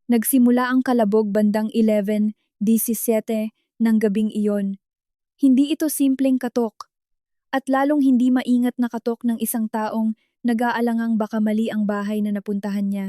Nagsimula ang kalabog bandang 11:17 ng gabing iyon. Hindi ito simpleng katok, at lalong hindi maingat na katok ng isang taong nag-aalangang baka mali ang bahay na napuntahan niya.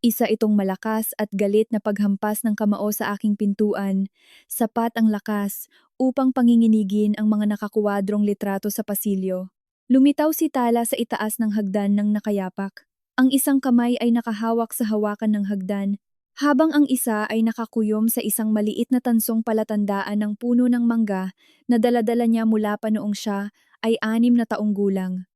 Isa itong malakas at galit na paghampas ng kamao sa aking pintuan. Sapat ang lakas upang panginginigin ang mga nakakuwadrong litrato sa pasilyo. Lumitaw si Tala sa itaas ng hagdan ng nakayapak. Ang isang kamay ay nakahawak sa hawakan ng hagdan, habang ang isa ay nakakuyom sa isang maliit na tansong palatandaan ng puno ng mangga na dala-dala niya mula pa noong siya ay 6 na taong gulang.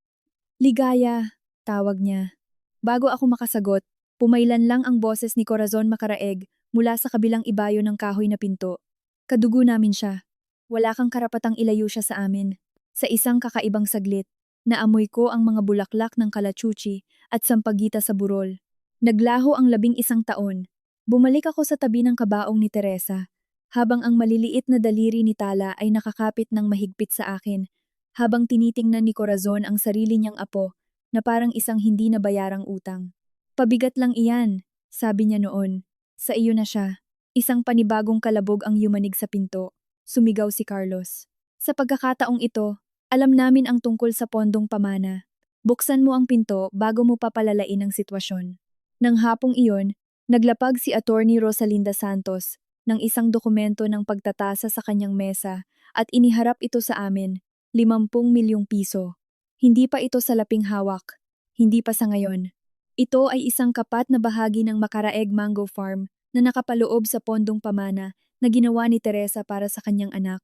Ligaya, tawag niya. Bago ako makasagot, pumailan lang ang boses ni Corazon Macaraeg mula sa kabilang ibayo ng kahoy na pinto. Kadugo namin siya. Wala kang karapatang ilayo siya sa amin. Sa isang kakaibang saglit, naamoy ko ang mga bulaklak ng kalachuchi at sampagita sa burol. Naglaho ang 11 taon. Bumalik ako sa tabi ng kabaong ni Teresa, habang ang maliliit na daliri ni Tala ay nakakapit ng mahigpit sa akin, habang tinitingnan ni Corazon ang sarili niyang apo na parang isang hindi nabayarang utang. Pabigat lang iyan, sabi niya noon. Sa iyo na siya. Isang panibagong kalabog ang yumanig sa pinto. Sumigaw si Carlos. Sa pagkakataong ito, alam namin ang tungkol sa pondong pamana. Buksan mo ang pinto bago mo papalalain ang sitwasyon. Nang hapong iyon, naglapag si Attorney Rosalinda Santos ng isang dokumento ng pagtatasa sa kanyang mesa at iniharap ito sa amin, 50 milyong piso. Hindi pa ito salaping hawak. Hindi pa sa ngayon. Ito ay isang kapat na bahagi ng Macaraeg Mango Farm na nakapaloob sa pondong pamana na ginawa ni Teresa para sa kanyang anak.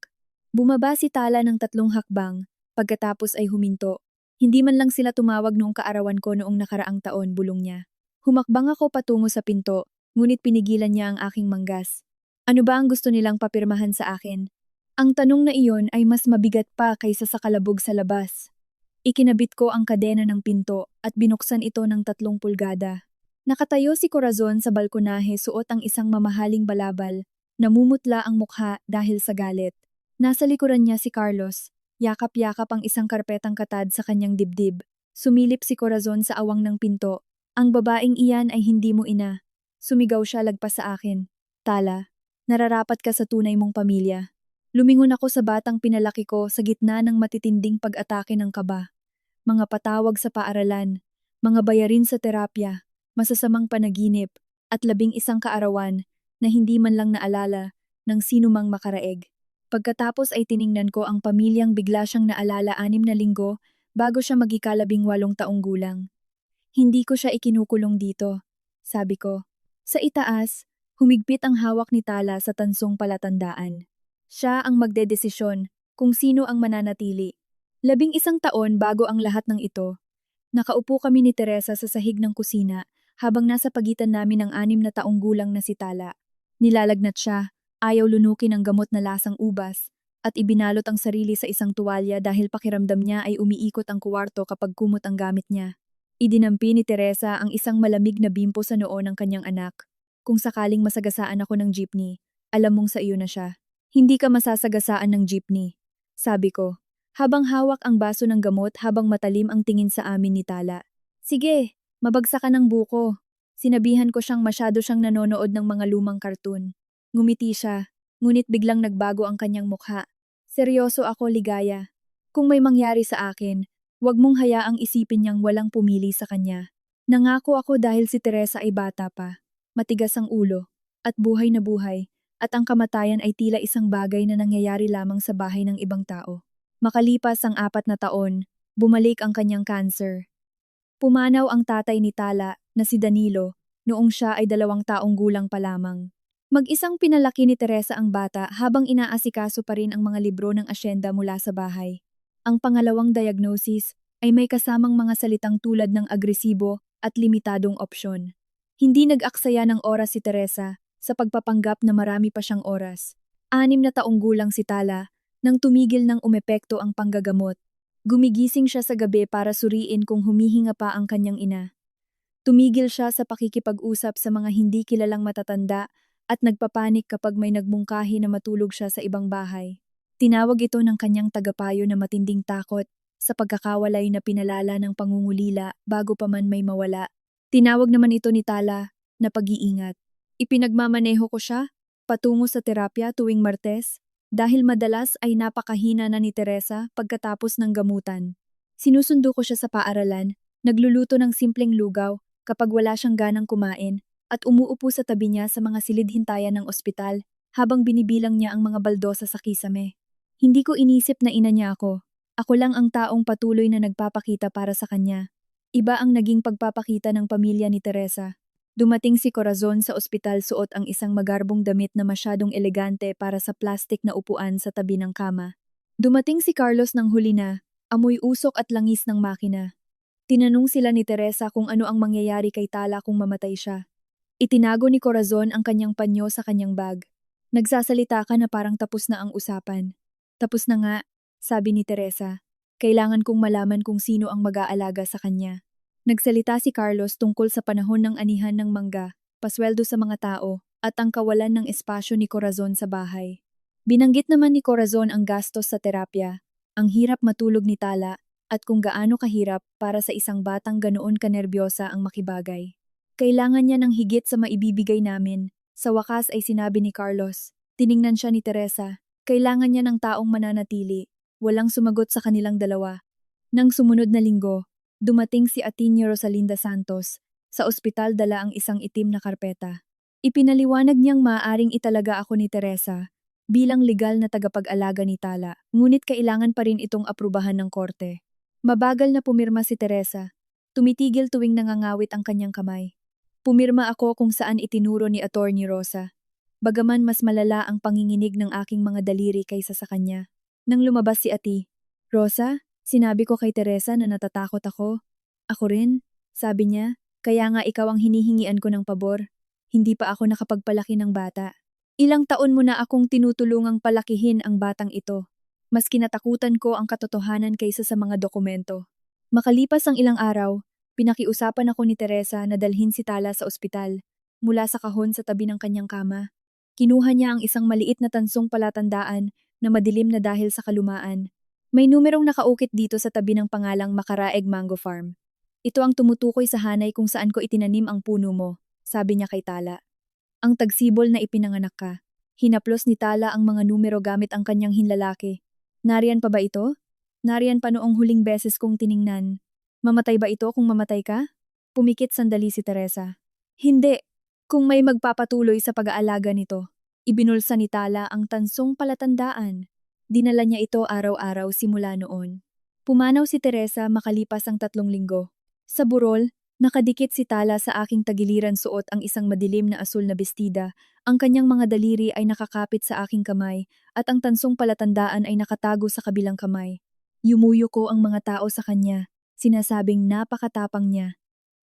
Bumaba si Tala ng 3 hakbang, pagkatapos ay huminto. Hindi man lang sila tumawag noong kaarawan ko noong nakaraang taon, bulong niya. Humakbang ako patungo sa pinto, ngunit pinigilan niya ang aking manggas. Ano ba ang gusto nilang papirmahan sa akin? Ang tanong na iyon ay mas mabigat pa kaysa sa kalabog sa labas. Ikinabit ko ang kadena ng pinto at binuksan ito ng 3 pulgada. Nakatayo si Corazon sa balkonahe, suot ang isang mamahaling balabal. Namumutla ang mukha dahil sa galit. Nasa likuran niya si Carlos. Yakap-yakap ang isang karpetang katad sa kanyang dibdib. Sumilip si Corazon sa awang ng pinto. Ang babaeng iyan ay hindi mo ina. Sumigaw siya lagpas sa akin. Tala, nararapat ka sa tunay mong pamilya. Lumingon ako sa batang pinalaki ko sa gitna ng matitinding pag-atake ng kaba. Mga patawag sa paaralan, mga bayarin sa terapya, masasamang panaginip, at 11 kaarawan na hindi man lang naalala ng sinumang Macaraeg. Pagkatapos ay tiningnan ko ang pamilyang bigla siyang naalala 6 na linggo bago siya mag-18 taong gulang. Hindi ko siya ikinukulong dito, sabi ko. Sa itaas, humigpit ang hawak ni Tala sa tansong palatandaan. Siya ang magdedesisyon kung sino ang mananatili. 11 taon bago ang lahat ng ito, nakaupo kami ni Teresa sa sahig ng kusina habang nasa pagitan namin ang 6 na taong gulang na si Tala. Nilalagnat siya, ayaw lunukin ang gamot na lasang ubas, at ibinalot ang sarili sa isang tuwalya dahil pakiramdam niya ay umiikot ang kuwarto kapag kumot ang gamit niya. Idinampi ni Teresa ang isang malamig na bimpo sa noo ng kanyang anak. Kung sakaling masagasaan ako ng jeepney, alam mong sa iyo na siya. Hindi ka masasagasaan ng jeepney, sabi ko, habang hawak ang baso ng gamot habang matalim ang tingin sa amin ni Tala. Sige, mabagsakan ng buko. Sinabihan ko siyang masyado siyang nanonood ng mga lumang kartun. Ngumiti siya, ngunit biglang nagbago ang kanyang mukha. Seryoso ako, Ligaya. Kung may mangyari sa akin, huwag mong hayaang isipin niyang walang pumili sa kanya. Nangako ako dahil si Teresa ay bata pa, matigas ang ulo, at buhay na buhay, at ang kamatayan ay tila isang bagay na nangyayari lamang sa bahay ng ibang tao. Makalipas ang 4 na taon, bumalik ang kanyang cancer. Pumanaw ang tatay ni Tala na si Danilo noong siya ay 2 taong gulang pa lamang. Mag-isang pinalaki ni Teresa ang bata habang inaasikaso pa rin ang mga libro ng asyenda mula sa bahay. Ang pangalawang diagnosis ay may kasamang mga salitang tulad ng agresibo at limitadong opsyon. Hindi nag-aksaya ng oras si Teresa sa pagpapanggap na marami pa siyang oras. 6 na taong gulang si Tala nang tumigil ng umepekto ang panggagamot. Gumigising siya sa gabi para suriin kung humihinga pa ang kanyang ina. Tumigil siya sa pakikipag-usap sa mga hindi kilalang matatanda at nagpapanik kapag may nagmungkahi na matulog siya sa ibang bahay. Tinawag ito ng kanyang tagapayo na matinding takot sa pagkakawalay na pinalala ng pangungulila bago pa man may mawala. Tinawag naman ito ni Tala na pag-iingat. Ipinagmamaneho ko siya patungo sa terapya tuwing Martes dahil madalas ay napakahina na ni Teresa pagkatapos ng gamutan. Sinusundo ko siya sa paaralan, nagluluto ng simpleng lugaw kapag wala siyang ganang kumain at umuupo sa tabi niya sa mga silid-hintayan ng ospital habang binibilang niya ang mga baldosa sa kisame. Hindi ko inisip na ina niya ako. Ako lang ang taong patuloy na nagpapakita para sa kanya. Iba ang naging pagpapakita ng pamilya ni Teresa. Dumating si Corazon sa ospital suot ang isang magarbong damit na masyadong elegante para sa plastik na upuan sa tabi ng kama. Dumating si Carlos ng huli na, amoy usok at langis ng makina. Tinanong sila ni Teresa kung ano ang mangyayari kay Tala kung mamatay siya. Itinago ni Corazon ang kanyang panyo sa kanyang bag. Nagsasalita ka na parang tapos na ang usapan. Tapos na nga, sabi ni Teresa. Kailangan kong malaman kung sino ang mag-aalaga sa kanya. Nagsalita si Carlos tungkol sa panahon ng anihan ng mangga, pasweldo sa mga tao, at ang kawalan ng espasyo ni Corazon sa bahay. Binanggit naman ni Corazon ang gastos sa terapya, ang hirap matulog ni Tala, at kung gaano kahirap para sa isang batang ganoon kanerbyosa ang makibagay. Kailangan niya ng higit sa maibibigay namin. Sa wakas ay sinabi ni Carlos. Tiningnan siya ni Teresa. Kailangan niya ng taong mananatili. Walang sumagot sa kanilang dalawa. Nang sumunod na linggo, dumating si Atinio Rosalinda Santos. Sa ospital dala ang isang itim na karpeta. Ipinaliwanag niyang maaaring italaga ako ni Teresa bilang legal na tagapag-alaga ni Tala, ngunit kailangan pa rin itong aprubahan ng korte. Mabagal na pumirma si Teresa. Tumitigil tuwing nangangawit ang kanyang kamay. Pumirma ako kung saan itinuro ni Attorney Rosa. Bagaman mas malala ang panginginig ng aking mga daliri kaysa sa kanya. Nang lumabas si Ati, Rosa, sinabi ko kay Teresa na natatakot ako. Ako rin, sabi niya, kaya nga ikaw ang hinihingian ko ng pabor. Hindi pa ako nakapagpalaki ng bata. Ilang taon mo na akong tinutulungang palakihin ang batang ito. Mas kinatakutan ko ang katotohanan kaysa sa mga dokumento. Makalipas ang ilang araw, pinakiusapan ako ni Teresa na dalhin si Tala sa ospital, mula sa kahon sa tabi ng kanyang kama. Kinuha niya ang isang maliit na tansong palatandaan na madilim na dahil sa kalumaan. May numerong nakaukit dito sa tabi ng pangalang Makaraeg Mango Farm. Ito ang tumutukoy sa hanay kung saan ko itinanim ang puno mo, sabi niya kay Tala. Ang tagsibol na ipinanganak ka. Hinaplos ni Tala ang mga numero gamit ang kanyang hinlalaki. Nariyan pa ba ito? Nariyan pa noong huling beses kong tiningnan. Mamatay ba ito kung mamatay ka? Pumikit sandali si Teresa. Hindi. Kung may magpapatuloy sa pag-aalaga nito. Ibinulsa ni Tala ang tansong palatandaan. Dinala niya ito araw-araw simula noon. Pumanaw si Teresa makalipas ang 3 linggo. Sa burol, nakadikit si Tala sa aking tagiliran suot ang isang madilim na asul na bestida. Ang kanyang mga daliri ay nakakapit sa aking kamay at ang tansong palatandaan ay nakatago sa kabilang kamay. Yumuyo ko ang mga tao sa kanya, sinasabing napakatapang niya.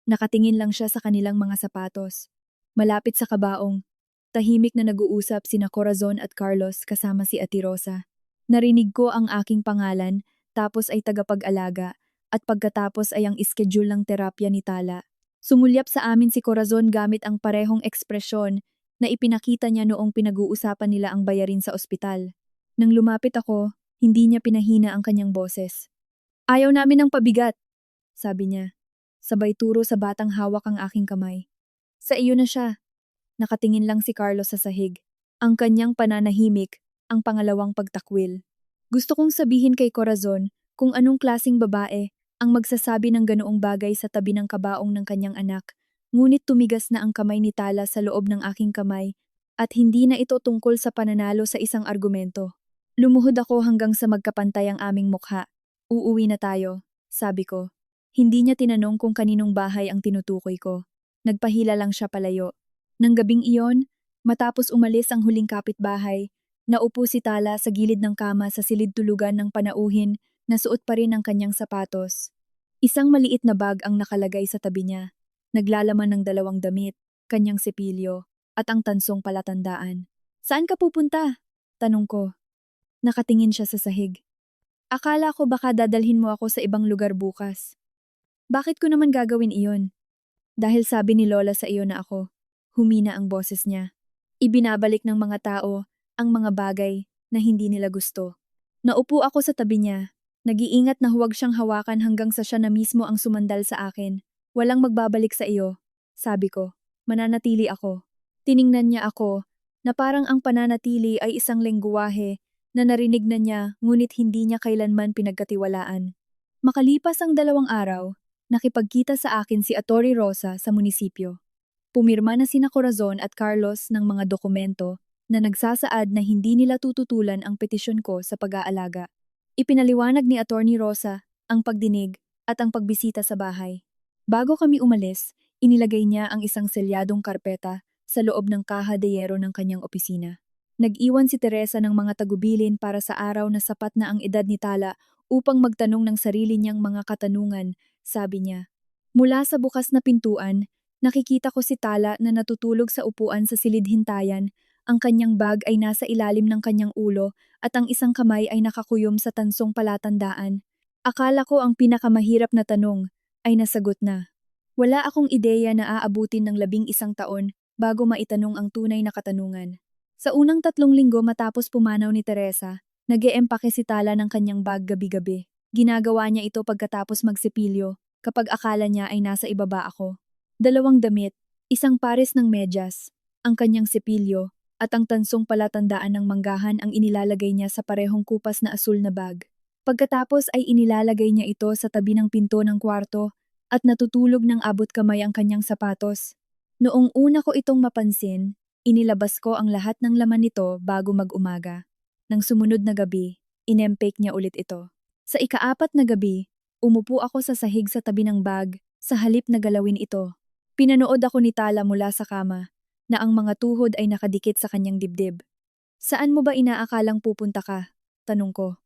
Nakatingin lang siya sa kanilang mga sapatos. Malapit sa kabaong, tahimik na nag-uusap sina Corazon at Carlos kasama si Ati Rosa. Narinig ko ang aking pangalan, tapos ay tagapag-alaga, at pagkatapos ay ang iskediul ng terapya ni Tala. Sumulyap sa amin si Corazon gamit ang parehong ekspresyon na ipinakita niya noong pinag-uusapan nila ang bayarin sa ospital. Nang lumapit ako, hindi niya pinahina ang kanyang boses. Ayaw namin ng pabigat, sabi niya. Sabay turo sa batang hawak ang aking kamay. Sa iyo na siya. Nakatingin lang si Carlos sa sahig. Ang kanyang pananahimik, ang pangalawang pagtakwil. Gusto kong sabihin kay Corazon kung anong klasing babae ang magsasabi ng ganoong bagay sa tabi ng kabaong ng kanyang anak, ngunit tumigas na ang kamay ni Tala sa loob ng aking kamay at hindi na ito tungkol sa pananalo sa isang argumento. Lumuhod ako hanggang sa magkapantay ang aming mukha. Uuwi na tayo, sabi ko. Hindi niya tinanong kung kaninong bahay ang tinutukoy ko. Nagpahila lang siya palayo. Nang gabing iyon, matapos umalis ang huling kapitbahay, naupo si Tala sa gilid ng kama sa silid tulugan ng panauhin na suot pa rin ang kanyang sapatos. Isang maliit na bag ang nakalagay sa tabi niya. Naglalaman ng 2 damit, kanyang sepilyo, at ang tansong palatandaan. Saan ka pupunta? Tanong ko. Nakatingin siya sa sahig. Akala ko baka dadalhin mo ako sa ibang lugar bukas. Bakit ko naman gagawin iyon? Dahil sabi ni Lola sa iyo na ako, humina ang boses niya. Ibinabalik ng mga tao ang mga bagay na hindi nila gusto. Naupo ako sa tabi niya, nag-iingat na huwag siyang hawakan hanggang sa siya na mismo ang sumandal sa akin. Walang magbabalik sa iyo, sabi ko. Mananatili ako. Tiningnan niya ako, na parang ang pananatili ay isang lengguwahe na narinig na niya ngunit hindi niya kailanman pinagkatiwalaan. Makalipas ang 2 araw, nakipagkita sa akin si Atori Rosa sa munisipyo. Pumirma na sina Corazon at Carlos ng mga dokumento na nagsasaad na hindi nila tututulan ang petisyon ko sa pag-aalaga. Ipinaliwanag ni Attorney Rosa ang pagdinig at ang pagbisita sa bahay. Bago kami umalis, inilagay niya ang isang selyadong karpeta sa loob ng kaha de yero ng kanyang opisina. Nag-iwan si Teresa ng mga tagubilin para sa araw na sapat na ang edad ni Tala upang magtanong ng sarili niyang mga katanungan, sabi niya. Mula sa bukas na pintuan, nakikita ko si Tala na natutulog sa upuan sa silid-hintayan, ang kanyang bag ay nasa ilalim ng kanyang ulo at ang isang kamay ay nakakuyom sa tansong palatandaan. Akala ko ang pinakamahirap na tanong ay nasagot na. Wala akong ideya na aabutin ng 11 taon bago maitanong ang tunay na katanungan. Sa unang 3 linggo matapos pumanaw ni Teresa, nag-eempake si Tala ng kanyang bag gabi-gabi. Ginagawa niya ito pagkatapos magsipilyo, kapag akala niya ay nasa ibaba ako. 2 damit, isang pares ng medyas, ang kanyang sipilyo, at ang tansong palatandaan ng manggahan ang inilalagay niya sa parehong kupas na asul na bag. Pagkatapos ay inilalagay niya ito sa tabi ng pinto ng kwarto at natutulog ng abot kamay ang kanyang sapatos. Noong una ko itong mapansin, inilabas ko ang lahat ng laman nito bago mag-umaga. Nang sumunod na gabi, inempake niya ulit ito. Sa ika-4 na gabi, umupo ako sa sahig sa tabi ng bag sa halip na galawin ito. Pinanood ako ni Tala mula sa kama na ang mga tuhod ay nakadikit sa kanyang dibdib. Saan mo ba inaakalang pupunta ka? Tanong ko.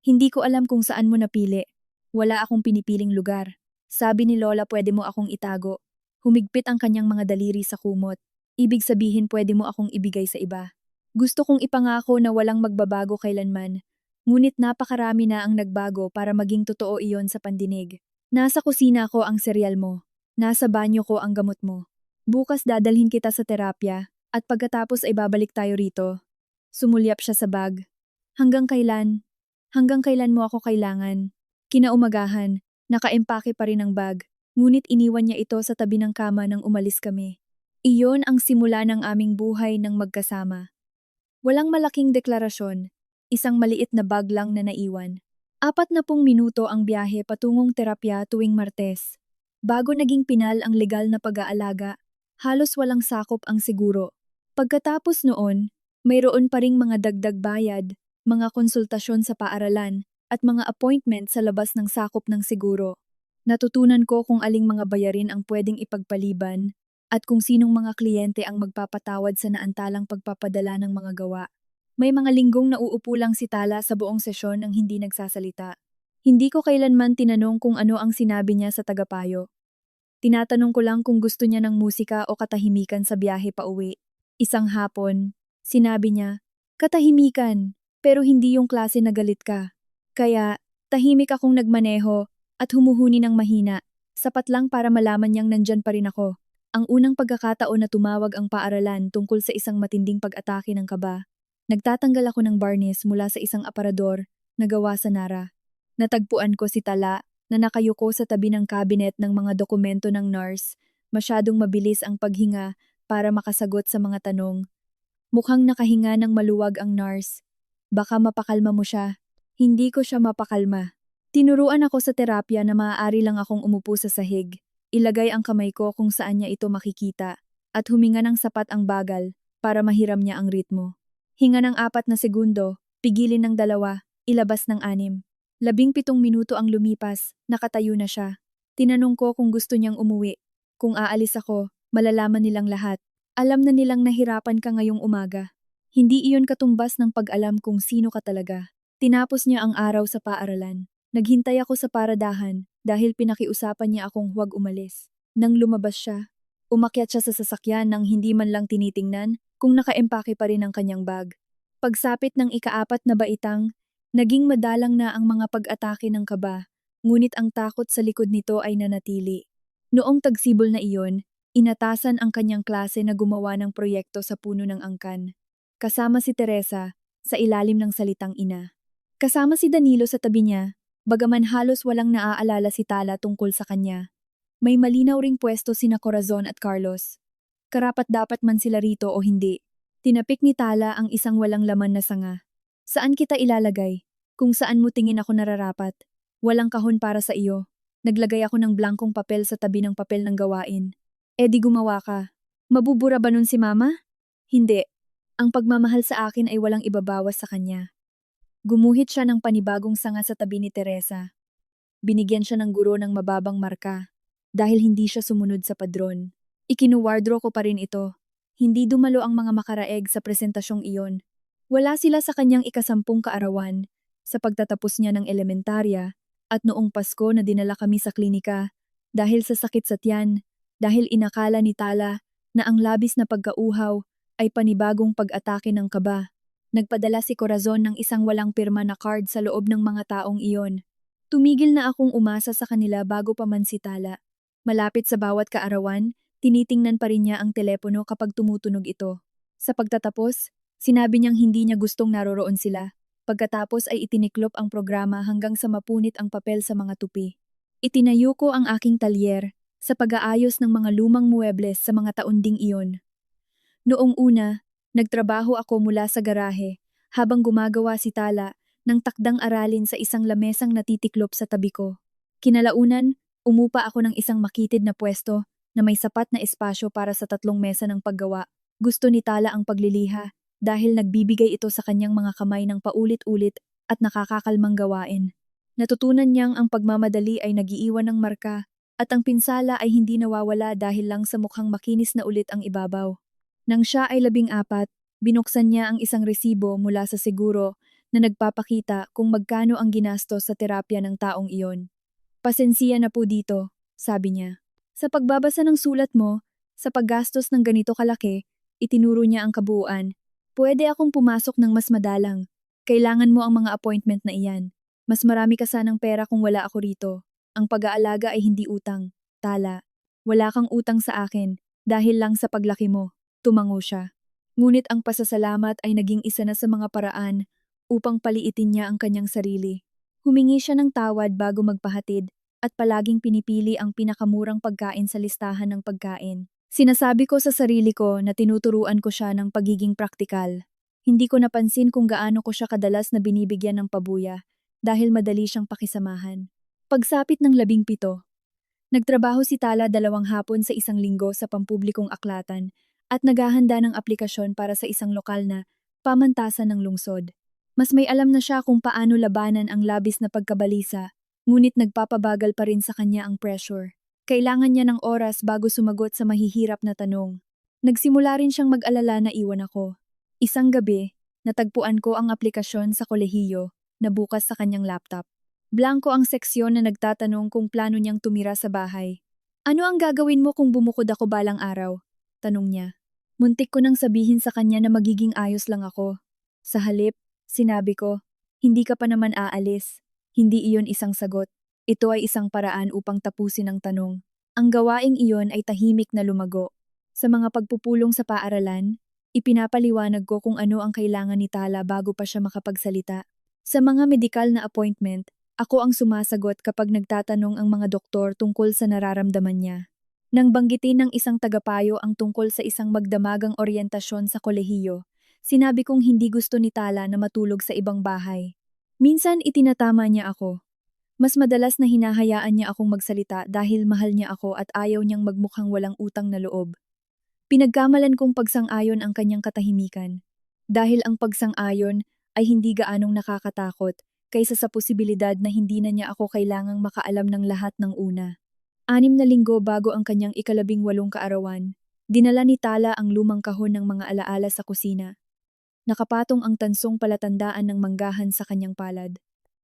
Hindi ko alam kung saan mo napili. Wala akong pinipiling lugar. Sabi ni Lola pwede mo akong itago. Humigpit ang kanyang mga daliri sa kumot. Ibig sabihin pwede mo akong ibigay sa iba. Gusto kong ipangako na walang magbabago kailanman. Ngunit napakarami na ang nagbago para maging totoo iyon sa pandinig. Nasa kusina ko ang seryal mo. Nasa banyo ko ang gamot mo. Bukas dadalhin kita sa terapya at pagkatapos ay babalik tayo rito. Sumulyap siya sa bag. Hanggang kailan? Hanggang kailan mo ako kailangan? Kinaumagahan, nakaempake pa rin ang bag, ngunit iniwan niya ito sa tabi ng kama nang umalis kami. Iyon ang simula ng aming buhay ng magkasama. Walang malaking deklarasyon, isang maliit na bag lang na naiwan. 40 minuto ang biyahe patungong terapya tuwing Martes. Bago naging pinal ang legal na pag-aalaga, halos walang sakop ang siguro. Pagkatapos noon, mayroon pa ring mga dagdag bayad, mga konsultasyon sa paaralan, at mga appointment sa labas ng sakop ng siguro. Natutunan ko kung aling mga bayarin ang pwedeng ipagpaliban, at kung sinong mga kliyente ang magpapatawad sa naantalang pagpapadala ng mga gawa. May mga linggong nauupo lang si Tala sa buong sesyon ang hindi nagsasalita. Hindi ko kailanman tinanong kung ano ang sinabi niya sa tagapayo. Tinatanong ko lang kung gusto niya ng musika o katahimikan sa biyahe pa uwi. Isang hapon, sinabi niya, katahimikan, pero hindi yung klase na galit ka. Kaya, tahimik akong nagmaneho at humuhuni ng mahina, sapat lang para malaman niyang nandyan pa rin ako. Ang unang pagkakataon na tumawag ang paaralan tungkol sa isang matinding pag-atake ng kaba. Nagtatanggal ako ng barnis mula sa isang aparador na gawa sa Nara. Natagpuan ko si Tala na nakayuko sa tabi ng kabinet ng mga dokumento ng nurse, masyadong mabilis ang paghinga para makasagot sa mga tanong. Mukhang nakahinga ng maluwag ang nurse. Baka mapakalma mo siya. Hindi ko siya mapakalma. Tinuruan ako sa terapya na maaari lang akong umupo sa sahig, ilagay ang kamay ko kung saan niya ito makikita, at huminga ng sapat ang bagal para mahiram niya ang ritmo. Hinga ng 4 na segundo, pigilin ng 2, ilabas ng 6. 17 minuto ang lumipas, nakatayo na siya. Tinanong ko kung gusto niyang umuwi. Kung aalis ako, malalaman nilang lahat. Alam na nilang nahirapan ka ngayong umaga. Hindi iyon katumbas ng pag-alam kung sino ka talaga. Tinapos niya ang araw sa paaralan. Naghintay ako sa paradahan dahil pinakiusapan niya akong huwag umalis. Nang lumabas siya, umakyat siya sa sasakyan nang hindi man lang tinitingnan kung nakaempake pa rin ang kanyang bag. Pagsapit ng ika-4 na baitang, naging madalang na ang mga pag-atake ng kaba, ngunit ang takot sa likod nito ay nanatili. Noong tagsibol na iyon, inatasan ang kanyang klase na gumawa ng proyekto sa puno ng angkan. Kasama si Teresa, sa ilalim ng salitang ina. Kasama si Danilo sa tabi niya, bagaman halos walang naaalala si Tala tungkol sa kanya. May malinaw ring pwesto sina Corazon at Carlos. Karapat-dapat man sila rito o hindi. Tinapik ni Tala ang isang walang laman na sanga. Saan kita ilalagay? Kung saan mo tingin ako nararapat? Walang kahon para sa iyo. Naglagay ako ng blankong papel sa tabi ng papel ng gawain. Eh di gumawa ka. Mabubura ba nun si Mama? Hindi. Ang pagmamahal sa akin ay walang ibabawas sa kanya. Gumuhit siya ng panibagong sanga sa tabi ni Teresa. Binigyan siya ng guro ng mababang marka dahil hindi siya sumunod sa padron. Ikinuwardro ko pa rin ito. Hindi dumalo ang mga makaraeg sa presentasyong iyon. Wala sila sa kanyang ikasampung kaarawan sa pagtatapos niya ng elementarya at noong Pasko na dinala kami sa klinika dahil sa sakit sa tiyan, dahil inakala ni Tala na ang labis na pagkauhaw ay panibagong pag-atake ng kaba. Nagpadala si Corazon ng isang walang pirma na card sa loob ng mga taong iyon. Tumigil na akong umasa sa kanila bago pa man si Tala. Malapit sa bawat kaarawan, tinitingnan pa rin niya ang telepono kapag tumutunog ito. Sa pagtatapos, sinabi niyang hindi niya gustong naroroon sila. Pagkatapos ay itiniklop ang programa hanggang sa mapunit ang papel sa mga tupi. Itinayo ko ang aking talyer sa pag-aayos ng mga lumang muebles sa mga taon ding iyon. Noong una, nagtrabaho ako mula sa garahe habang gumagawa si Tala ng takdang aralin sa isang lamesang natitiklop sa tabi ko. Kinalaunan, umupa ako ng isang makitid na pwesto na may sapat na espasyo para sa 3 mesa ng paggawa. Gusto ni Tala ang pagliliha dahil nagbibigay ito sa kanyang mga kamay ng paulit-ulit at nakakakalmang gawain. Natutunan niyang ang pagmamadali ay nagiiwan ng marka at ang pinsala ay hindi nawawala dahil lang sa mukhang makinis na ulit ang ibabaw. Nang siya ay 14, binuksan niya ang isang resibo mula sa seguro na nagpapakita kung magkano ang ginastos sa terapya ng taong iyon. Pasensiya na po dito, sabi niya. Sa pagbabasa ng sulat mo, sa paggastos ng ganito kalaki, itinuro niya ang kabuuan. Pwede akong pumasok ng mas madalang. Kailangan mo ang mga appointment na iyan. Mas marami ka sanang pera kung wala ako rito. Ang pag-aalaga ay hindi utang. Tala, wala kang utang sa akin dahil lang sa paglaki mo. Tumango siya. Ngunit ang pasasalamat ay naging isa na sa mga paraan upang paliitin niya ang kanyang sarili. Humingi siya ng tawad bago magpahatid at palaging pinipili ang pinakamurang pagkain sa listahan ng pagkain. Sinasabi ko sa sarili ko na tinuturuan ko siya ng pagiging praktikal. Hindi ko napansin kung gaano ko siya kadalas na binibigyan ng pabuya dahil madali siyang pakisamahan. Pagsapit ng 17, nagtrabaho si Tala 2 hapon sa isang linggo sa pampublikong aklatan at naghahanda ng aplikasyon para sa isang lokal na pamantasan ng lungsod. Mas may alam na siya kung paano labanan ang labis na pagkabalisa, ngunit nagpapabagal pa rin sa kanya ang pressure. Kailangan niya ng oras bago sumagot sa mahihirap na tanong. Nagsimula rin siyang mag-alala na iwan ako. Isang gabi, natagpuan ko ang aplikasyon sa kolehiyo na bukas sa kanyang laptop. Blanko ang seksyon na nagtatanong kung plano niyang tumira sa bahay. Ano ang gagawin mo kung bumukod ako balang araw? Tanong niya. Muntik ko nang sabihin sa kanya na magiging ayos lang ako. Sa halip, sinabi ko, hindi ka pa naman aalis. Hindi iyon isang sagot. Ito ay isang paraan upang tapusin ang tanong. Ang gawaing iyon ay tahimik na lumago. Sa mga pagpupulong sa paaralan, ipinapaliwanag ko kung ano ang kailangan ni Tala bago pa siya makapagsalita. Sa mga medikal na appointment, ako ang sumasagot kapag nagtatanong ang mga doktor tungkol sa nararamdaman niya. Nang banggitin ng isang tagapayo ang tungkol sa isang magdamagang oryentasyon sa kolehiyo, sinabi kong hindi gusto ni Tala na matulog sa ibang bahay. Minsan itinatama niya ako. Mas madalas na hinahayaan niya akong magsalita dahil mahal niya ako at ayaw niyang magmukhang walang utang na loob. Pinagkamalan kong pagsang-ayon ang kanyang katahimikan. Dahil ang pagsang-ayon ay hindi gaanong nakakatakot kaysa sa posibilidad na hindi na niya ako kailangang makaalam ng lahat ng una. 6 na linggo bago ang kanyang 18 kaarawan, dinala ni Tala ang lumang kahon ng mga alaala sa kusina. Nakapatong ang tansong palatandaan ng manggahan sa kanyang palad.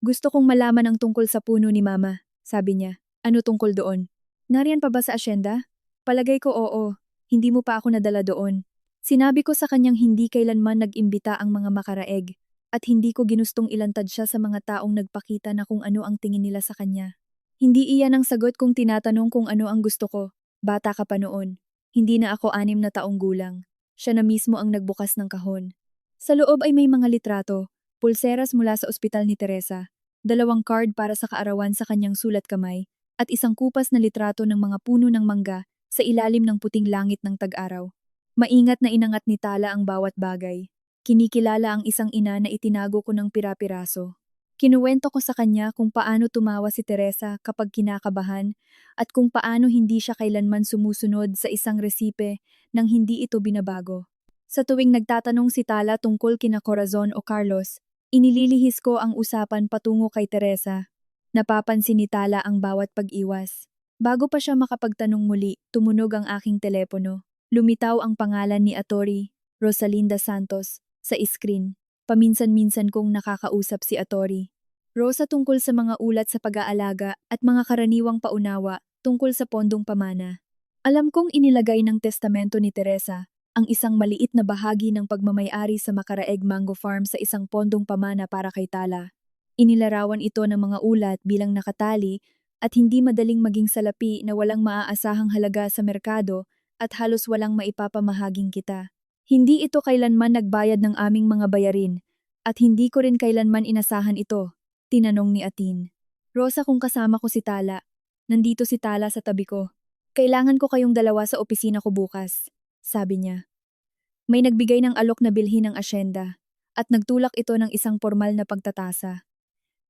Gusto kong malaman ang tungkol sa puno ni Mama, sabi niya. Ano tungkol doon? Nariyan pa ba sa asyenda? Palagay ko oo, hindi mo pa ako nadala doon. Sinabi ko sa kanyang hindi kailanman nag-imbita ang mga makaraeg at hindi ko ginustong ilantad siya sa mga taong nagpakita na kung ano ang tingin nila sa kanya. Hindi iyan ang sagot kung tinatanong kung ano ang gusto ko. Bata ka pa noon. Hindi na ako 6 na taong gulang. Siya na mismo ang nagbukas ng kahon. Sa loob ay may mga litrato, pulseras mula sa ospital ni Teresa, 2 card para sa kaarawan sa kanyang sulat kamay, at isang kupas na litrato ng mga puno ng mangga sa ilalim ng puting langit ng tag-araw. Maingat na inangat ni Tala ang bawat bagay. Kinikilala ang isang ina na itinago ko ng pira-piraso. Kinuwento ko sa kanya kung paano tumawa si Teresa kapag kinakabahan at kung paano hindi siya kailanman sumusunod sa isang resipe nang hindi ito binabago. Sa tuwing nagtatanong si Tala tungkol kina Corazon o Carlos, inililihis ko ang usapan patungo kay Teresa. Napapansin ni Tala ang bawat pag-iwas. Bago pa siya makapagtanong muli, tumunog ang aking telepono. Lumitaw ang pangalan ni Atori, Rosalinda Santos, sa screen. Paminsan-minsan kong nakakausap si Atori. Rosa tungkol sa mga ulat sa pag-aalaga at mga karaniwang paunawa tungkol sa pondong pamana. Alam kong inilagay ng testamento ni Teresa ang isang maliit na bahagi ng pagmamayari sa Makaraeg Mango Farm sa isang pondong pamana para kay Tala. Inilarawan ito ng mga ulat bilang nakatali at hindi madaling maging salapi na walang maaasahang halaga sa merkado at halos walang maipapamahaging kita. Hindi ito kailanman nagbayad ng aming mga bayarin at hindi ko rin kailanman inasahan ito. Tinanong ni Atin. Rosa, kung kasama ko si Tala. Nandito si Tala sa tabi ko. Kailangan ko kayong dalawa sa opisina ko bukas, sabi niya. May nagbigay ng alok na bilhin ng asyenda at nagtulak ito ng isang formal na pagtatasa.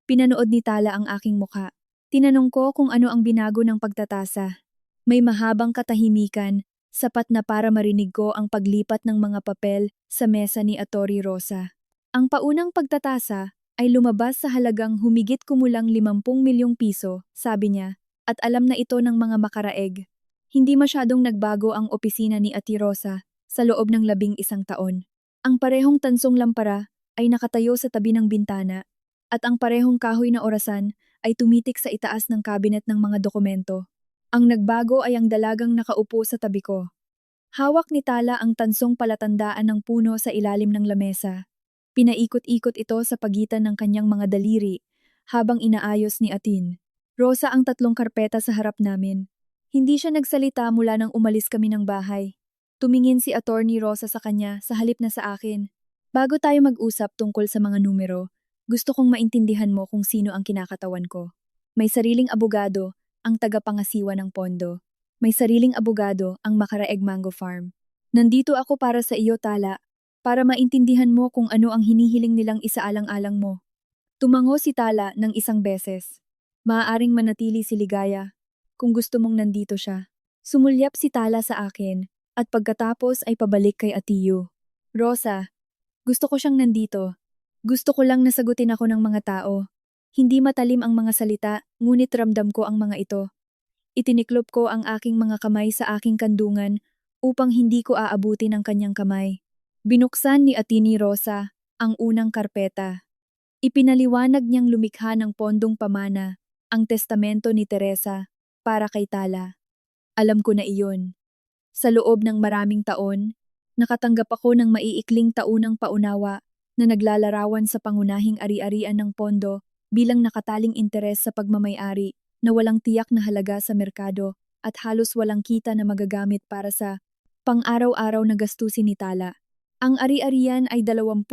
Pinanood ni Tala ang aking mukha. Tinanong ko kung ano ang binago ng pagtatasa. May mahabang katahimikan, sapat na para marinig ko ang paglipat ng mga papel sa mesa ni Atori Rosa. Ang paunang pagtatasa ay lumabas sa halagang humigit kumulang 50 milyong piso, sabi niya, at alam na ito ng mga makaraeg. Hindi masyadong nagbago ang opisina ni Ati Rosa sa loob ng 11 taon. Ang parehong tansong lampara ay nakatayo sa tabi ng bintana at ang parehong kahoy na orasan ay tumitik sa itaas ng kabinet ng mga dokumento. Ang nagbago ay ang dalagang nakaupo sa tabi ko. Hawak ni Tala ang tansong palatandaan ng puno sa ilalim ng lamesa. Pinaikot-ikot ito sa pagitan ng kanyang mga daliri habang inaayos ni Atin. Rosa ang 3 karpeta sa harap namin. Hindi siya nagsalita mula nang umalis kami ng bahay. Tumingin si Attorney Rosa sa kanya sa halip na sa akin. Bago tayo mag-usap tungkol sa mga numero, gusto kong maintindihan mo kung sino ang kinakatawan ko. May sariling abogado ang tagapangasiwa ng pondo. May sariling abogado ang Makaraeg Mango Farm. Nandito ako para sa iyo, Tala, para maintindihan mo kung ano ang hinihiling nilang isaalang-alang mo. Tumango si Tala ng isang beses. Maaaring manatili si Ligaya kung gusto mong nandito siya. Sumulyap si Tala sa akin at pagkatapos ay pabalik kay Atiyo. Rosa, gusto ko siyang nandito. Gusto ko lang nasagutin ako ng mga tao. Hindi matalim ang mga salita, ngunit ramdam ko ang mga ito. Itiniklop ko ang aking mga kamay sa aking kandungan upang hindi ko aabutin ang kanyang kamay. Binuksan ni Atini Rosa ang unang karpeta. Ipinaliwanag niyang lumikha ng pondong pamana ang testamento ni Teresa para kay Tala. Alam ko na iyon. Sa loob ng maraming taon, nakatanggap ako ng maiikling taunang paunawa na naglalarawan sa pangunahing ari-arian ng pondo bilang nakataling interes sa pagmamayari na walang tiyak na halaga sa merkado at halos walang kita na magagamit para sa pang-araw-araw na gastusin ni Tala. Ang ari-arian ay 25%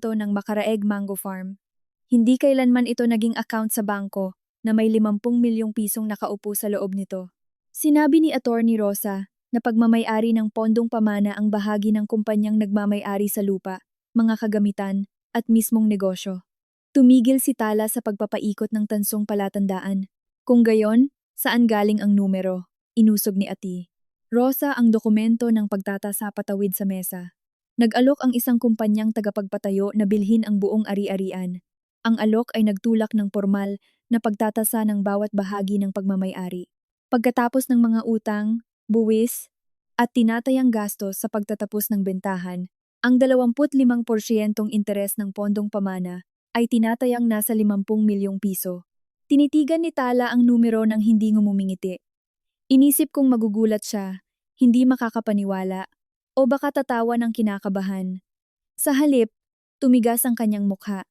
ng Makaraeg Mango Farm. Hindi kailanman ito naging account sa bangko na may 50 milyong pisong nakaupo sa loob nito. Sinabi ni Attorney Rosa na pagmamayari ng pondong pamana ang bahagi ng kumpanyang nagmamayari sa lupa, mga kagamitan, at mismong negosyo. Tumigil si Tala sa pagpapaikot ng tansong palatandaan. Kung gayon, saan galing ang numero? Inusog ni Ati. Rosa ang dokumento ng pagtatasa patawid sa mesa. Nag-alok ang isang kumpanyang tagapagpatayo na bilhin ang buong ari-arian. Ang alok ay nagtulak ng formal na pagtatasa ng bawat bahagi ng pagmamayari. Pagkatapos ng mga utang, buwis, at tinatayang gastos sa pagtatapos ng bentahan, ang 25% interes ng pondong pamana ay tinatayang nasa 50 milyong piso. Tinitigan ni Tala ang numero ng hindi ngumumingiti. Inisip kong magugulat siya, hindi makakapaniwala, o baka tatawa ng kinakabahan. Sa halip, tumigas ang kanyang mukha.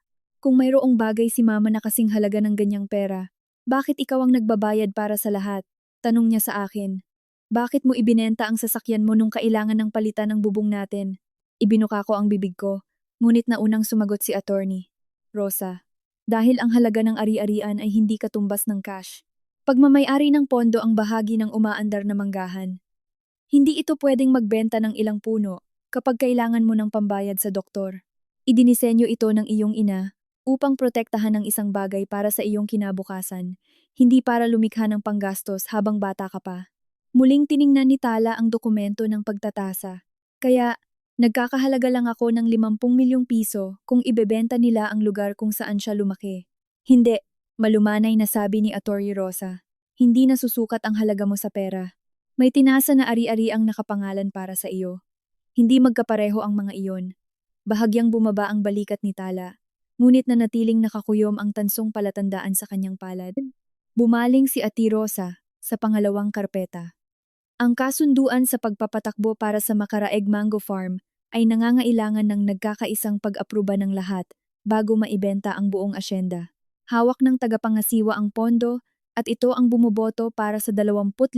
Kung mayroong bagay si Mama na kasing halaga ng ganyang pera, bakit ikaw ang nagbabayad para sa lahat? Tanong niya sa akin. Bakit mo ibinenta ang sasakyan mo nung kailangan ng palitan ng bubong natin? Ibinuka ko ang bibig ko, ngunit naunang sumagot si Attorney Rosa. Dahil ang halaga ng ari-arian ay hindi katumbas ng cash. Pagmamayari ng pondo ang bahagi ng umaandar na manggahan. Hindi ito pwedeng magbenta ng ilang puno kapag kailangan mo ng pambayad sa doktor. Idinisenyo ito ng iyong ina upang protektahan ng isang bagay para sa iyong kinabukasan, hindi para lumikha ng panggastos habang bata ka pa. Muling tiningnan ni Tala ang dokumento ng pagtatasa. Kaya, nagkakahalaga lang ako ng 50 milyong piso kung ibebenta nila ang lugar kung saan siya lumaki. Hindi, malumanay na sabi ni Atty. Rosa. Hindi nasusukat ang halaga mo sa pera. May tinasa na ari-ari ang nakapangalan para sa iyo. Hindi magkapareho ang mga iyon. Bahagyang bumaba ang balikat ni Tala, ngunit nanatiling nakakuyom ang tansong palatandaan sa kanyang palad. Bumaling si Ati Rosa sa pangalawang karpeta. Ang kasunduan sa pagpapatakbo para sa Makaraeg Mango Farm ay nangangailangan ng nagkakaisang pag-apruba ng lahat bago maibenta ang buong asyenda. Hawak ng tagapangasiwa ang pondo at ito ang bumoboto para sa 25%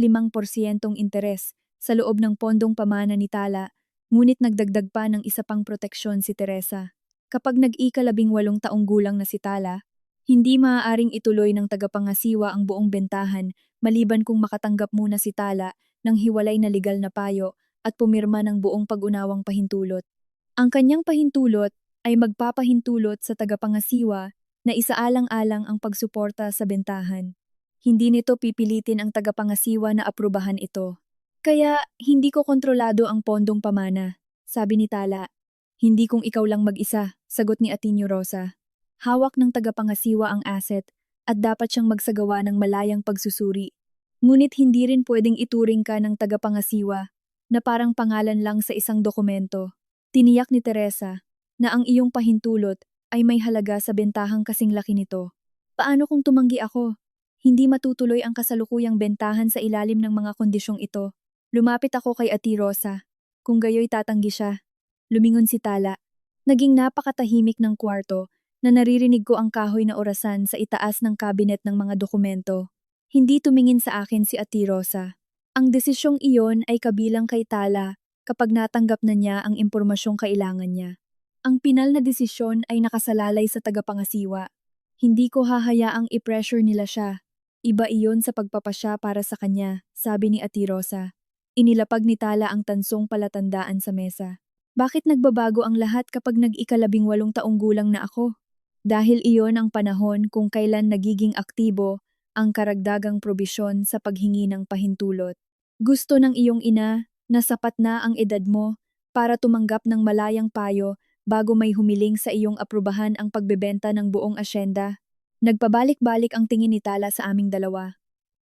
interes sa loob ng pondong pamana ni Tala, ngunit nagdagdag pa ng isa pang proteksyon si Teresa. Kapag nag-ika-18 taong gulang na si Tala, hindi maaaring ituloy ng tagapangasiwa ang buong bentahan maliban kung makatanggap muna si Tala ng hiwalay na legal na payo at pumirma ng buong pag-unawang pahintulot. Ang kanyang pahintulot ay magpapahintulot sa tagapangasiwa na isaalang-alang ang pagsuporta sa bentahan. Hindi nito pipilitin ang tagapangasiwa na aprubahan ito. Kaya, hindi ko kontrolado ang pondong pamana, sabi ni Tala. Hindi kung ikaw lang mag-isa, sagot ni Atinio Rosa. Hawak ng tagapangasiwa ang asset at dapat siyang magsagawa ng malayang pagsusuri. Ngunit hindi rin pwedeng ituring ka ng tagapangasiwa na parang pangalan lang sa isang dokumento. Tiniyak ni Teresa na ang iyong pahintulot ay may halaga sa bentahang kasing laki nito. Paano kung tumanggi ako? Hindi matutuloy ang kasalukuyang bentahan sa ilalim ng mga kondisyong ito. Lumapit ako kay Ati Rosa. Kung gayoy tatanggi siya. Lumingon si Tala. Naging napakatahimik ng kwarto na naririnig ko ang kahoy na orasan sa itaas ng kabinet ng mga dokumento. Hindi tumingin sa akin si Ati Rosa. Ang desisyong iyon ay kabilang kay Tala kapag natanggap na niya ang impormasyong kailangan niya. Ang pinal na desisyon ay nakasalalay sa tagapangasiwa. Hindi ko hahayaang i-pressure nila siya. Iba iyon sa pagpapasya para sa kanya, sabi ni Ati Rosa. Inilapag ni Tala ang tansong palatandaan sa mesa. Bakit nagbabago ang lahat kapag nag-18 taong gulang na ako? Dahil iyon ang panahon kung kailan nagiging aktibo ang karagdagang probisyon sa paghingi ng pahintulot. Gusto ng iyong ina na sapat na ang edad mo para tumanggap ng malayang payo bago may humiling sa iyong aprubahan ang pagbebenta ng buong asyenda. Nagpabalik-balik ang tingin ni Tala sa aming dalawa.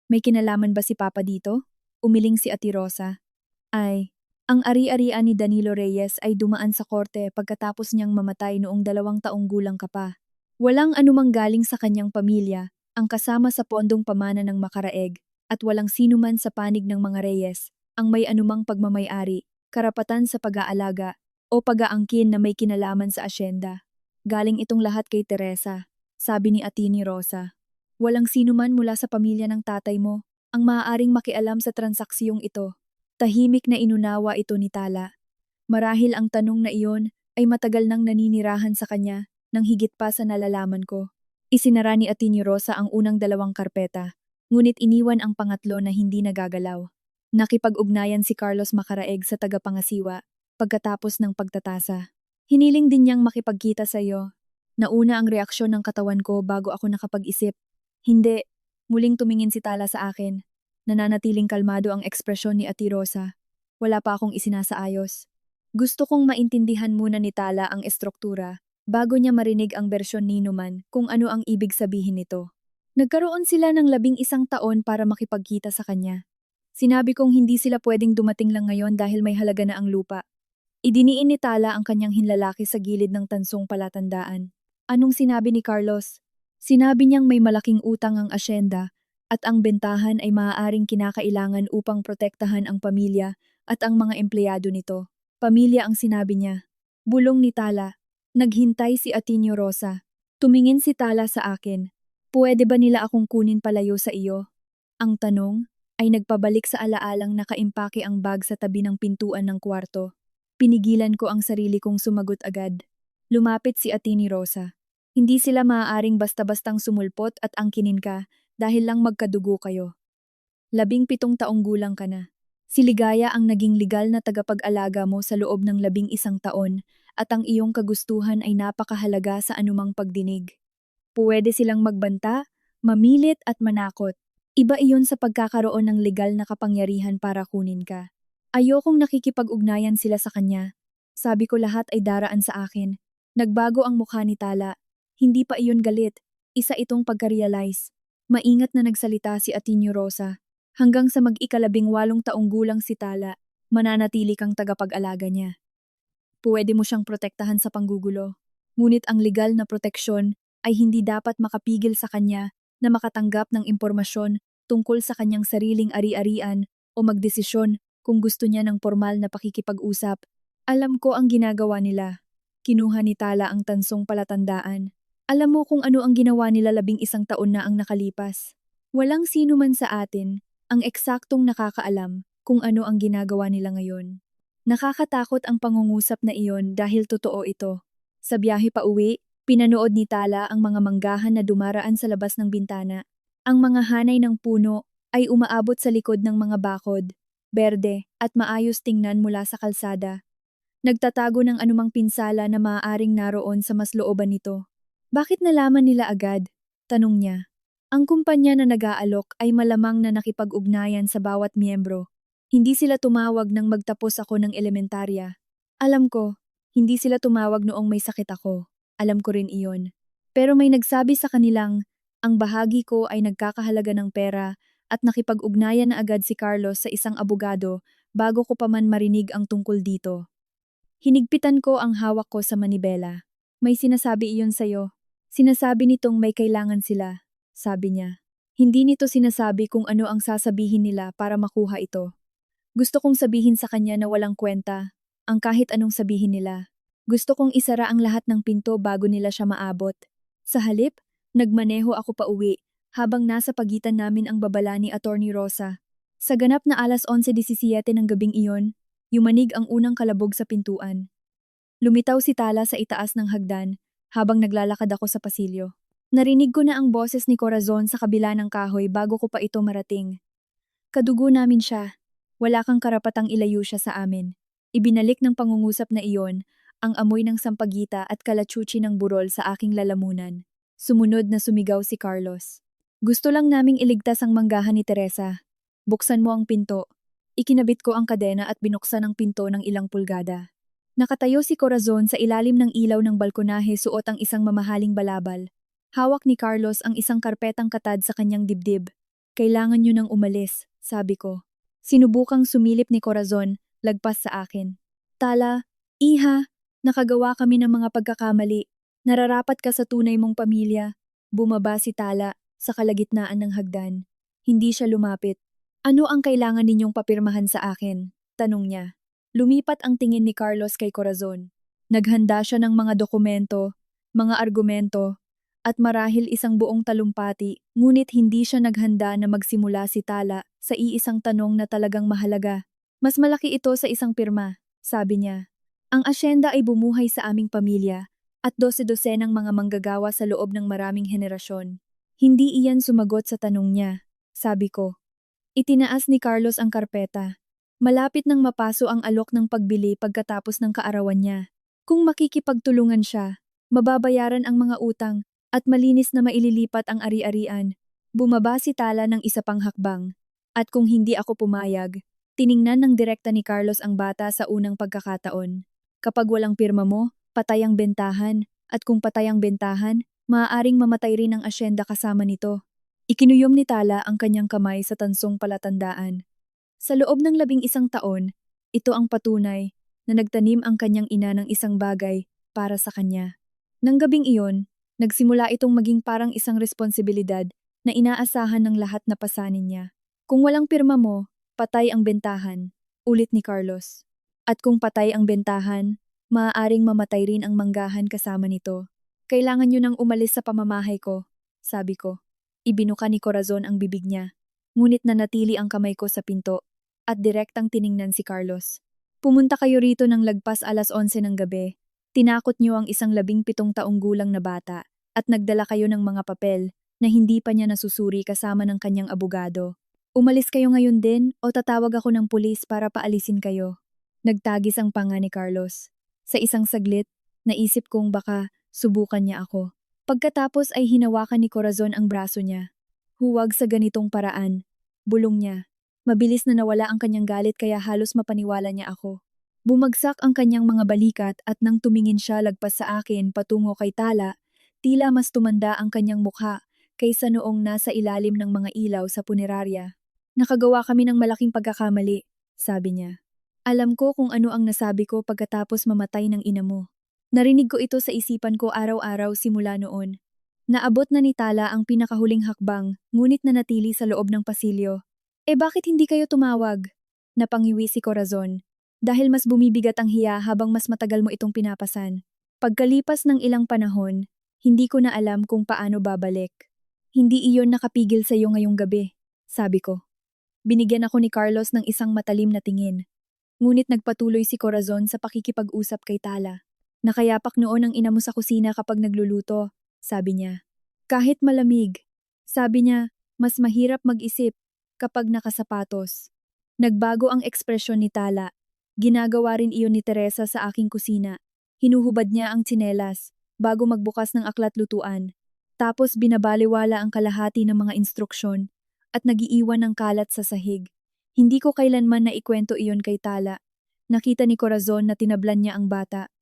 May kinalaman ba si Papa dito? Umiling si Ati Rosa. Ay, ang ari-arian ni Danilo Reyes ay dumaan sa korte pagkatapos niyang mamatay noong 2 taong gulang ka pa. Walang anumang galing sa kanyang pamilya ang kasama sa pondong pamana ng Makaraeg at walang sinuman sa panig ng mga Reyes ang may anumang pagmamayari, karapatan sa pag-aalaga o pag-aangkin na may kinalaman sa asyenda. Galing itong lahat kay Teresa. Sabi ni Atini Rosa. Walang sinuman mula sa pamilya ng tatay mo ang maaaring makialam sa transaksyong ito. Tahimik na inunawa ito ni Tala. Marahil ang tanong na iyon ay matagal nang naninirahan sa kanya nang higit pa sa nalalaman ko. Isinara ni Atini Rosa ang unang 2 karpeta, ngunit iniwan ang pangatlo na hindi nagagalaw. Nakipag-ugnayan si Carlos Makaraeg sa tagapangasiwa pagkatapos ng pagtatasa. Hiniling din niyang makipagkita sa iyo. Nauna ang reaksyon ng katawan ko bago ako nakapag-isip. Hindi, muling tumingin si Tala sa akin. Nananatiling kalmado ang ekspresyon ni Ati Rosa. Wala pa akong isinasaayos. Gusto kong maintindihan muna ni Tala ang estruktura bago niya marinig ang bersyon ni Numan kung ano ang ibig sabihin nito. Nagkaroon sila ng 11 taon para makipagkita sa kanya. Sinabi kong hindi sila pwedeng dumating lang ngayon dahil may halaga na ang lupa. Idiniin ni Tala ang kanyang hinlalaki sa gilid ng tansong palatandaan. Anong sinabi ni Carlos? Sinabi niyang may malaking utang ang asyenda at ang bentahan ay maaaring kinakailangan upang protektahan ang pamilya at ang mga empleyado nito. Pamilya ang sinabi niya. Bulong ni Tala. Naghintay si Atinio Rosa. Tumingin si Tala sa akin. Pwede ba nila akong kunin palayo sa iyo? Ang tanong ay nagpabalik sa alaalang nakaimpake ang bag sa tabi ng pintuan ng kwarto. Pinigilan ko ang sarili kong sumagot agad. Lumapit si Atini Rosa. Hindi sila maaaring basta-bastang sumulpot at angkinin ka dahil lang magkadugo kayo. 17 taong gulang ka na. Si Ligaya ang naging legal na tagapag-alaga mo sa loob ng 11 taon at ang iyong kagustuhan ay napakahalaga sa anumang pagdinig. Puwede silang magbanta, mamilit at manakot. Iba iyon sa pagkakaroon ng legal na kapangyarihan para kunin ka. Ayokong nakikipag-ugnayan sila sa kanya. Sabi ko lahat ay daraan sa akin. Nagbago ang mukha ni Tala. Hindi pa iyon galit. Isa itong pagka-realize. Maingat na nagsalita si Atinio Rosa. Hanggang sa mag-18 taong gulang si Tala, mananatili kang tagapag-alaga niya. Puwede mo siyang protektahan sa panggugulo. Ngunit ang legal na proteksyon ay hindi dapat makapigil sa kanya na makatanggap ng impormasyon tungkol sa kanyang sariling ari-arian o magdesisyon kung gusto niya ng formal na pakikipag-usap. Alam ko ang ginagawa nila. Kinuha ni Tala ang tansong palatandaan. Alam mo kung ano ang ginawa nila 11 taon na ang nakalipas. Walang sino man sa atin ang eksaktong nakakaalam kung ano ang ginagawa nila ngayon. Nakakatakot ang pangungusap na iyon dahil totoo ito. Sa biyahe pa uwi, pinanood ni Tala ang mga manggahan na dumaraan sa labas ng bintana. Ang mga hanay ng puno ay umaabot sa likod ng mga bakod, berde at maayos tingnan mula sa kalsada. Nagtatago ng anumang pinsala na maaaring naroon sa mas looban nito. Bakit nalaman nila agad? Tanong niya. Ang kumpanya na nag-aalok ay malamang na nakipag-ugnayan sa bawat miyembro. Hindi sila tumawag nang magtapos ako ng elementarya. Alam ko, hindi sila tumawag noong may sakit ako. Alam ko rin iyon. Pero may nagsabi sa kanilang, ang bahagi ko ay nagkakahalaga ng pera at nakipag-ugnayan na agad si Carlos sa isang abogado bago ko pa man marinig ang tungkol dito. Hinigpitan ko ang hawak ko sa manibela. May sinasabi iyon sa'yo. Sinasabi nitong may kailangan sila. Sabi niya. Hindi nito sinasabi kung ano ang sasabihin nila para makuha ito. Gusto kong sabihin sa kanya na walang kwenta, ang kahit anong sabihin nila. Gusto kong isara ang lahat ng pinto bago nila siya maabot. Sa halip, nagmaneho ako pa uwi, habang nasa pagitan namin ang babala ni Attorney Rosa. Sa ganap na alas 11:17 ng gabing iyon, yumanig ang unang kalabog sa pintuan. Lumitaw si Tala sa itaas ng hagdan, habang naglalakad ako sa pasilyo. Narinig ko na ang boses ni Corazon sa kabila ng kahoy bago ko pa ito marating. Kadugo namin siya. Wala kang karapatang ilayo siya sa amin. Ibinalik ng pangungusap na iyon ang amoy ng sampagita at kalachuchi ng burol sa aking lalamunan. Sumunod na sumigaw si Carlos. Gusto lang naming iligtas ang manggahan ni Teresa. Buksan mo ang pinto. Ikinabit ko ang kadena at binuksan ang pinto ng ilang pulgada. Nakatayo si Corazon sa ilalim ng ilaw ng balkonahe suot ang isang mamahaling balabal. Hawak ni Carlos ang isang karpetang katad sa kanyang dibdib. Kailangan niyo nang umalis, sabi ko. Sinubukang sumilip ni Corazon, lagpas sa akin. Tala, iha, nakagawa kami ng mga pagkakamali. Nararapat ka sa tunay mong pamilya. Bumaba si Tala sa kalagitnaan ng hagdan. Hindi siya lumapit. Ano ang kailangan ninyong papirmahan sa akin? Tanong niya. Lumipat ang tingin ni Carlos kay Corazon. Naghanda siya ng mga dokumento, mga argumento, at marahil isang buong talumpati, ngunit hindi siya naghanda na magsimula si Tala sa iisang tanong na talagang mahalaga. Mas malaki ito sa isang pirma, sabi niya. Ang asyenda ay bumuhay sa aming pamilya at 12-12 ng mga manggagawa sa loob ng maraming henerasyon. Hindi iyan sumagot sa tanong niya, sabi ko. Itinaas ni Carlos ang karpeta. Malapit nang mapaso ang alok ng pagbili pagkatapos ng kaarawan niya. Kung makikipagtulungan siya, mababayaran ang mga utang, at malinis na maililipat ang ari-arian. Bumaba si Tala ng isa pang hakbang. At kung hindi ako pumayag, tiningnan ng direkta ni Carlos ang bata sa unang pagkakataon. Kapag walang pirma mo, patay ang bentahan. At kung patay ang bentahan, maaaring mamatay rin ang asyenda kasama nito. Ikinuyom ni Tala ang kanyang kamay sa tansong palatandaan. Sa loob ng 11 taon, ito ang patunay na nagtanim ang kanyang ina ng isang bagay para sa kanya. Nang gabing iyon, nagsimula itong maging parang isang responsibilidad na inaasahan ng lahat na pasanin niya. Kung walang pirma mo, patay ang bentahan, ulit ni Carlos. At kung patay ang bentahan, maaaring mamatay rin ang manggahan kasama nito. Kailangan niyo nang umalis sa pamamahay ko, sabi ko. Ibinuka ni Corazon ang bibig niya, ngunit nanatili ang kamay ko sa pinto, at direktang tiningnan si Carlos. Pumunta kayo rito ng lagpas alas 11 ng gabi. Tinakot niyo ang isang 17 taong gulang na bata at nagdala kayo ng mga papel na hindi pa niya nasusuri kasama ng kanyang abogado. Umalis kayo ngayon din o tatawag ako ng pulis para paalisin kayo. Nagtagis ang panga ni Carlos. Sa isang saglit, naisip kong baka subukan niya ako. Pagkatapos ay hinawakan ni Corazon ang braso niya. Huwag sa ganitong paraan. Bulong niya. Mabilis na nawala ang kanyang galit kaya halos mapaniwala niya ako. Bumagsak ang kanyang mga balikat at nang tumingin siya lagpas sa akin patungo kay Tala, tila mas tumanda ang kanyang mukha kaysa noong nasa ilalim ng mga ilaw sa punerarya. Nakagawa kami ng malaking pagkakamali, sabi niya. Alam ko kung ano ang nasabi ko pagkatapos mamatay ng ina mo. Narinig ko ito sa isipan ko araw-araw simula noon. Naabot na ni Tala ang pinakahuling hakbang, ngunit nanatili sa loob ng pasilyo. Bakit hindi kayo tumawag? Napangiwi si Corazon. Dahil mas bumibigat ang hiya habang mas matagal mo itong pinapasan. Pagkalipas ng ilang panahon, hindi ko na alam kung paano babalik. Hindi iyon nakapigil sa iyo ngayong gabi, sabi ko. Binigyan ako ni Carlos ng isang matalim na tingin. Ngunit nagpatuloy si Corazon sa pakikipag-usap kay Tala. Nakayapak noon ang ina mo sa kusina kapag nagluluto, sabi niya. Kahit malamig, sabi niya, mas mahirap mag-isip kapag nakasapatos. Nagbago ang ekspresyon ni Tala. Ginagawa rin iyon ni Teresa sa aking kusina. Hinuhubad niya ang tsinelas bago magbukas ng aklat lutuan. Tapos binabaliwala ang kalahati ng mga instruksyon at nagiiwan ng kalat sa sahig. Hindi ko kailanman naikwento iyon kay Tala. Nakita ni Corazon na tinablan niya ang bata.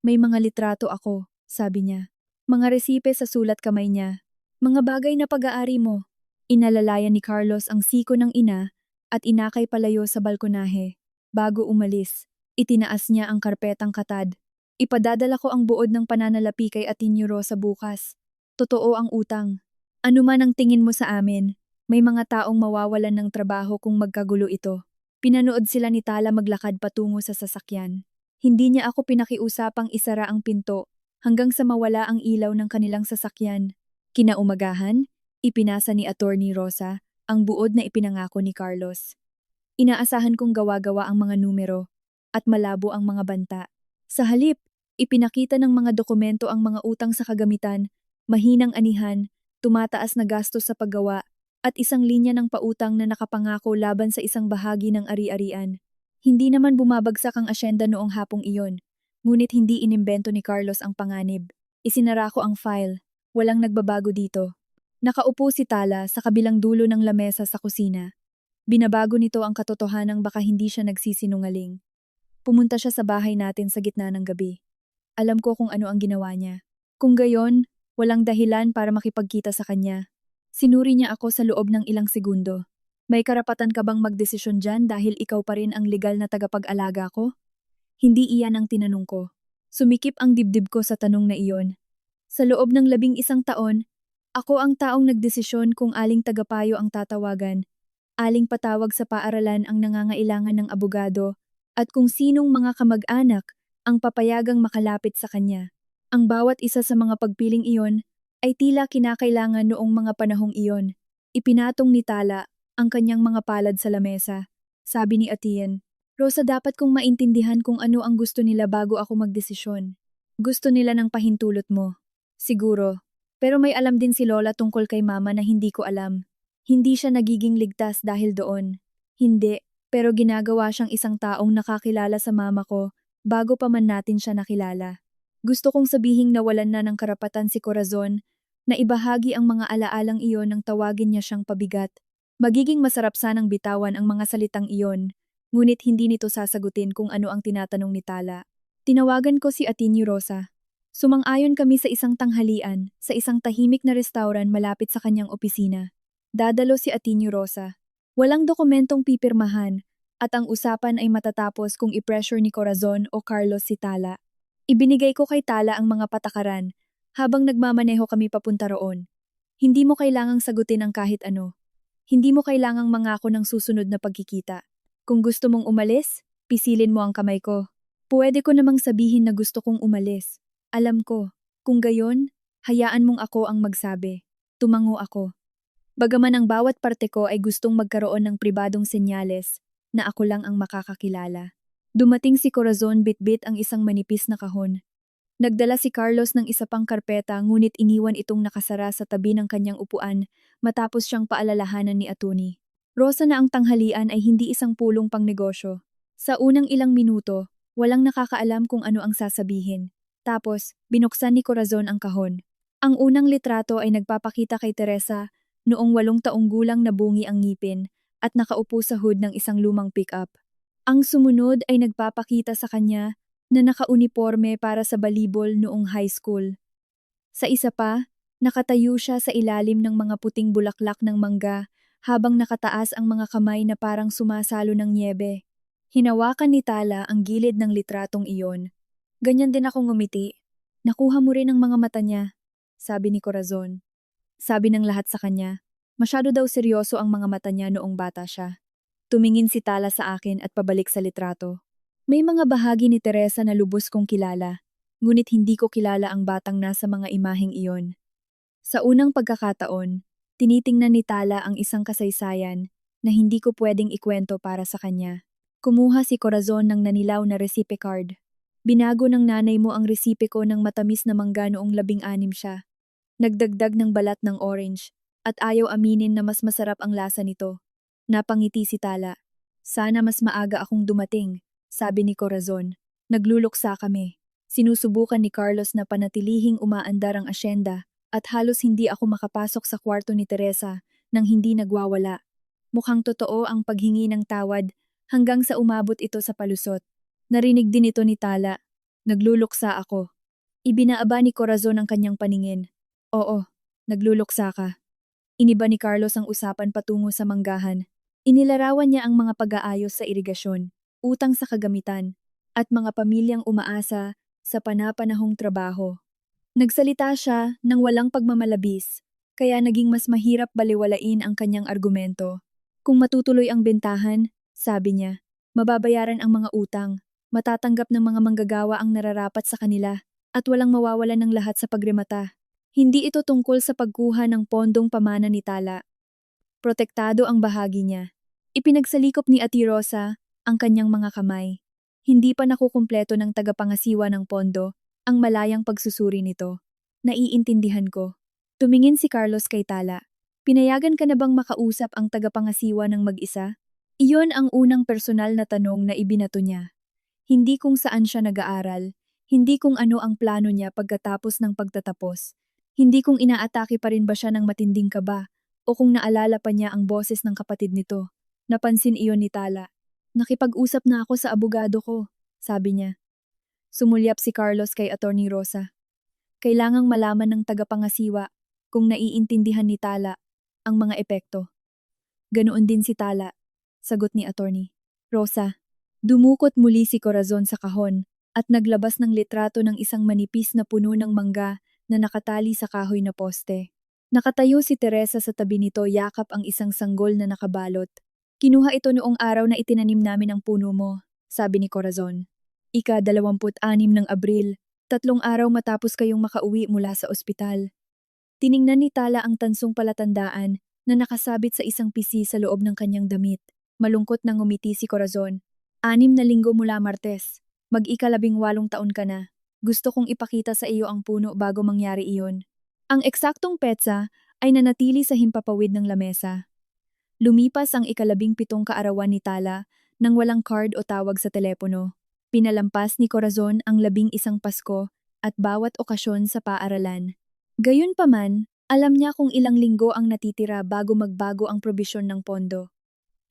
May mga litrato ako, sabi niya. Mga resipe sa sulat kamay niya. Mga bagay na pag-aari mo. Inalalayan ni Carlos ang siko ng ina at inakay palayo sa balkonahe. Bago umalis, itinaas niya ang karpetang katad. Ipadadala ko ang buod ng pananalapi kay Ateneo Rosa bukas. Totoo ang utang. Ano man ang tingin mo sa amin, may mga taong mawawalan ng trabaho kung magkagulo ito. Pinanood sila ni Tala maglakad patungo sa sasakyan. Hindi niya ako pinakiusapang isara ang pinto hanggang sa mawala ang ilaw ng kanilang sasakyan. Kinaumagahan, ipinasa ni Attorney Rosa ang buod na ipinangako ni Carlos. Inaasahan kong gawa-gawa ang mga numero at malabo ang mga banta. Sa halip, ipinakita ng mga dokumento ang mga utang sa kagamitan, mahinang anihan, tumataas na gastos sa paggawa, at isang linya ng pautang na nakapangako laban sa isang bahagi ng ari-arian. Hindi naman bumabagsak ang asyenda noong hapong iyon, ngunit hindi inimbento ni Carlos ang panganib. Isinara ko ang file, walang nagbabago dito. Nakaupo si Tala sa kabilang dulo ng lamesa sa kusina. Binabago nito ang katotohanang baka hindi siya nagsisinungaling. Pumunta siya sa bahay natin sa gitna ng gabi. Alam ko kung ano ang ginawa niya. Kung gayon, walang dahilan para makipagkita sa kanya. Sinuri niya ako sa loob ng ilang segundo. May karapatan ka bang magdesisyon dyan dahil ikaw pa rin ang legal na tagapag-alaga ko? Hindi iyan ang tinanong ko. Sumikip ang dibdib ko sa tanong na iyon. Sa loob ng 11 taon, ako ang taong nagdesisyon kung aling tagapayo ang tatawagan, aling patawag sa paaralan ang nangangailangan ng abogado, at kung sinong mga kamag-anak ang papayagang makalapit sa kanya. Ang bawat isa sa mga pagpiling iyon ay tila kinakailangan noong mga panahong iyon. Ipinatong ni Tala ang kanyang mga palad sa lamesa. Sabi ni Atian, Rosa, dapat kong maintindihan kung ano ang gusto nila bago ako magdesisyon. Gusto nila ng pahintulot mo. Siguro. Pero may alam din si Lola tungkol kay Mama na hindi ko alam. Hindi siya nagiging ligtas dahil doon. Hindi, pero ginagawa siyang isang taong nakakilala sa mama ko bago pa man natin siya nakilala. Gusto kong sabihing nawalan na ng karapatan si Corazon na ibahagi ang mga alaalang iyon nang tawagin niya siyang pabigat. Magiging masarap sanang bitawan ang mga salitang iyon, ngunit hindi nito sasagutin kung ano ang tinatanong ni Tala. Tinawagan ko si Ateneo Rosa. Sumang-ayon kami sa isang tanghalian sa isang tahimik na restauran malapit sa kanyang opisina. Dadalo si Ateneo Rosa. Walang dokumentong pipirmahan at ang usapan ay matatapos kung i-pressure ni Corazon o Carlos si Tala. Ibinigay ko kay Tala ang mga patakaran habang nagmamaneho kami papunta roon. Hindi mo kailangang sagutin ang kahit ano. Hindi mo kailangang mangako ng susunod na pagkikita. Kung gusto mong umalis, pisilin mo ang kamay ko. Pwede ko namang sabihin na gusto kong umalis. Alam ko, kung gayon, hayaan mong ako ang magsabi. Tumango ako. Bagaman ang bawat parte ko ay gustong magkaroon ng pribadong senyales na ako lang ang makakakilala. Dumating si Corazon bitbit ang isang manipis na kahon. Nagdala si Carlos ng isa pang karpeta ngunit iniwan itong nakasara sa tabi ng kanyang upuan matapos siyang paalalahanan ni Atuni. Rosa na ang tanghalian ay hindi isang pulong pang negosyo. Sa unang ilang minuto, walang nakakaalam kung ano ang sasabihin. Tapos, binuksan ni Corazon ang kahon. Ang unang litrato ay nagpapakita kay Teresa noong 8 taong gulang na bungi ang ngipin at nakaupo sa hood ng isang lumang pickup. Ang sumunod ay nagpapakita sa kanya na nakauniporme para sa balibol noong high school. Sa isa pa, nakatayo siya sa ilalim ng mga puting bulaklak ng mangga habang nakataas ang mga kamay na parang sumasalo ng niebe. Hinawakan ni Tala ang gilid ng litratong iyon. Ganyan din ako ngumiti. Nakuha mo rin ang mga mata niya, sabi ni Corazon. Sabi ng lahat sa kanya, masyado daw seryoso ang mga mata niya noong bata siya. Tumingin si Tala sa akin at pabalik sa litrato. May mga bahagi ni Teresa na lubos kong kilala, ngunit hindi ko kilala ang batang nasa mga imaheng iyon. Sa unang pagkakataon, tinitingnan ni Tala ang isang kasaysayan na hindi ko pwedeng ikwento para sa kanya. Kumuha si Corazon ng nanilaw na recipe card. Binago ng nanay mo ang resipe ko ng matamis na mangga noong 16 siya. Nagdagdag ng balat ng orange at ayaw aminin na mas masarap ang lasa nito. Napangiti si Tala. Sana mas maaga akong dumating, sabi ni Corazon. Nagluluksa kami. Sinusubukan ni Carlos na panatilihing umaandar ang asyenda at halos hindi ako makapasok sa kwarto ni Teresa nang hindi nagwawala. Mukhang totoo ang paghingi ng tawad hanggang sa umabot ito sa palusot. Narinig din ito ni Tala. Nagluluksa ako. Ibinaaba ni Corazon ang kanyang paningin. Oo, nagluluksa ka. Iniba ni Carlos ang usapan patungo sa manggahan. Inilarawan niya ang mga pag-aayos sa irigasyon, utang sa kagamitan, at mga pamilyang umaasa sa panapanahong trabaho. Nagsalita siya nang walang pagmamalabis, kaya naging mas mahirap baliwalain ang kanyang argumento. Kung matutuloy ang bentahan, sabi niya, mababayaran ang mga utang, matatanggap ng mga manggagawa ang nararapat sa kanila, at walang mawawalan ng lahat sa pagremata. Hindi ito tungkol sa pagkuha ng pondong pamana ni Tala. Protektado ang bahagi niya. Ipinagsalikop ni Ate Rosa ang kanyang mga kamay. Hindi pa nakukumpleto ng tagapangasiwa ng pondo ang malayang pagsusuri nito. Naiintindihan ko. Tumingin si Carlos kay Tala. Pinayagan ka na bang makausap ang tagapangasiwa ng mag-isa? Iyon ang unang personal na tanong na ibinato niya. Hindi kung saan siya nag-aaral, hindi kung ano ang plano niya pagkatapos ng pagtatapos, hindi kung inaatake pa rin ba siya ng matinding kaba, o kung naalala pa niya ang boses ng kapatid nito. Napansin iyon ni Tala. Nakipag-usap na ako sa abogado ko, sabi niya. Sumulyap si Carlos kay Attorney Rosa. Kailangang malaman ng tagapangasiwa kung naiintindihan ni Tala ang mga epekto. Ganoon din si Tala, sagot ni Attorney Rosa. Dumukot muli si Corazon sa kahon at naglabas ng litrato ng isang manipis na puno ng mangga na nakatali sa kahoy na poste. Nakatayo si Teresa sa tabi nito, yakap ang isang sanggol na nakabalot. Kinuha ito noong araw na itinanim namin ang puno mo, sabi ni Corazon. Ika-26 ng Abril, 3 araw matapos kayong makauwi mula sa ospital. Tiningnan ni Tala ang tansong palatandaan na nakasabit sa isang pisi sa loob ng kanyang damit. Malungkot na ngumiti si Corazon. 6 na linggo mula Martes. Mag-ika-18 taon ka na. Gusto kong ipakita sa iyo ang puno bago mangyari iyon. Ang eksaktong petsa ay nanatili sa himpapawid ng lamesa. Lumipas ang 17 kaarawan ni Tala nang walang card o tawag sa telepono. Pinalampas ni Corazon ang 11 Pasko at bawat okasyon sa paaralan. Gayunpaman, alam niya kung ilang linggo ang natitira bago magbago ang probisyon ng pondo.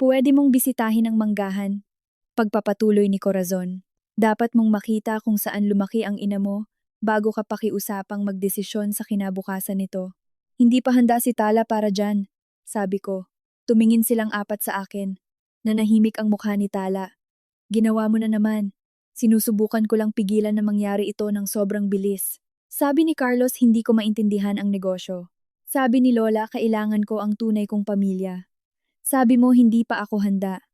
Pwede mong bisitahin ang manggahan. Pagpapatuloy ni Corazon. Dapat mong makita kung saan lumaki ang ina mo bago ka pakiusapang magdesisyon sa kinabukasan nito. Hindi pa handa si Tala para dyan, sabi ko. Tumingin silang apat sa akin. Nanahimik ang mukha ni Tala. Ginawa mo na naman. Sinusubukan ko lang pigilan na mangyari ito ng sobrang bilis. Sabi ni Carlos, hindi ko maintindihan ang negosyo. Sabi ni Lola, kailangan ko ang tunay kong pamilya. Sabi mo, hindi pa ako handa.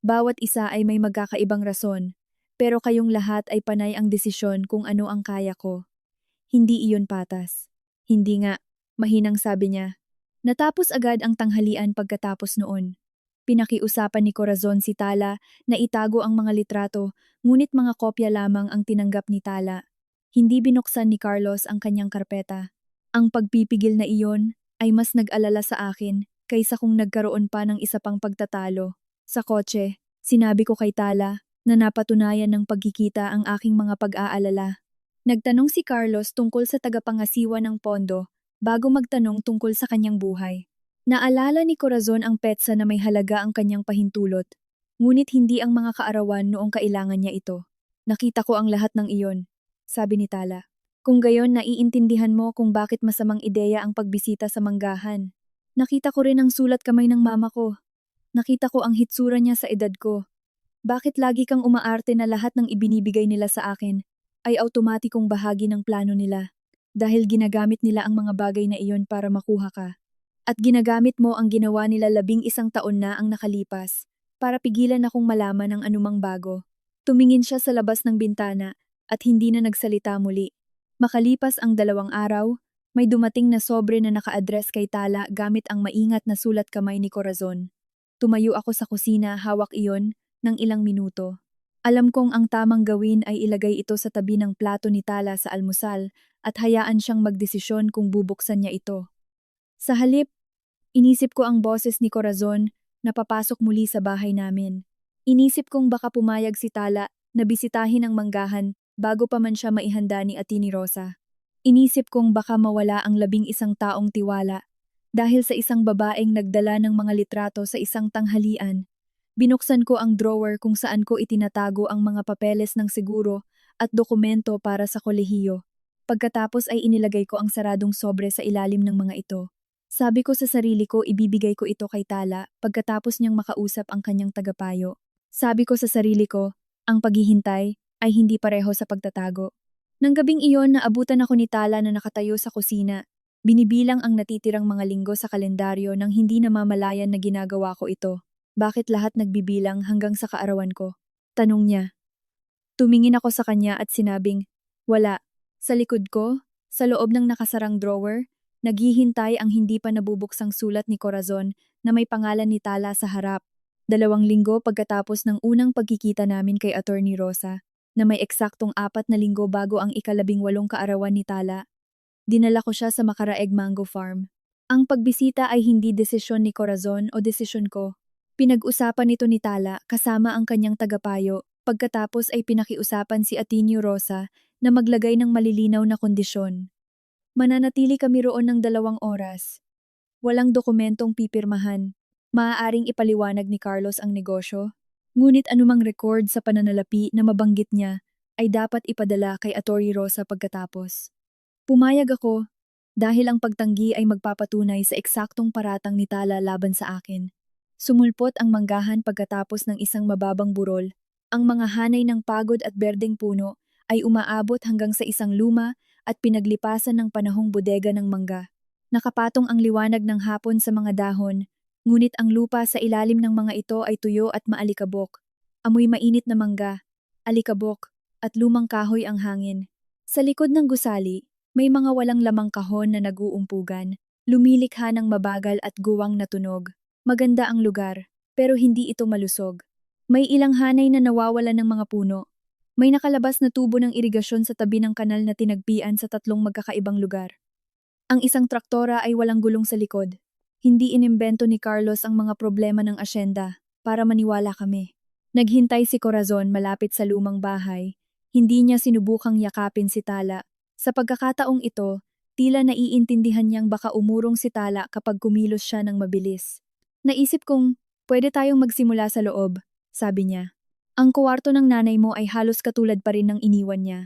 Bawat isa ay may magkakaibang rason, pero kayong lahat ay panay ang desisyon kung ano ang kaya ko. Hindi iyon patas. Hindi nga, mahinang sabi niya. Natapos agad ang tanghalian pagkatapos noon. Pinakiusapan ni Corazon si Tala na itago ang mga litrato, ngunit mga kopya lamang ang tinanggap ni Tala. Hindi binuksan ni Carlos ang kanyang karpeta. Ang pagpipigil na iyon ay mas nag-alala sa akin kaysa kung nagkaroon pa ng isa pang pagtatalo. Sa kotse, sinabi ko kay Tala na napatunayan ng pagkikita ang aking mga pag-aalala. Nagtanong si Carlos tungkol sa tagapangasiwa ng pondo bago magtanong tungkol sa kanyang buhay. Naalala ni Corazon ang petsa na may halaga ang kanyang pahintulot, ngunit hindi ang mga kaarawan noong kailangan niya ito. Nakita ko ang lahat ng iyon, sabi ni Tala. Kung gayon naiintindihan mo kung bakit masamang ideya ang pagbisita sa manggahan. Nakita ko rin ang sulat kamay ng mama ko. Nakita ko ang hitsura niya sa edad ko. Bakit lagi kang umaarte na lahat ng ibinibigay nila sa akin ay automatikong bahagi ng plano nila dahil ginagamit nila ang mga bagay na iyon para makuha ka. At ginagamit mo ang ginawa nila 11 taon na ang nakalipas para pigilan akong malaman ang anumang bago. Tumingin siya sa labas ng bintana at hindi na nagsalita muli. Makalipas ang 2 araw, may dumating na sobre na naka-address kay Tala gamit ang maingat na sulat kamay ni Corazon. Tumayo ako sa kusina, hawak iyon ng ilang minuto. Alam kong ang tamang gawin ay ilagay ito sa tabi ng plato ni Tala sa almusal at hayaan siyang magdesisyon kung bubuksan niya ito. Sa halip, inisip ko ang boses ni Corazon na papasok muli sa bahay namin. Inisip kong baka pumayag si Tala na bisitahin ang manggahan bago pa man siya maihanda ni Ate ni Rosa. Inisip kong baka mawala ang 11 taong tiwala dahil sa isang babaeng nagdala ng mga litrato sa isang tanghalian. Binuksan ko ang drawer kung saan ko itinatago ang mga papeles ng seguro at dokumento para sa kolehiyo. Pagkatapos ay inilagay ko ang saradong sobre sa ilalim ng mga ito. Sabi ko sa sarili ko ibibigay ko ito kay Tala pagkatapos niyang makausap ang kanyang tagapayo. Sabi ko sa sarili ko, ang paghihintay ay hindi pareho sa pagtatago. Nang gabing iyon naabutan ako ni Tala na nakatayo sa kusina. Binibilang ang natitirang mga linggo sa kalendaryo nang hindi namamalayan na ginagawa ko ito. Bakit lahat nagbibilang hanggang sa kaarawan ko? Tanong niya. Tumingin ako sa kanya at sinabing, wala. Sa likod ko, sa loob ng nakasarang drawer, naghihintay ang hindi pa nabubuksang sulat ni Corazon na may pangalan ni Tala sa harap. 2 linggo pagkatapos ng unang pagkikita namin kay Attorney Rosa, na may eksaktong 4 na linggo bago ang ika-18 kaarawan ni Tala. Dinala ko siya sa Makaraeg Mango Farm. Ang pagbisita ay hindi desisyon ni Corazon o desisyon ko. Pinag-usapan ito ni Tala kasama ang kanyang tagapayo, pagkatapos ay pinakiusapan si Ateneo Rosa na maglagay ng malilinaw na kondisyon. Mananatili kami roon ng 2 oras. Walang dokumentong pipirmahan. Maaaring ipaliwanag ni Carlos ang negosyo, ngunit anumang record sa pananalapi na mabanggit niya ay dapat ipadala kay Attorney Rosa pagkatapos. Pumayag ako dahil ang pagtanggi ay magpapatunay sa eksaktong paratang ni Tala laban sa akin. Sumulpot ang manggahan pagkatapos ng isang mababang burol. Ang mga hanay ng pagod at berdeng puno ay umaabot hanggang sa isang luma at pinaglipasan ng panahong bodega ng mangga. Nakapatong ang liwanag ng hapon sa mga dahon, ngunit ang lupa sa ilalim ng mga ito ay tuyo at maalikabok. Amoy mainit na mangga, alikabok, at lumang kahoy ang hangin. Sa likod ng gusali, may mga walang lamang kahon na nag-uumpugan, lumilikha ng mabagal at guwang na tunog. Maganda ang lugar, pero hindi ito malusog. May ilang hanay na nawawalan ng mga puno. May nakalabas na tubo ng irigasyon sa tabi ng kanal na tinagpian sa 3 magkakaibang lugar. Ang isang traktora ay walang gulong sa likod. Hindi inimbento ni Carlos ang mga problema ng asyenda para maniwala kami. Naghintay si Corazon malapit sa lumang bahay. Hindi niya sinubukang yakapin si Tala. Sa pagkakataong ito, tila naiintindihan niyang baka umurong si Tala kapag kumilos siya ng mabilis. Naisip kong, pwede tayong magsimula sa loob, sabi niya. Ang kuwarto ng nanay mo ay halos katulad pa rin ng iniwan niya.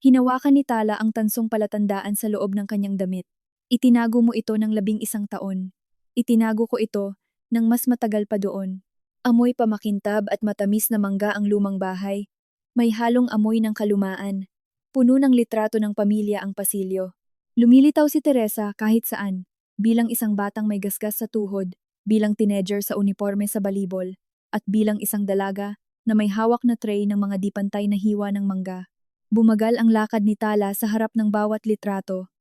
Hinawakan ni Tala ang tansong palatandaan sa loob ng kanyang damit. Itinago mo ito ng 11 taon. Itinago ko ito ng mas matagal pa doon. Amoy pamakintab at matamis na mangga ang lumang bahay. May halong amoy ng kalumaan. Puno ng litrato ng pamilya ang pasilyo. Lumilitaw si Teresa kahit saan, bilang isang batang may gasgas sa tuhod, bilang teenager sa uniforme sa balibol, at bilang isang dalaga na may hawak na tray ng mga dipantay na hiwa ng mangga. Bumagal ang lakad ni Tala sa harap ng bawat litrato.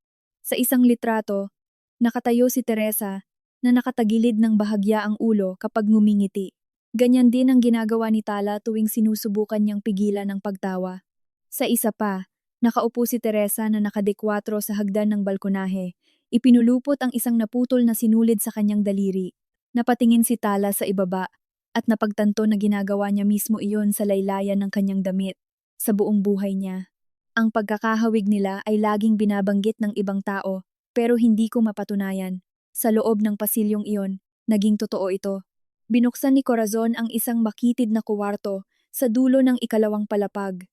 Sa isang litrato, nakatayo si Teresa na nakatagilid ng bahagya ang ulo kapag ngumingiti. Ganyan din ang ginagawa ni Tala tuwing sinusubukan niyang pigilan ang pagtawa. Sa isa pa, Nakaupo si Teresa na nakadekwatro sa hagdan ng balkonahe. Ipinulupot ang isang naputol na sinulid sa kanyang daliri. Napatingin si Tala sa ibaba at napagtanto na ginagawa niya mismo iyon sa laylayan ng kanyang damit sa buong buhay niya. Ang pagkakahawig nila ay laging binabanggit ng ibang tao pero hindi ko mapatunayan. Sa loob ng pasilyong iyon, naging totoo ito. Binuksan ni Corazon ang isang makitid na kuwarto sa dulo ng ikalawang palapag.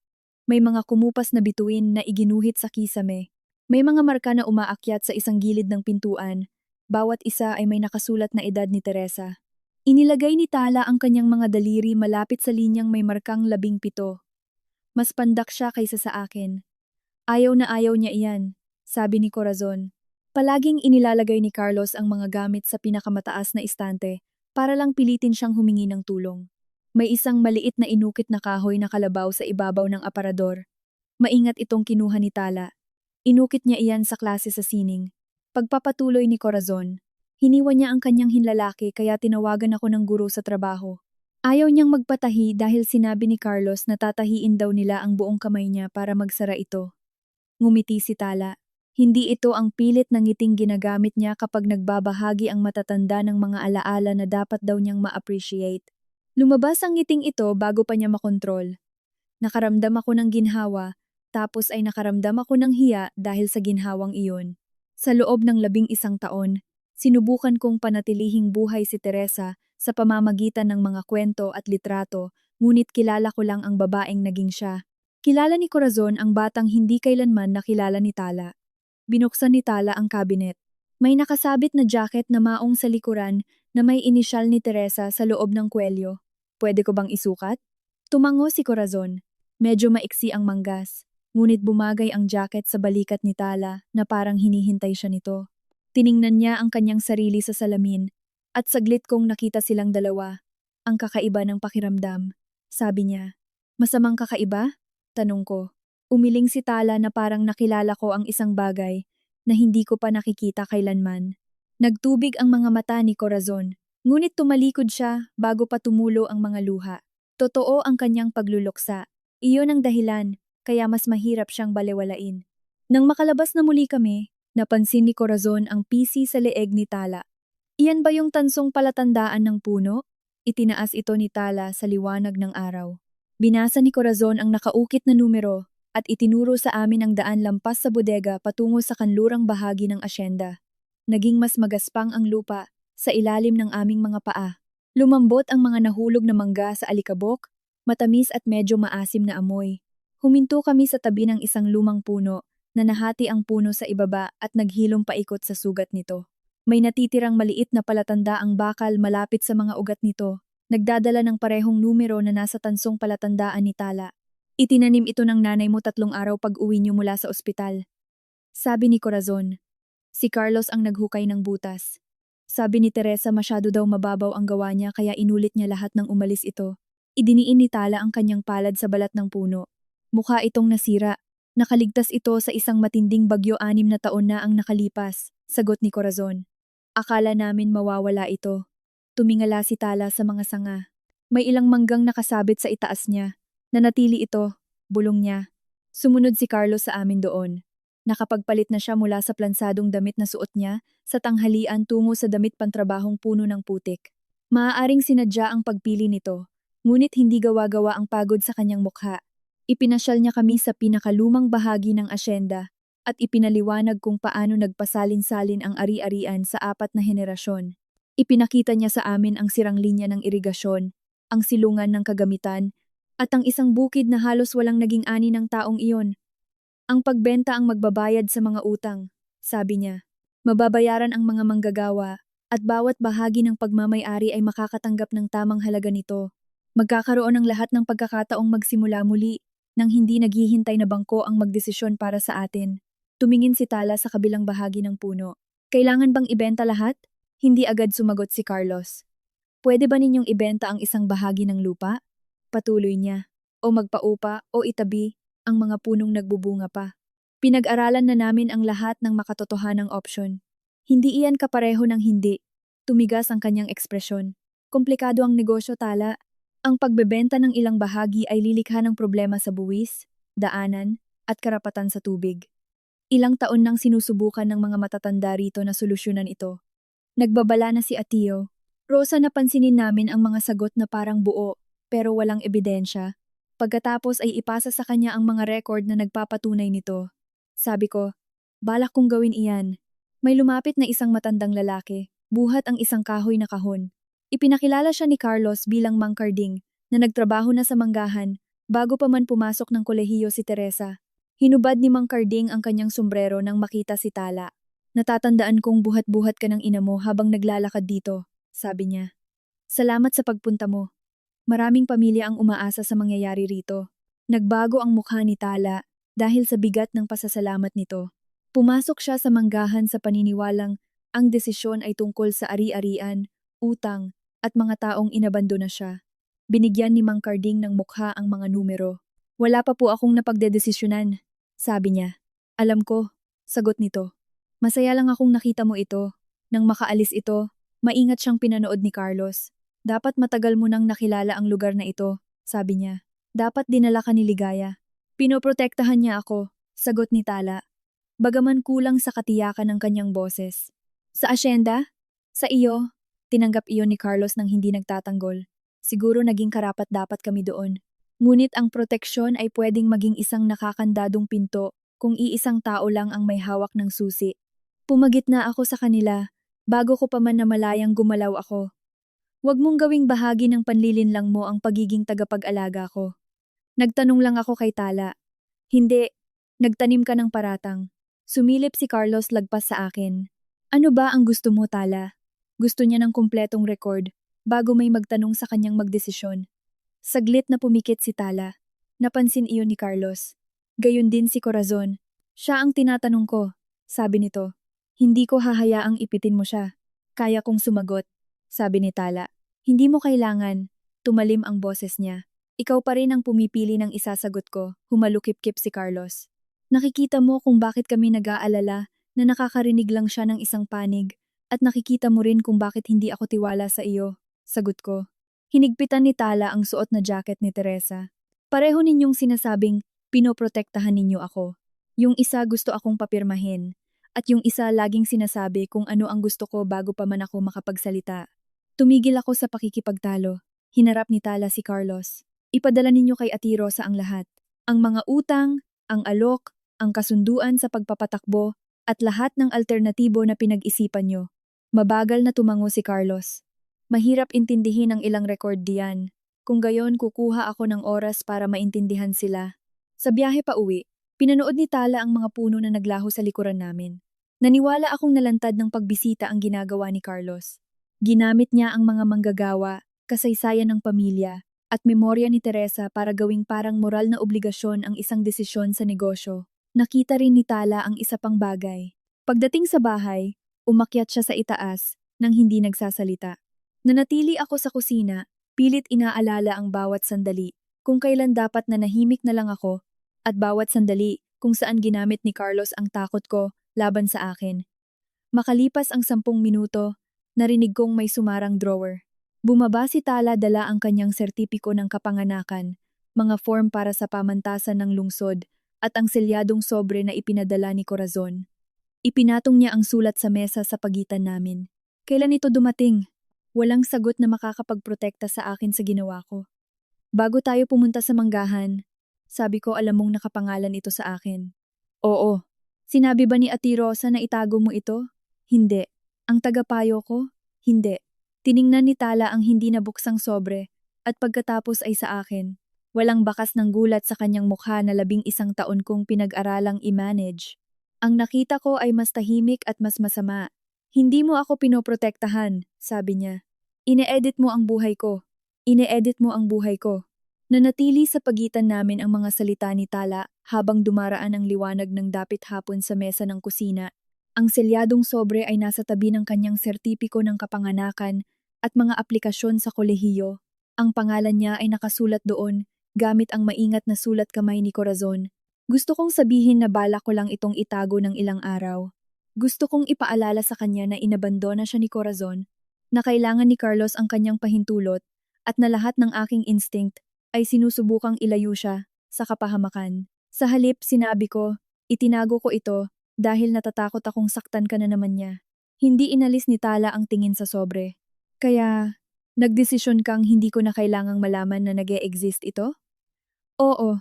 May mga kumupas na bituin na iginuhit sa kisame. May mga marka na umaakyat sa isang gilid ng pintuan. Bawat isa ay may nakasulat na edad ni Teresa. Inilagay ni Tala ang kanyang mga daliri malapit sa linyang may markang 17. Mas pandak siya kaysa sa akin. Ayaw na ayaw niya iyan, sabi ni Corazon. Palaging inilalagay ni Carlos ang mga gamit sa pinakamataas na istante para lang pilitin siyang humingi ng tulong. May isang maliit na inukit na kahoy na kalabaw sa ibabaw ng aparador. Maingat itong kinuha ni Tala. Inukit niya iyan sa klase sa sining. Pagpapatuloy ni Corazon, hiniwa niya ang kanyang hinlalaki kaya tinawagan ako ng guro sa trabaho. Ayaw niyang magpatahi dahil sinabi ni Carlos na tatahiin daw nila ang buong kamay niya para magsara ito. Ngumiti si Tala. Hindi ito ang pilit na ngiting ginagamit niya kapag nagbabahagi ang matatanda ng mga alaala na dapat daw niyang ma-appreciate. Lumabas ang ngiting ito bago pa niya makontrol. Nakaramdam ako ng ginhawa, tapos ay nakaramdam ako ng hiya dahil sa ginhawang iyon. Sa loob ng 11 taon, sinubukan kong panatilihing buhay si Teresa sa pamamagitan ng mga kwento at litrato, ngunit kilala ko lang ang babaeng naging siya. Kilala ni Corazon ang batang hindi kailanman nakilala ni Tala. Binuksan ni Tala ang cabinet. May nakasabit na jacket na maong sa likuran na may inisyal ni Teresa sa loob ng kwelyo. Pwede ko bang isukat? Tumango si Corazon. Medyo maiksi ang manggas, ngunit bumagay ang jacket sa balikat ni Tala na parang hinihintay siya nito. Tiningnan niya ang kanyang sarili sa salamin at saglit kong nakita silang dalawa. Ang kakaiba ng pakiramdam. Sabi niya, "Masamang kakaiba?" Tanong ko. Umiling si Tala na parang nakilala ko ang isang bagay na hindi ko pa nakikita kailanman. Nagtubig ang mga mata ni Corazon, ngunit tumalikod siya bago pa tumulo ang mga luha. Totoo ang kanyang pagluluksa. Iyon ang dahilan, kaya mas mahirap siyang balewalain. Nang makalabas na muli kami, napansin ni Corazon ang pisi sa leeg ni Tala. Iyan ba yung tansong palatandaan ng puno? Itinaas ito ni Tala sa liwanag ng araw. Binasa ni Corazon ang nakaukit na numero at itinuro sa amin ang daan lampas sa bodega patungo sa kanlurang bahagi ng asyenda. Naging mas magaspang ang lupa sa ilalim ng aming mga paa. Lumambot ang mga nahulog na mangga sa alikabok, matamis at medyo maasim na amoy. Huminto kami sa tabi ng isang lumang puno na nahati ang puno sa ibaba at naghilom paikot sa sugat nito. May natitirang maliit na palatanda ang bakal malapit sa mga ugat nito, nagdadala ng parehong numero na nasa tansong palatandaan ni Tala. Itinanim ito ng nanay mo 3 araw pag-uwi niyo mula sa ospital. Sabi ni Corazon. Si Carlos ang naghukay ng butas. Sabi ni Teresa masyado daw mababaw ang gawa niya kaya inulit niya lahat ng umalis ito. Idiniin ni Tala ang kanyang palad sa balat ng puno. Mukha itong nasira. Nakaligtas ito sa isang matinding bagyo 6 na taon na ang nakalipas, sagot ni Corazon. Akala namin mawawala ito. Tumingala si Tala sa mga sanga. May ilang manggang nakasabit sa itaas niya. Nanatili ito, bulong niya. Sumunod si Carlos sa amin doon. Nakapagpalit na siya mula sa plansadong damit na suot niya sa tanghalian tungo sa damit pantrabahong puno ng putik. Maaaring sinadya ang pagpili nito, ngunit hindi gawa-gawa ang pagod sa kanyang mukha. Ipinasyal niya kami sa pinakalumang bahagi ng asyenda at ipinaliwanag kung paano nagpasalin-salin ang ari-arian sa 4 na henerasyon. Ipinakita niya sa amin ang sirang linya ng irigasyon, ang silungan ng kagamitan, at ang isang bukid na halos walang naging ani ng taong iyon. Ang pagbenta ang magbabayad sa mga utang, sabi niya. Mababayaran ang mga manggagawa at bawat bahagi ng pagmamay-ari ay makakatanggap ng tamang halaga nito. Magkakaroon ng lahat ng pagkakataong magsimula muli nang hindi naghihintay na bangko ang magdesisyon para sa atin. Tumingin si Tala sa kabilang bahagi ng puno. Kailangan bang ibenta lahat? Hindi agad sumagot si Carlos. Pwede ba ninyong ibenta ang isang bahagi ng lupa? Patuloy niya. O magpaupa o itabi ang mga punong nagbubunga pa. Pinag-aralan na namin ang lahat ng makatotohanang opsyon. Hindi iyan kapareho ng hindi. Tumigas ang kanyang ekspresyon. Komplikado ang negosyo, Tala. Ang pagbebenta ng ilang bahagi ay lilikha ng problema sa buwis, daanan, at karapatan sa tubig. Ilang taon nang sinusubukan ng mga matatanda rito na solusyonan ito. Nagbabala na si Atio. Rosa, napansinin namin ang mga sagot na parang buo, pero walang ebidensya. Pagkatapos ay ipasa sa kanya ang mga record na nagpapatunay nito. Sabi ko, balak kong gawin iyan. May lumapit na isang matandang lalaki, buhat ang isang kahoy na kahon. Ipinakilala siya ni Carlos bilang Mang Carding, na nagtrabaho na sa manggahan, bago pa man pumasok ng kolehiyo si Teresa. Hinubad ni Mang Carding ang kanyang sombrero nang makita si Tala. Natatandaan kong buhat-buhat ka ng ina mo habang naglalakad dito, sabi niya. Salamat sa pagpunta mo. Maraming pamilya ang umaasa sa mangyayari rito. Nagbago ang mukha ni Tala dahil sa bigat ng pasasalamat nito. Pumasok siya sa manggahan sa paniniwalang ang desisyon ay tungkol sa ari-arian, utang, at mga taong inabandona siya. Binigyan ni Mang Carding ng mukha ang mga numero. Wala pa po akong napagdedesisyonan, sabi niya. Alam ko, sagot nito. Masaya lang akong nakita mo ito. Nang makaalis ito, maingat siyang pinanood ni Carlos. Dapat matagal mo nang nakilala ang lugar na ito, sabi niya. Dapat dinala ka ni Ligaya. Pinoprotektahan niya ako, sagot ni Tala. Bagaman kulang sa katiyakan ng kanyang boses. Sa asyenda? Sa iyo? Tinanggap iyon ni Carlos nang hindi nagtatanggol. Siguro naging karapat-dapat kami doon. Ngunit ang proteksyon ay pwedeng maging isang nakakandadong pinto kung iisang tao lang ang may hawak ng susi. Pumagitna ako sa kanila, bago ko pa man namalayang gumalaw ako. Huwag mong gawing bahagi ng panlilinlang mo ang pagiging tagapag-alaga ko. Nagtanong lang ako kay Tala. Hindi, nagtanim ka ng paratang. Sumilip si Carlos lagpas sa akin. Ano ba ang gusto mo, Tala? Gusto niya ng kumpletong record, bago may magtanong sa kanyang magdesisyon. Saglit na pumikit si Tala. Napansin iyon ni Carlos. Gayon din si Corazon. Siya ang tinatanong ko, sabi nito. Hindi ko hahayaang ipitin mo siya. Kaya kong sumagot, sabi ni Tala. Hindi mo kailangan. Tumalim ang boses niya. Ikaw pa rin ang pumipili ng isasagot ko, humalukip-kip si Carlos. Nakikita mo kung bakit kami nag-aalala na nakakarinig lang siya ng isang panig at nakikita mo rin kung bakit hindi ako tiwala sa iyo, sagot ko. Hinigpitan ni Tala ang suot na jacket ni Teresa. Pareho ninyong sinasabing pinoprotektahan ninyo ako. Yung isa gusto akong papirmahin. At yung isa laging sinasabi kung ano ang gusto ko bago pa man ako makapagsalita. Tumigil ako sa pakikipagtalo. Hinarap ni Tala si Carlos. Ipadala ninyo kay Ate Rosa ang lahat. Ang mga utang, ang alok, ang kasunduan sa pagpapatakbo, at lahat ng alternatibo na pinag-isipan nyo. Mabagal na tumango si Carlos. Mahirap intindihin ang ilang record diyan. Kung gayon kukuha ako ng oras para maintindihan sila. Sa biyahe pa uwi, pinanood ni Tala ang mga puno na naglaho sa likuran namin. Naniwala akong nalantad ng pagbisita ang ginagawa ni Carlos. Ginamit niya ang mga manggagawa, kasaysayan ng pamilya, at memorya ni Teresa para gawing parang moral na obligasyon ang isang desisyon sa negosyo. Nakita rin ni Tala ang isa pang bagay. Pagdating sa bahay, umakyat siya sa itaas nang hindi nagsasalita. Nanatili ako sa kusina, pilit inaalala ang bawat sandali, kung kailan dapat nanahimik na lang ako, at bawat sandali kung saan ginamit ni Carlos ang takot ko laban sa akin. Makalipas ang 10 minuto, narinig kong may sumarang drawer. Bumaba si Tala, dala ang kanyang sertipiko ng kapanganakan, mga form para sa pamantasan ng lungsod, at ang selyadong sobre na ipinadala ni Corazon. Ipinatong niya ang sulat sa mesa sa pagitan namin. Kailan ito dumating? Walang sagot na makakapagprotekta sa akin sa ginawa ko. Bago tayo pumunta sa manggahan, sabi ko, alam mong nakapangalan ito sa akin. Oo. Sinabi ba ni Ate Rosa na itago mo ito? Hindi. Ang tagapayo ko? Hindi. Tiningnan ni Tala ang hindi nabuksang sobre at pagkatapos ay sa akin. Walang bakas ng gulat sa kanyang mukha na 11 taon kong pinag-aralang i-manage. Ang nakita ko ay mas tahimik at mas masama. Hindi mo ako pinoprotektahan, sabi niya. Ine-edit mo ang buhay ko. Ine-edit mo ang buhay ko. Nanatili sa pagitan namin ang mga salita ni Tala habang dumaraan ang liwanag ng dapit hapon sa mesa ng kusina. Ang selyadong sobre ay nasa tabi ng kanyang sertipiko ng kapanganakan at mga aplikasyon sa kolehiyo. Ang pangalan niya ay nakasulat doon, gamit ang maingat na sulat kamay ni Corazon. Gusto kong sabihin na bala ko lang itong itago ng ilang araw. Gusto kong ipaalala sa kanya na inabandona siya ni Corazon, na kailangan ni Carlos ang kanyang pahintulot, at na lahat ng aking instinct ay sinusubukang ilayo siya sa kapahamakan. Sa halip, sinabi ko, itinago ko ito dahil natatakot akong saktan ka na naman niya. Hindi inalis ni Tala ang tingin sa sobre. Kaya, nagdesisyon kang hindi ko na kailangang malaman na nag-e-exist ito? Oo.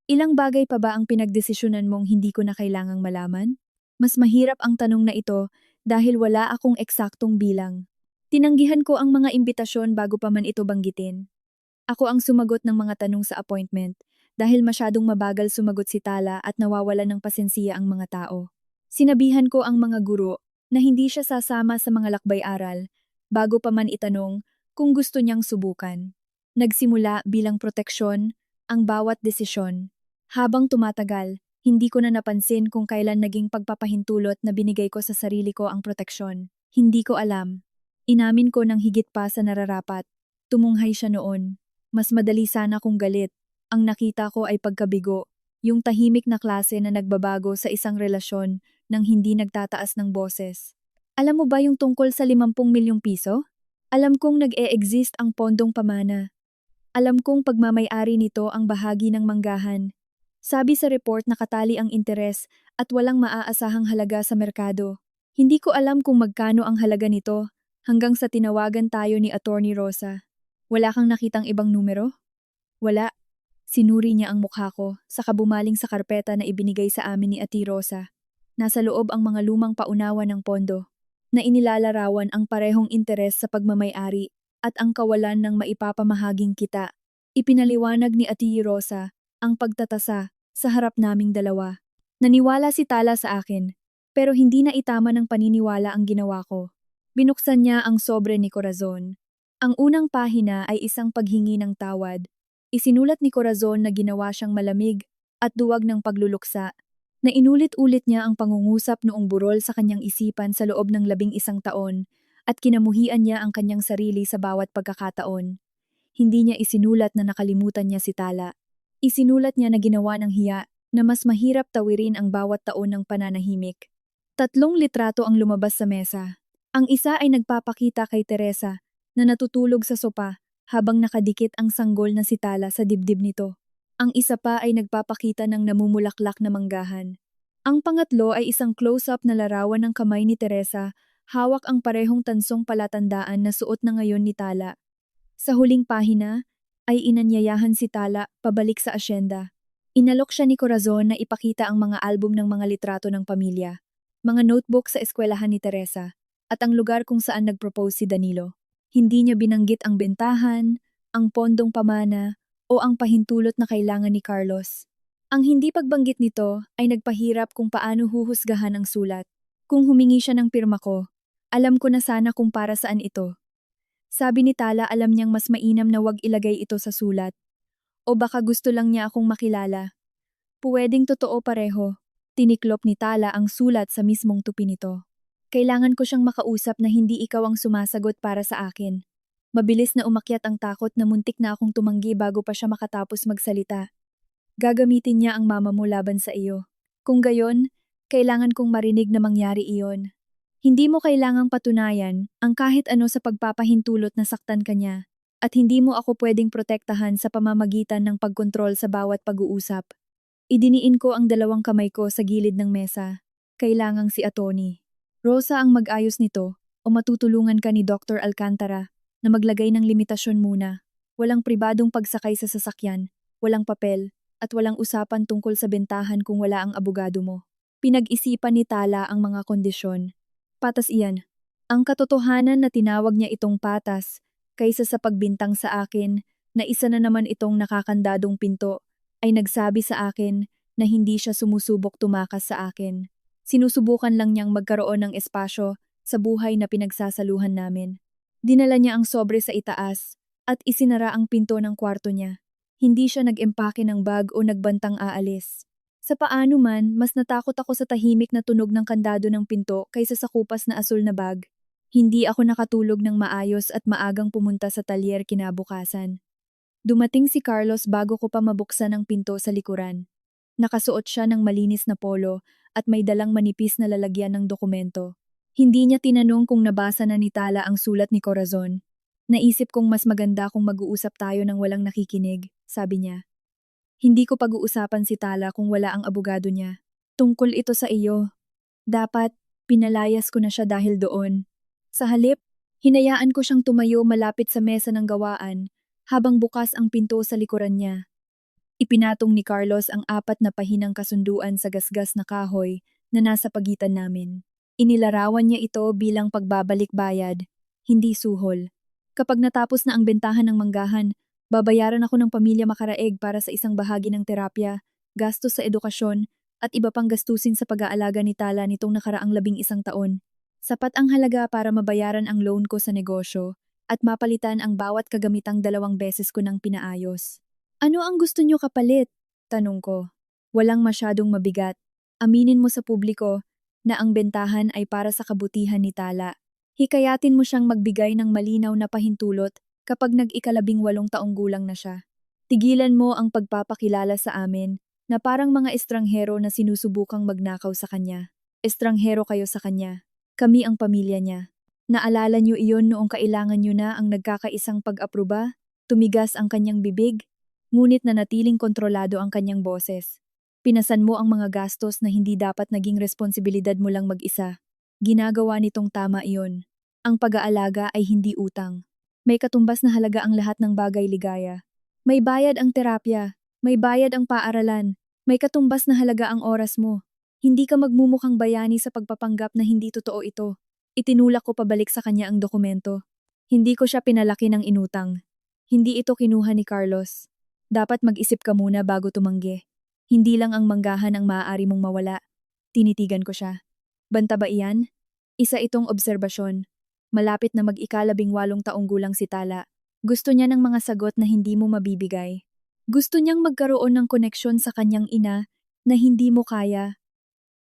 Ilang bagay pa ba ang pinagdesisyonan mong hindi ko na kailangang malaman? Mas mahirap ang tanong na ito dahil wala akong eksaktong bilang. Tinanggihan ko ang mga imbitasyon bago pa man ito banggitin. Ako ang sumagot ng mga tanong sa appointment dahil masyadong mabagal sumagot si Tala at nawawala ng pasensiya ang mga tao. Sinabihan ko ang mga guro na hindi siya sasama sa mga lakbay-aral bago pa man itanong kung gusto niyang subukan. Nagsimula bilang proteksyon ang bawat desisyon. Habang tumatagal, hindi ko na napansin kung kailan naging pagpapahintulot na binigay ko sa sarili ko ang proteksyon. Hindi ko alam. Inamin ko ng higit pa sa nararapat. Tumunghay siya noon. Mas madali sana kung galit. Ang nakita ko ay pagkabigo. Yung tahimik na klase na nagbabago sa isang relasyon nang hindi nagtataas ng boses. Alam mo ba yung tungkol sa 50 milyong piso? Alam kong nag-e-exist ang pondong pamana. Alam kong pagmamay-ari nito ang bahagi ng manggahan. Sabi sa report nakatali ang interes at walang maaasahang halaga sa merkado. Hindi ko alam kung magkano ang halaga nito hanggang sa tinawagan tayo ni Attorney Rosa. Wala kang nakitang ibang numero? Wala. Sinuri niya ang mukha ko, saka bumaling sa karpeta na ibinigay sa amin ni Ati Rosa. Nasa loob ang mga lumang paunawa ng pondo, na inilalarawan ang parehong interes sa pagmamay-ari at ang kawalan ng maipapamahaging kita. Ipinaliwanag ni Ati Rosa ang pagtatasa sa harap naming dalawa. Naniwala si Tala sa akin, pero hindi na itama ng paniniwala ang ginawa ko. Binuksan niya ang sobre ni Corazon. Ang unang pahina ay isang paghingi ng tawad. Isinulat ni Corazon na ginawa siyang malamig at duwag ng pagluluksa, na inulit-ulit niya ang pangungusap noong burol sa kanyang isipan sa loob ng 11 taon at kinamuhian niya ang kanyang sarili sa bawat pagkakataon. Hindi niya isinulat na nakalimutan niya si Tala. Isinulat niya na ginawa ng hiya na mas mahirap tawirin ang bawat taon ng pananahimik. 3 litrato ang lumabas sa mesa. Ang isa ay nagpapakita kay Teresa na natutulog sa sopa habang nakadikit ang sanggol na si Tala sa dibdib nito. Ang isa pa ay nagpapakita ng namumulaklak na manggahan. Ang pangatlo ay isang close-up na larawan ng kamay ni Teresa, hawak ang parehong tansong palatandaan na suot na ngayon ni Tala. Sa huling pahina, ay inanyayahan si Tala pabalik sa asyenda. Inalok siya ni Corazon na ipakita ang mga album ng mga litrato ng pamilya, mga notebook sa eskwelahan ni Teresa, at ang lugar kung saan nag-propose si Danilo. Hindi niya binanggit ang bentahan, ang pondong pamana, o ang pahintulot na kailangan ni Carlos. Ang hindi pagbanggit nito ay nagpahirap kung paano huhusgahan ang sulat. Kung humingi siya ng pirma ko, alam ko na sana kung para saan ito. Sabi ni Tala alam niyang mas mainam na wag ilagay ito sa sulat. O baka gusto lang niya akong makilala. Puwedeng totoo pareho. Tiniklop ni Tala ang sulat sa mismong tupi nito. Kailangan ko siyang makausap na hindi ikaw ang sumasagot para sa akin. Mabilis na umakyat ang takot na muntik na akong tumanggi bago pa siya makatapos magsalita. Gagamitin niya ang mama mo laban sa iyo. Kung gayon, kailangan kong marinig na mangyari iyon. Hindi mo kailangang patunayan ang kahit ano sa pagpapahintulot na saktan ka niya, at hindi mo ako pwedeng protektahan sa pamamagitan ng pagkontrol sa bawat pag-uusap. Idiniin ko ang 2 kamay ko sa gilid ng mesa. Kailangang si Atty. Rosa ang mag-ayos nito o matutulungan ka ni Dr. Alcantara na maglagay ng limitasyon muna. Walang pribadong pagsakay sa sasakyan, walang papel, at walang usapan tungkol sa bentahan kung wala ang abogado mo. Pinag-isipan ni Tala ang mga kondisyon. Patas iyan. Ang katotohanan na tinawag niya itong patas kaysa sa pagbintang sa akin na isa na naman itong nakakandadong pinto ay nagsabi sa akin na hindi siya sumusubok tumakas sa akin. Sinusubukan lang niyang magkaroon ng espasyo sa buhay na pinagsasaluhan namin. Dinala niya ang sobre sa itaas at isinara ang pinto ng kwarto niya. Hindi siya nag-empake ng bag o nagbantang aalis. Sa paano man, mas natakot ako sa tahimik na tunog ng kandado ng pinto kaysa sa kupas na asul na bag. Hindi ako nakatulog ng maayos at maagang pumunta sa talyer kinabukasan. Dumating si Carlos bago ko pa mabuksan ang pinto sa likuran. Nakasuot siya ng malinis na polo at may dalang manipis na lalagyan ng dokumento. Hindi niya tinanong kung nabasa na ni Tala ang sulat ni Corazon. Naisip kong mas maganda kung mag-uusap tayo ng walang nakikinig, sabi niya. Hindi ko pag-uusapan si Tala kung wala ang abogado niya. Tungkol ito sa iyo. Dapat, pinalayas ko na siya dahil doon. Sa halip, hinayaan ko siyang tumayo malapit sa mesa ng gawaan habang bukas ang pinto sa likuran niya. Ipinatong ni Carlos ang 4 na pahinang kasunduan sa gasgas na kahoy na nasa pagitan namin. Inilarawan niya ito bilang pagbabalik bayad, hindi suhol. Kapag natapos na ang bentahan ng manggahan, babayaran ako ng pamilya Makaraeg para sa isang bahagi ng terapya, gastos sa edukasyon, at iba pang gastusin sa pag-aalaga ni Tala nitong nakaraang 11 taon. Sapat ang halaga para mabayaran ang loan ko sa negosyo at mapalitan ang bawat kagamitang 2 beses ko nang pinaayos. Ano ang gusto niyo kapalit? Tanong ko. Walang masyadong mabigat. Aminin mo sa publiko na ang bentahan ay para sa kabutihan ni Tala. Hikayatin mo siyang magbigay ng malinaw na pahintulot kapag nag-18 taong gulang na siya. Tigilan mo ang pagpapakilala sa amin na parang mga estranghero na sinusubukang magnakaw sa kanya. Estranghero kayo sa kanya. Kami ang pamilya niya. Naalala niyo iyon noong kailangan niyo na ang nagkakaisang pag-apruba? Tumigas ang kanyang bibig? Ngunit nanatiling kontrolado ang kanyang boses. Pinasan mo ang mga gastos na hindi dapat naging responsibilidad mo lang mag-isa. Ginagawa nitong tama iyon. Ang pag-aalaga ay hindi utang. May katumbas na halaga ang lahat ng bagay ligaya. May bayad ang terapya, may bayad ang paaralan, may katumbas na halaga ang oras mo. Hindi ka magmumukhang bayani sa pagpapanggap na hindi totoo ito. Itinulak ko pabalik sa kanya ang dokumento. Hindi ko siya pinalaki ng inutang. Hindi ito kinuha ni Carlos. Dapat mag-isip ka muna bago tumanggi. Hindi lang ang manggahan ang maaari mong mawala. Tinitigan ko siya. Banta ba iyan? Isa itong obserbasyon. Malapit na mag-18 taong gulang si Tala. Gusto niya ng mga sagot na hindi mo mabibigay. Gusto niyang magkaroon ng koneksyon sa kanyang ina na hindi mo kaya.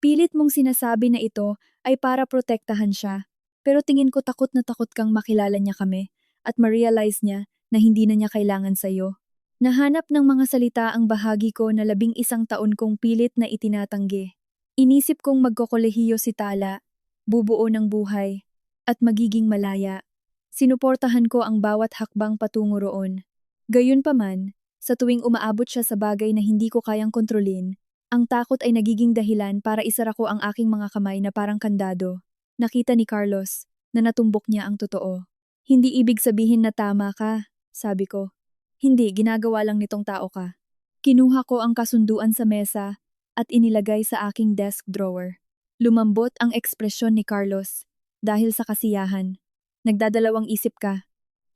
Pilit mong sinasabi na ito ay para protektahan siya. Pero tingin ko takot na takot kang makilala niya kami at ma-realize niya na hindi na niya kailangan sa'yo. Nahanap ng mga salita ang bahagi ko na 11 taon kong pilit na itinatanggi. Inisip kong magkokolehiyo si Tala, bubuo ng buhay, at magiging malaya. Sinuportahan ko ang bawat hakbang patungo roon. Gayunpaman, sa tuwing umaabot siya sa bagay na hindi ko kayang kontrolin, ang takot ay nagiging dahilan para isara ko ang aking mga kamay na parang kandado. Nakita ni Carlos na natumbok niya ang totoo. Hindi ibig sabihin na tama ka, sabi ko. Hindi, ginagawa lang nitong tao ka. Kinuha ko ang kasunduan sa mesa at inilagay sa aking desk drawer. Lumambot ang ekspresyon ni Carlos dahil sa kasiyahan. Nagdadalawang isip ka.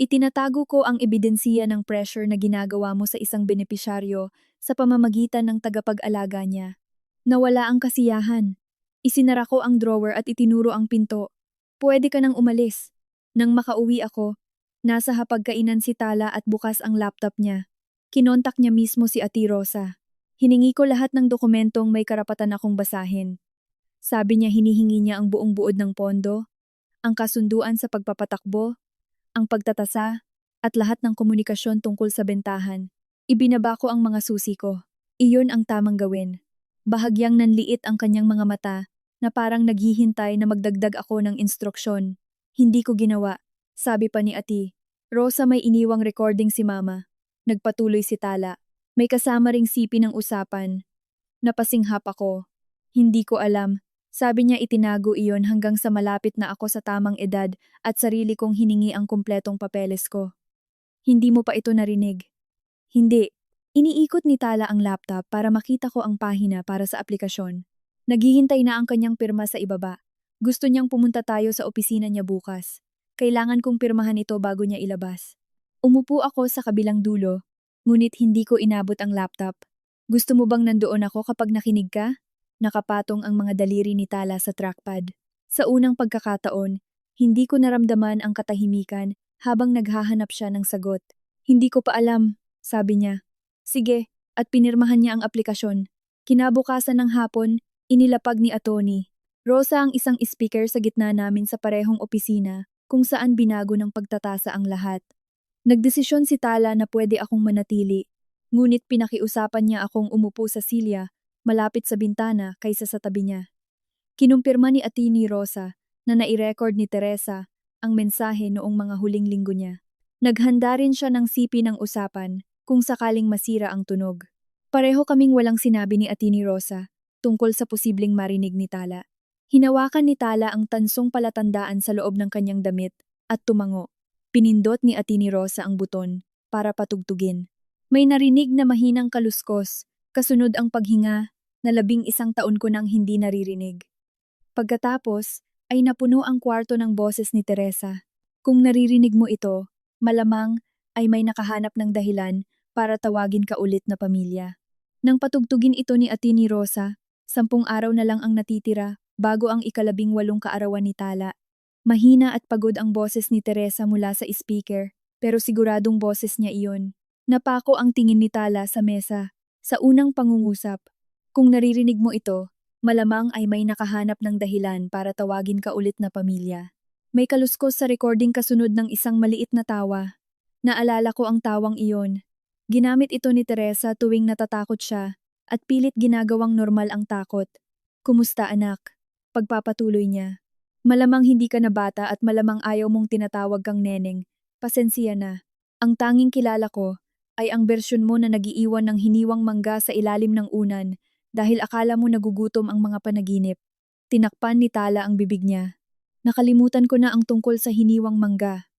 Itinatago ko ang ebidensiya ng pressure na ginagawa mo sa isang benepisyaryo sa pamamagitan ng tagapag-alaga niya. Nawala ang kasiyahan. Isinara ko ang drawer at itinuro ang pinto. Pwede ka nang umalis. Nang makauwi ako, nasa hapagkainan si Tala at bukas ang laptop niya. Kinontak niya mismo si Ate Rosa. Hiningi ko lahat ng dokumentong may karapatan akong basahin. Sabi niya hinihingi niya ang buong buod ng pondo, ang kasunduan sa pagpapatakbo, ang pagtatasa, at lahat ng komunikasyon tungkol sa bentahan. Ibinaba ko ang mga susi ko. Iyon ang tamang gawin. Bahagyang nanliit ang kanyang mga mata na parang naghihintay na magdagdag ako ng instruksyon. Hindi ko ginawa. Sabi pa ni Ate Rosa may iniwang recording si Mama. Nagpatuloy si Tala. May kasama ring sipi ng usapan. Napasinghap ako. Hindi ko alam. Sabi niya itinago iyon hanggang sa malapit na ako sa tamang edad at sarili kong hiningi ang kumpletong papeles ko. Hindi mo pa ito narinig. Hindi. Iniikot ni Tala ang laptop para makita ko ang pahina para sa aplikasyon. Naghihintay na ang kanyang pirma sa ibaba. Gusto niyang pumunta tayo sa opisina niya bukas. Kailangan kong pirmahan ito bago niya ilabas. Umupo ako sa kabilang dulo, ngunit hindi ko inabot ang laptop. Gusto mo bang nandoon ako kapag nakinig ka? Nakapatong ang mga daliri ni Tala sa trackpad. Sa unang pagkakataon, hindi ko naramdaman ang katahimikan habang naghahanap siya ng sagot. Hindi ko pa alam, sabi niya. Sige, at pinirmahan niya ang aplikasyon. Kinabukasan ng hapon, inilapag ni Atty. Rosa ang isang speaker sa gitna namin sa parehong opisina kung saan binago ng pagtatasa ang lahat. Nagdesisyon si Tala na pwede akong manatili, ngunit pinakiusapan niya akong umupo sa silya malapit sa bintana kaysa sa tabi niya. Kinumpirma ni Ate Rosa na nai-record ni Teresa ang mensahe noong mga huling linggo niya. Naghanda rin siya ng sipi ng usapan kung sakaling masira ang tunog. Pareho kaming walang sinabi ni Atini Rosa tungkol sa posibleng marinig ni Tala. Hinawakan ni Tala ang tansong palatandaan sa loob ng kanyang damit at tumango. Pinindot ni Atini Rosa ang buton para patugtugin. May narinig na mahinang kaluskos, kasunod ang paghinga na 11 taon ko nang hindi naririnig. Pagkatapos ay napuno ang kwarto ng boses ni Teresa. Kung naririnig mo ito, malamang ay may nakahanap ng dahilan para tawagin ka ulit na pamilya. Nang patugtugin ito ni Atini Rosa, 10 araw na lang ang natitira bago ang 18 kaarawan ni Tala. Mahina at pagod ang boses ni Teresa mula sa speaker, pero siguradong boses niya iyon. Napako ang tingin ni Tala sa mesa, sa unang pangungusap. Kung naririnig mo ito, malamang ay may nakahanap ng dahilan para tawagin ka ulit na pamilya. May kaluskos sa recording kasunod ng isang maliit na tawa. Naalala ko ang tawang iyon. Ginamit ito ni Teresa tuwing natatakot siya at pilit ginagawang normal ang takot. Kumusta anak? Pagpapatuloy niya. Malamang hindi ka na bata at malamang ayaw mong tinatawag kang neneng. Pasensya na. Ang tanging kilala ko ay ang bersyon mo na nagiiwan ng hiniwang mangga sa ilalim ng unan dahil akala mo nagugutom ang mga panaginip. Tinakpan ni Tala ang bibig niya. Nakalimutan ko na ang tungkol sa hiniwang mangga.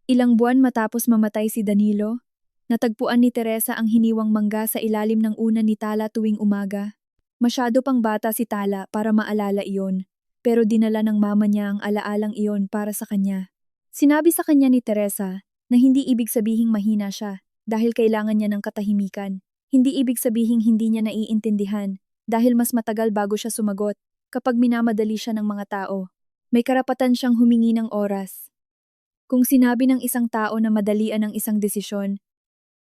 Ilang buwan matapos mamatay si Danilo, natagpuan ni Teresa ang hiniwang mangga sa ilalim ng unan ni Tala tuwing umaga. Masyado pang bata si Tala para maalala iyon, pero dinala ng mama niya ang alaalang iyon para sa kanya. Sinabi sa kanya ni Teresa na hindi ibig sabihing mahina siya dahil kailangan niya ng katahimikan. Hindi ibig sabihing hindi niya naiintindihan dahil mas matagal bago siya sumagot kapag minamadali siya ng mga tao. May karapatan siyang humingi ng oras. Kung sinabi ng isang tao na madalian ang isang desisyon,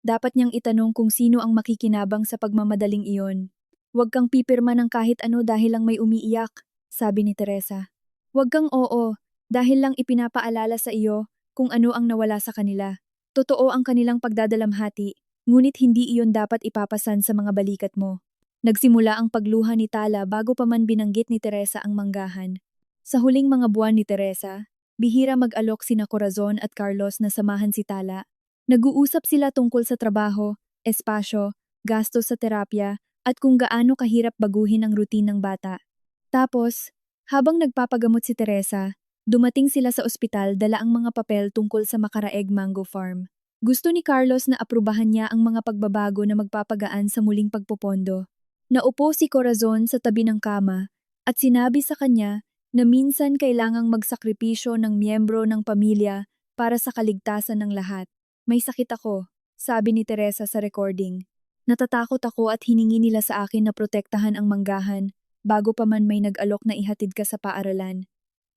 dapat niyang itanong kung sino ang makikinabang sa pagmamadaling iyon. Huwag kang pipirma ng kahit ano dahil lang may umiiyak, sabi ni Teresa. Huwag kang oo, dahil lang ipinapaalala sa iyo kung ano ang nawala sa kanila. Totoo ang kanilang pagdadalamhati, ngunit hindi iyon dapat ipapasan sa mga balikat mo. Nagsimula ang pagluha ni Tala bago pa man binanggit ni Teresa ang manggahan. Sa huling mga buwan ni Teresa, bihira mag-alok sina Corazon at Carlos na samahan si Tala. Nag-uusap sila tungkol sa trabaho, espasyo, gastos sa terapya, at kung gaano kahirap baguhin ang routine ng bata. Tapos, habang nagpapagamot si Teresa, dumating sila sa ospital dala ang mga papel tungkol sa Makaraeg Mango Farm. Gusto ni Carlos na aprubahan niya ang mga pagbabago na magpapagaan sa muling pagpopondo. Naupo si Corazon sa tabi ng kama at sinabi sa kanya na minsan kailangang magsakripisyo ng miyembro ng pamilya para sa kaligtasan ng lahat. May sakit ako, sabi ni Teresa sa recording. Natatakot ako at hiningi nila sa akin na protektahan ang manggahan bago pa man may nag-alok na ihatid ka sa paaralan.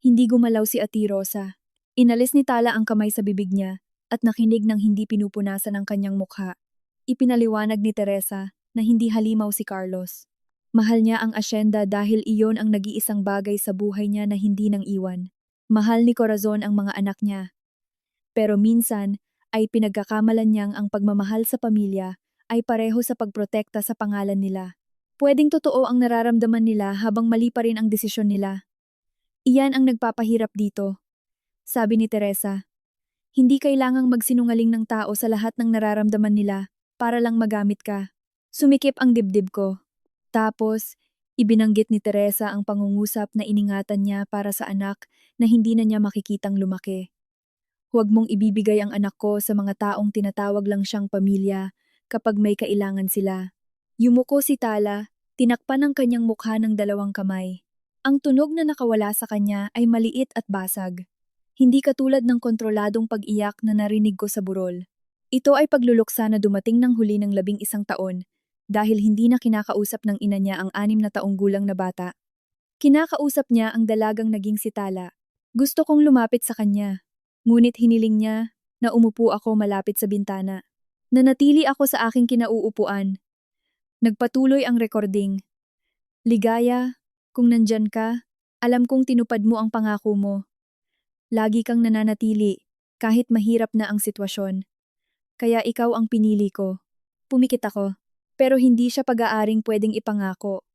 Hindi gumalaw si Ate Rosa. Inalis ni Tala ang kamay sa bibig niya at nakinig ng hindi pinupunasan ang kanyang mukha. Ipinaliwanag ni Teresa na hindi halimaw si Carlos. Mahal niya ang asyenda dahil iyon ang nag-iisang bagay sa buhay niya na hindi nang iwan. Mahal ni Corazon ang mga anak niya. Pero minsan, ay pinagkakamalan niyang ang pagmamahal sa pamilya ay pareho sa pagprotekta sa pangalan nila. Pwedeng totoo ang nararamdaman nila habang mali pa rin ang desisyon nila. Iyan ang nagpapahirap dito, sabi ni Teresa. Hindi kailangang magsinungaling ng tao sa lahat ng nararamdaman nila para lang magamit ka. Sumikip ang dibdib ko. Tapos, ibinanggit ni Teresa ang pangungusap na iningatan niya para sa anak na hindi na niya makikitang lumaki. Huwag mong ibibigay ang anak ko sa mga taong tinatawag lang siyang pamilya kapag may kailangan sila. Yumuko si Tala, tinakpan ang kanyang mukha ng 2 kamay. Ang tunog na nakawala sa kanya ay maliit at basag. Hindi katulad ng kontroladong pag-iyak na narinig ko sa burol. Ito ay pagluluksa na dumating ng huli ng 11 taon dahil hindi na kinakausap ng ina niya ang 6 na taong gulang na bata. Kinakausap niya ang dalagang naging si Tala. Gusto kong lumapit sa kanya. Ngunit hiniling niya na umupo ako malapit sa bintana. Nanatili ako sa aking kinauupuan. Nagpatuloy ang recording. Ligaya, kung nandyan ka, alam kong tinupad mo ang pangako mo. Lagi kang nananatili, kahit mahirap na ang sitwasyon. Kaya ikaw ang pinili ko. Pumikit ako, pero hindi siya pag-aaring pwedeng ipangako.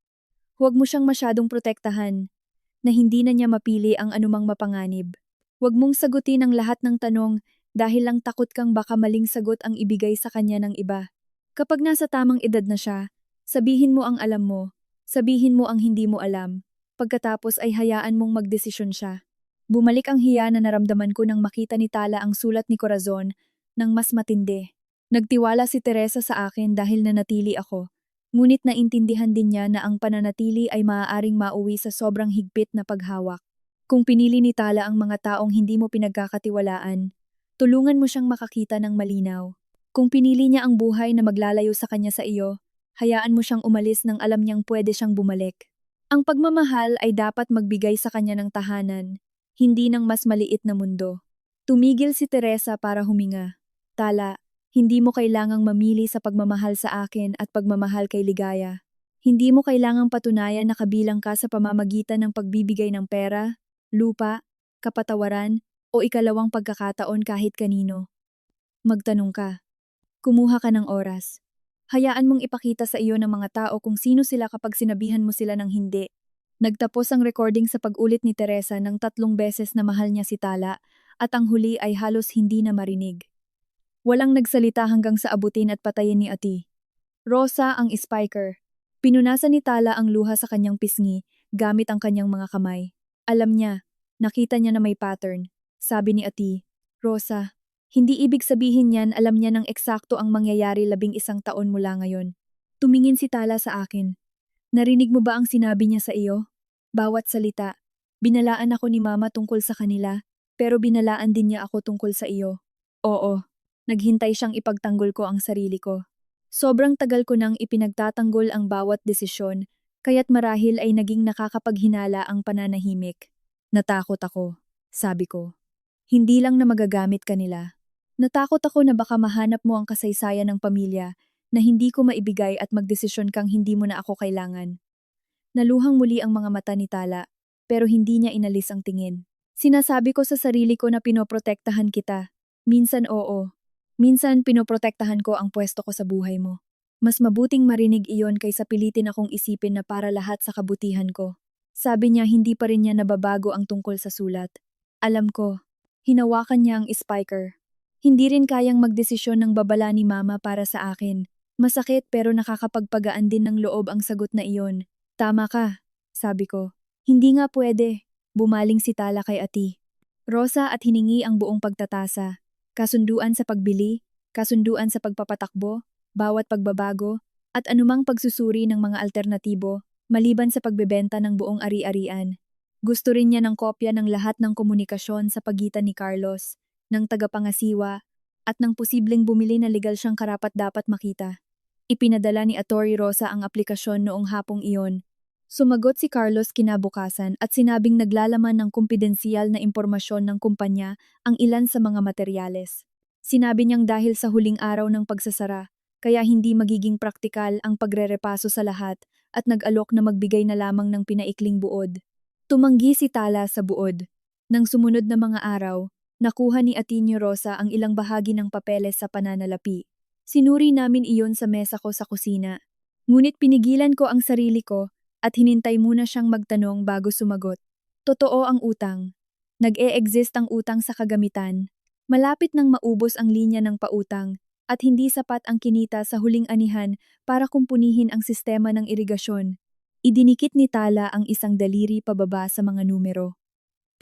Huwag mo siyang masyadong protektahan, na hindi na niya mapili ang anumang mapanganib. Huwag mong sagutin ang lahat ng tanong dahil lang takot kang baka maling sagot ang ibigay sa kanya ng iba. Kapag nasa tamang edad na siya, Sabihin mo ang alam mo. Sabihin mo ang hindi mo alam. Pagkatapos ay hayaan mong magdesisyon siya. Bumalik ang hiya na naramdaman ko nang makita ni Tala ang sulat ni Corazon ng mas matindi. Nagtiwala si Teresa sa akin dahil nanatili ako. Ngunit naintindihan din niya na ang pananatili ay maaaring mauwi sa sobrang higpit na paghawak. Kung pinili ni Tala ang mga taong hindi mo pinagkakatiwalaan, tulungan mo siyang makakita ng malinaw. Kung pinili niya ang buhay na maglalayo sa kanya sa iyo, hayaan mo siyang umalis nang alam niyang pwede siyang bumalik. Ang pagmamahal ay dapat magbigay sa kanya ng tahanan, hindi ng mas maliit na mundo. Tumigil si Teresa para huminga. Tala, hindi mo kailangang mamili sa pagmamahal sa akin at pagmamahal kay Ligaya. Hindi mo kailangang patunayan na kabilang ka sa pamamagitan ng pagbibigay ng pera, lupa, kapatawaran, o ikalawang pagkakataon kahit kanino. Magtanong ka. Kumuha ka ng oras. Hayaan mong ipakita sa iyo ng mga tao kung sino sila kapag sinabihan mo sila ng hindi. Nagtapos ang recording sa pag-ulit ni Teresa ng 3 beses na mahal niya si Tala at ang huli ay halos hindi na marinig. Walang nagsalita hanggang sa abutin at patayin ni Ati. Rosa ang spiker. Pinunasan ni Tala ang luha sa kanyang pisngi gamit ang kanyang mga kamay. Alam niya, nakita niya na may pattern. Sabi ni Ati, Rosa, hindi ibig sabihin niyan alam niya ng eksakto ang mangyayari 11 taon mula ngayon. Tumingin si Tala sa akin. Narinig mo ba ang sinabi niya sa iyo? Bawat salita. Binalaan ako ni Mama tungkol sa kanila, pero binalaan din niya ako tungkol sa iyo. Oo. Naghintay siyang ipagtanggol ko ang sarili ko. Sobrang tagal ko nang ipinagtatanggol ang bawat desisyon, kaya't marahil ay naging nakakapaghinala ang pananahimik. Natakot ako, sabi ko. Hindi lang na magagamit kanila. Natakot ako na baka mahanap mo ang kasaysayan ng pamilya na hindi ko maibigay at magdesisyon kang hindi mo na ako kailangan. Naluhang muli ang mga mata ni Tala, pero hindi niya inalis ang tingin. Sinasabi ko sa sarili ko na pinoprotektahan kita. Minsan oo. Minsan pinoprotektahan ko ang pwesto ko sa buhay mo. Mas mabuting marinig iyon kaysa pilitin akong isipin na para lahat sa kabutihan ko. Sabi niya hindi pa rin niya nababago ang tungkol sa sulat. Alam ko. Hinawakan niya ang spiker. Hindi rin kayang magdesisyon ng babala ni Mama para sa akin. Masakit pero nakakapagpagaan din ng loob ang sagot na iyon. Tama ka, sabi ko. Hindi nga pwede. Bumaling si Tala kay Ati. Rosa at hiningi ang buong pagtatasa. Kasunduan sa pagbili, kasunduan sa pagpapatakbo, bawat pagbabago, at anumang pagsusuri ng mga alternatibo, maliban sa pagbebenta ng buong ari-arian. Gusto rin niya ng kopya ng lahat ng komunikasyon sa pagitan ni Carlos, ng tagapangasiwa, at ng posibleng bumili na legal siyang karapat-dapat makita. Ipinadala ni Atty. Rosa ang aplikasyon noong hapong iyon. Sumagot si Carlos kinabukasan at sinabing naglalaman ng kumpidensyal na impormasyon ng kumpanya ang ilan sa mga materyales. Sinabi niyang dahil sa huling araw ng pagsasara, kaya hindi magiging praktikal ang pagrerepaso sa lahat at nag-alok na magbigay na lamang ng pinaikling buod. Tumanggi si Tala sa buod. Nang sumunod na mga araw, nakuha ni Atinio Rosa ang ilang bahagi ng papeles sa pananalapi. Sinuri namin iyon sa mesa ko sa kusina. Ngunit pinigilan ko ang sarili ko at hinintay muna siyang magtanong bago sumagot. Totoo ang utang. Nag-e-exist ang utang sa kagamitan. Malapit nang maubos ang linya ng pautang at hindi sapat ang kinita sa huling anihan para kumpunihin ang sistema ng irigasyon. Idinikit ni Tala ang isang daliri pababa sa mga numero.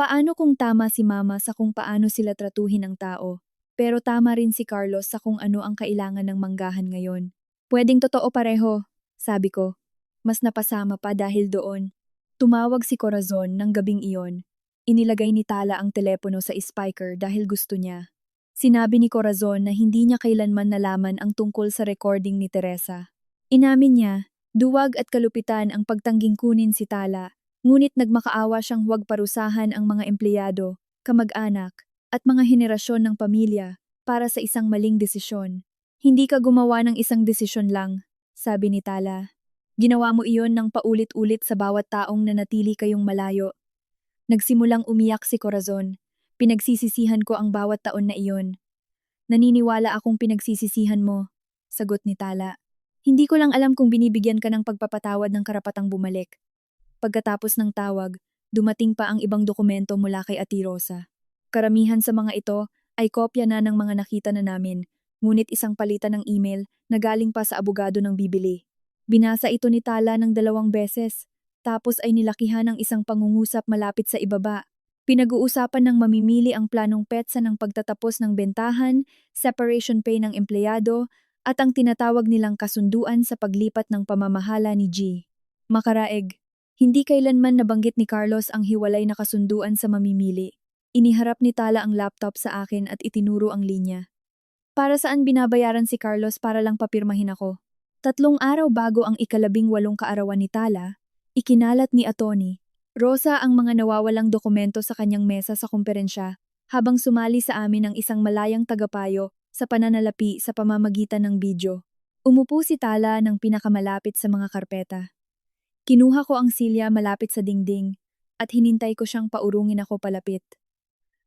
Paano kung tama si Mama sa kung paano sila tratuhin ng tao, pero tama rin si Carlos sa kung ano ang kailangan ng manggahan ngayon. Pwedeng totoo pareho, sabi ko. Mas napasama pa dahil doon. Tumawag si Corazon ng gabing iyon. Inilagay ni Tala ang telepono sa spiker dahil gusto niya. Sinabi ni Corazon na hindi niya kailanman nalaman ang tungkol sa recording ni Teresa. Inamin niya, duwag at kalupitan ang pagtangging kunin si Tala, ngunit nagmakaawa siyang huwag parusahan ang mga empleyado, kamag-anak, at mga henerasyon ng pamilya para sa isang maling desisyon. Hindi ka gumawa ng isang desisyon lang, sabi ni Tala. Ginawa mo iyon ng paulit-ulit sa bawat taong nanatili kayong malayo. Nagsimulang umiyak si Corazon. Pinagsisisihan ko ang bawat taon na iyon. Naniniwala akong pinagsisisihan mo, sagot ni Tala. Hindi ko lang alam kung binibigyan ka ng pagpapatawad ng karapatang bumalik. Pagkatapos ng tawag, dumating pa ang ibang dokumento mula kay Ate Rosa. Karamihan sa mga ito ay kopya na ng mga nakita na namin, ngunit isang palitan ng email na galing pa sa abogado ng bibili. Binasa ito ni Tala ng 2 beses, tapos ay nilakihan ng isang pangungusap malapit sa ibaba. Pinag-uusapan ng mamimili ang planong petsa ng pagtatapos ng bentahan, separation pay ng empleyado, at ang tinatawag nilang kasunduan sa paglipat ng pamamahala ni G. Makaraeg, hindi kailanman nabanggit ni Carlos ang hiwalay na kasunduan sa mamimili. Iniharap ni Tala ang laptop sa akin at itinuro ang linya. Para saan binabayaran si Carlos para lang papirmahin ako? 3 araw bago ang 18 kaarawan ni Tala, ikinalat ni Atty. Rosa ang mga nawawalang dokumento sa kanyang mesa sa komperensya habang sumali sa amin ang isang malayang tagapayo sa pananalapi sa pamamagitan ng video. Umupo si Tala ng pinakamalapit sa mga karpeta. Kinuha ko ang silya malapit sa dingding at hinintay ko siyang paurungin ako palapit.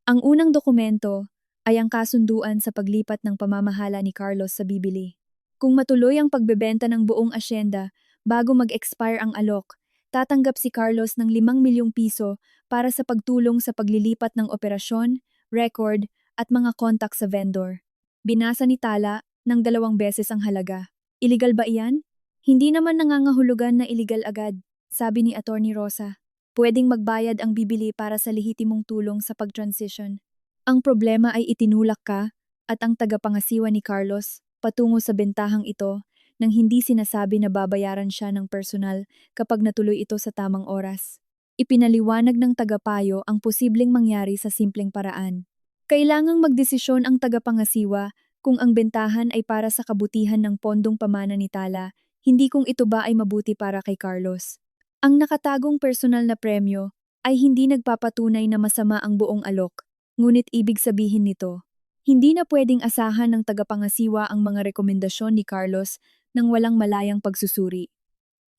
Ang unang dokumento ay ang kasunduan sa paglipat ng pamamahala ni Carlos sa bibili. Kung matuloy ang pagbebenta ng buong asyenda bago mag-expire ang alok, tatanggap si Carlos ng 5 milyong piso para sa pagtulong sa paglilipat ng operasyon, record, at mga kontak sa vendor. Binasa ni Tala ng 2 beses ang halaga. Illegal ba iyan? Hindi naman nangangahulugan na illegal agad, sabi ni Atty. Rosa. Pwedeng magbayad ang bibili para sa lehitimong tulong sa pag-transition. Ang problema ay itinulak ka at ang tagapangasiwa ni Carlos patungo sa bentahang ito nang hindi sinasabi na babayaran siya ng personal kapag natuloy ito sa tamang oras. Ipinaliwanag ng tagapayo ang posibleng mangyari sa simpleng paraan. Kailangang magdesisyon ang tagapangasiwa kung ang bentahan ay para sa kabutihan ng pondong pamana ni Tala, hindi kung ito ba ay mabuti para kay Carlos. Ang nakatagong personal na premyo ay hindi nagpapatunay na masama ang buong alok, ngunit ibig sabihin nito, hindi na pwedeng asahan ng tagapangasiwa ang mga rekomendasyon ni Carlos nang walang malayang pagsusuri.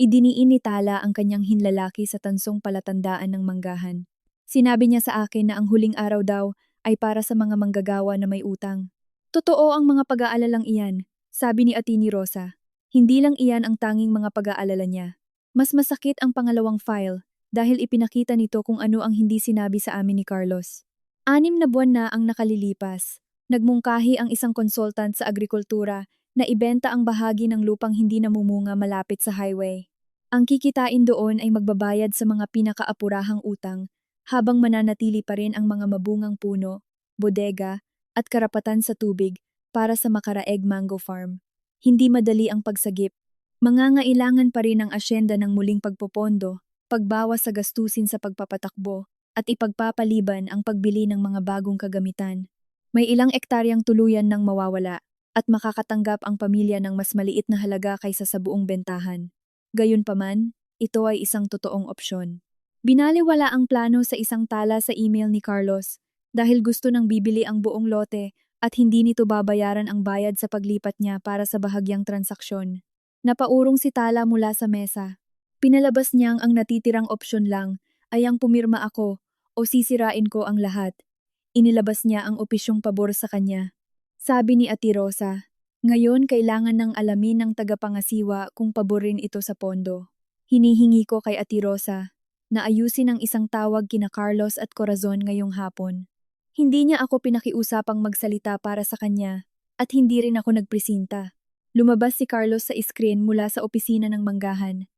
Idiniin ni Tala ang kanyang hinlalaki sa tansong palatandaan ng manggahan. Sinabi niya sa akin na ang huling araw daw ay para sa mga manggagawa na may utang. Totoo ang mga pag-aalalang iyan, sabi ni Atty. Rosa. Hindi lang iyan ang tanging mga pag-aalala niya. Mas masakit ang pangalawang file dahil ipinakita nito kung ano ang hindi sinabi sa amin ni Carlos. 6 na buwan na ang nakalilipas. Nagmungkahi ang isang konsultant sa agrikultura na ibenta ang bahagi ng lupang hindi namumunga malapit sa highway. Ang kikitain doon ay magbabayad sa mga pinakaapurahang utang habang mananatili pa rin ang mga mabungang puno, bodega, at karapatan sa tubig para sa Makaraeg Mango Farm. Hindi madali ang pagsagip. Mangangailangan pa rin ang asyenda ng muling pagpopondo, pagbawas sa gastusin sa pagpapatakbo, at ipagpapaliban ang pagbili ng mga bagong kagamitan. May ilang ektaryang tuluyan ng mawawala at makakatanggap ang pamilya ng mas maliit na halaga kaysa sa buong bentahan. Gayunpaman, ito ay isang totoong opsyon. Binaliwala ang plano sa isang tala sa email ni Carlos dahil gusto nang bibili ang buong lote at hindi nito babayaran ang bayad sa paglipat niya para sa bahagyang transaksyon. Napaurong si Tala mula sa mesa. Pinalabas niyang ang natitirang opsyon lang ay ang pumirma ako o sisirain ko ang lahat. Inilabas niya ang opisyong pabor sa kanya. Sabi ni Ate Rosa, ngayon kailangan ng alamin ng tagapangasiwa kung paborin ito sa pondo. Hinihingi ko kay Ate Rosa na ayusin ang isang tawag kina Carlos at Corazon ngayong hapon. Hindi niya ako pinakiusapang magsalita para sa kanya at hindi rin ako nagpresinta. Lumabas si Carlos sa screen mula sa opisina ng manggahan.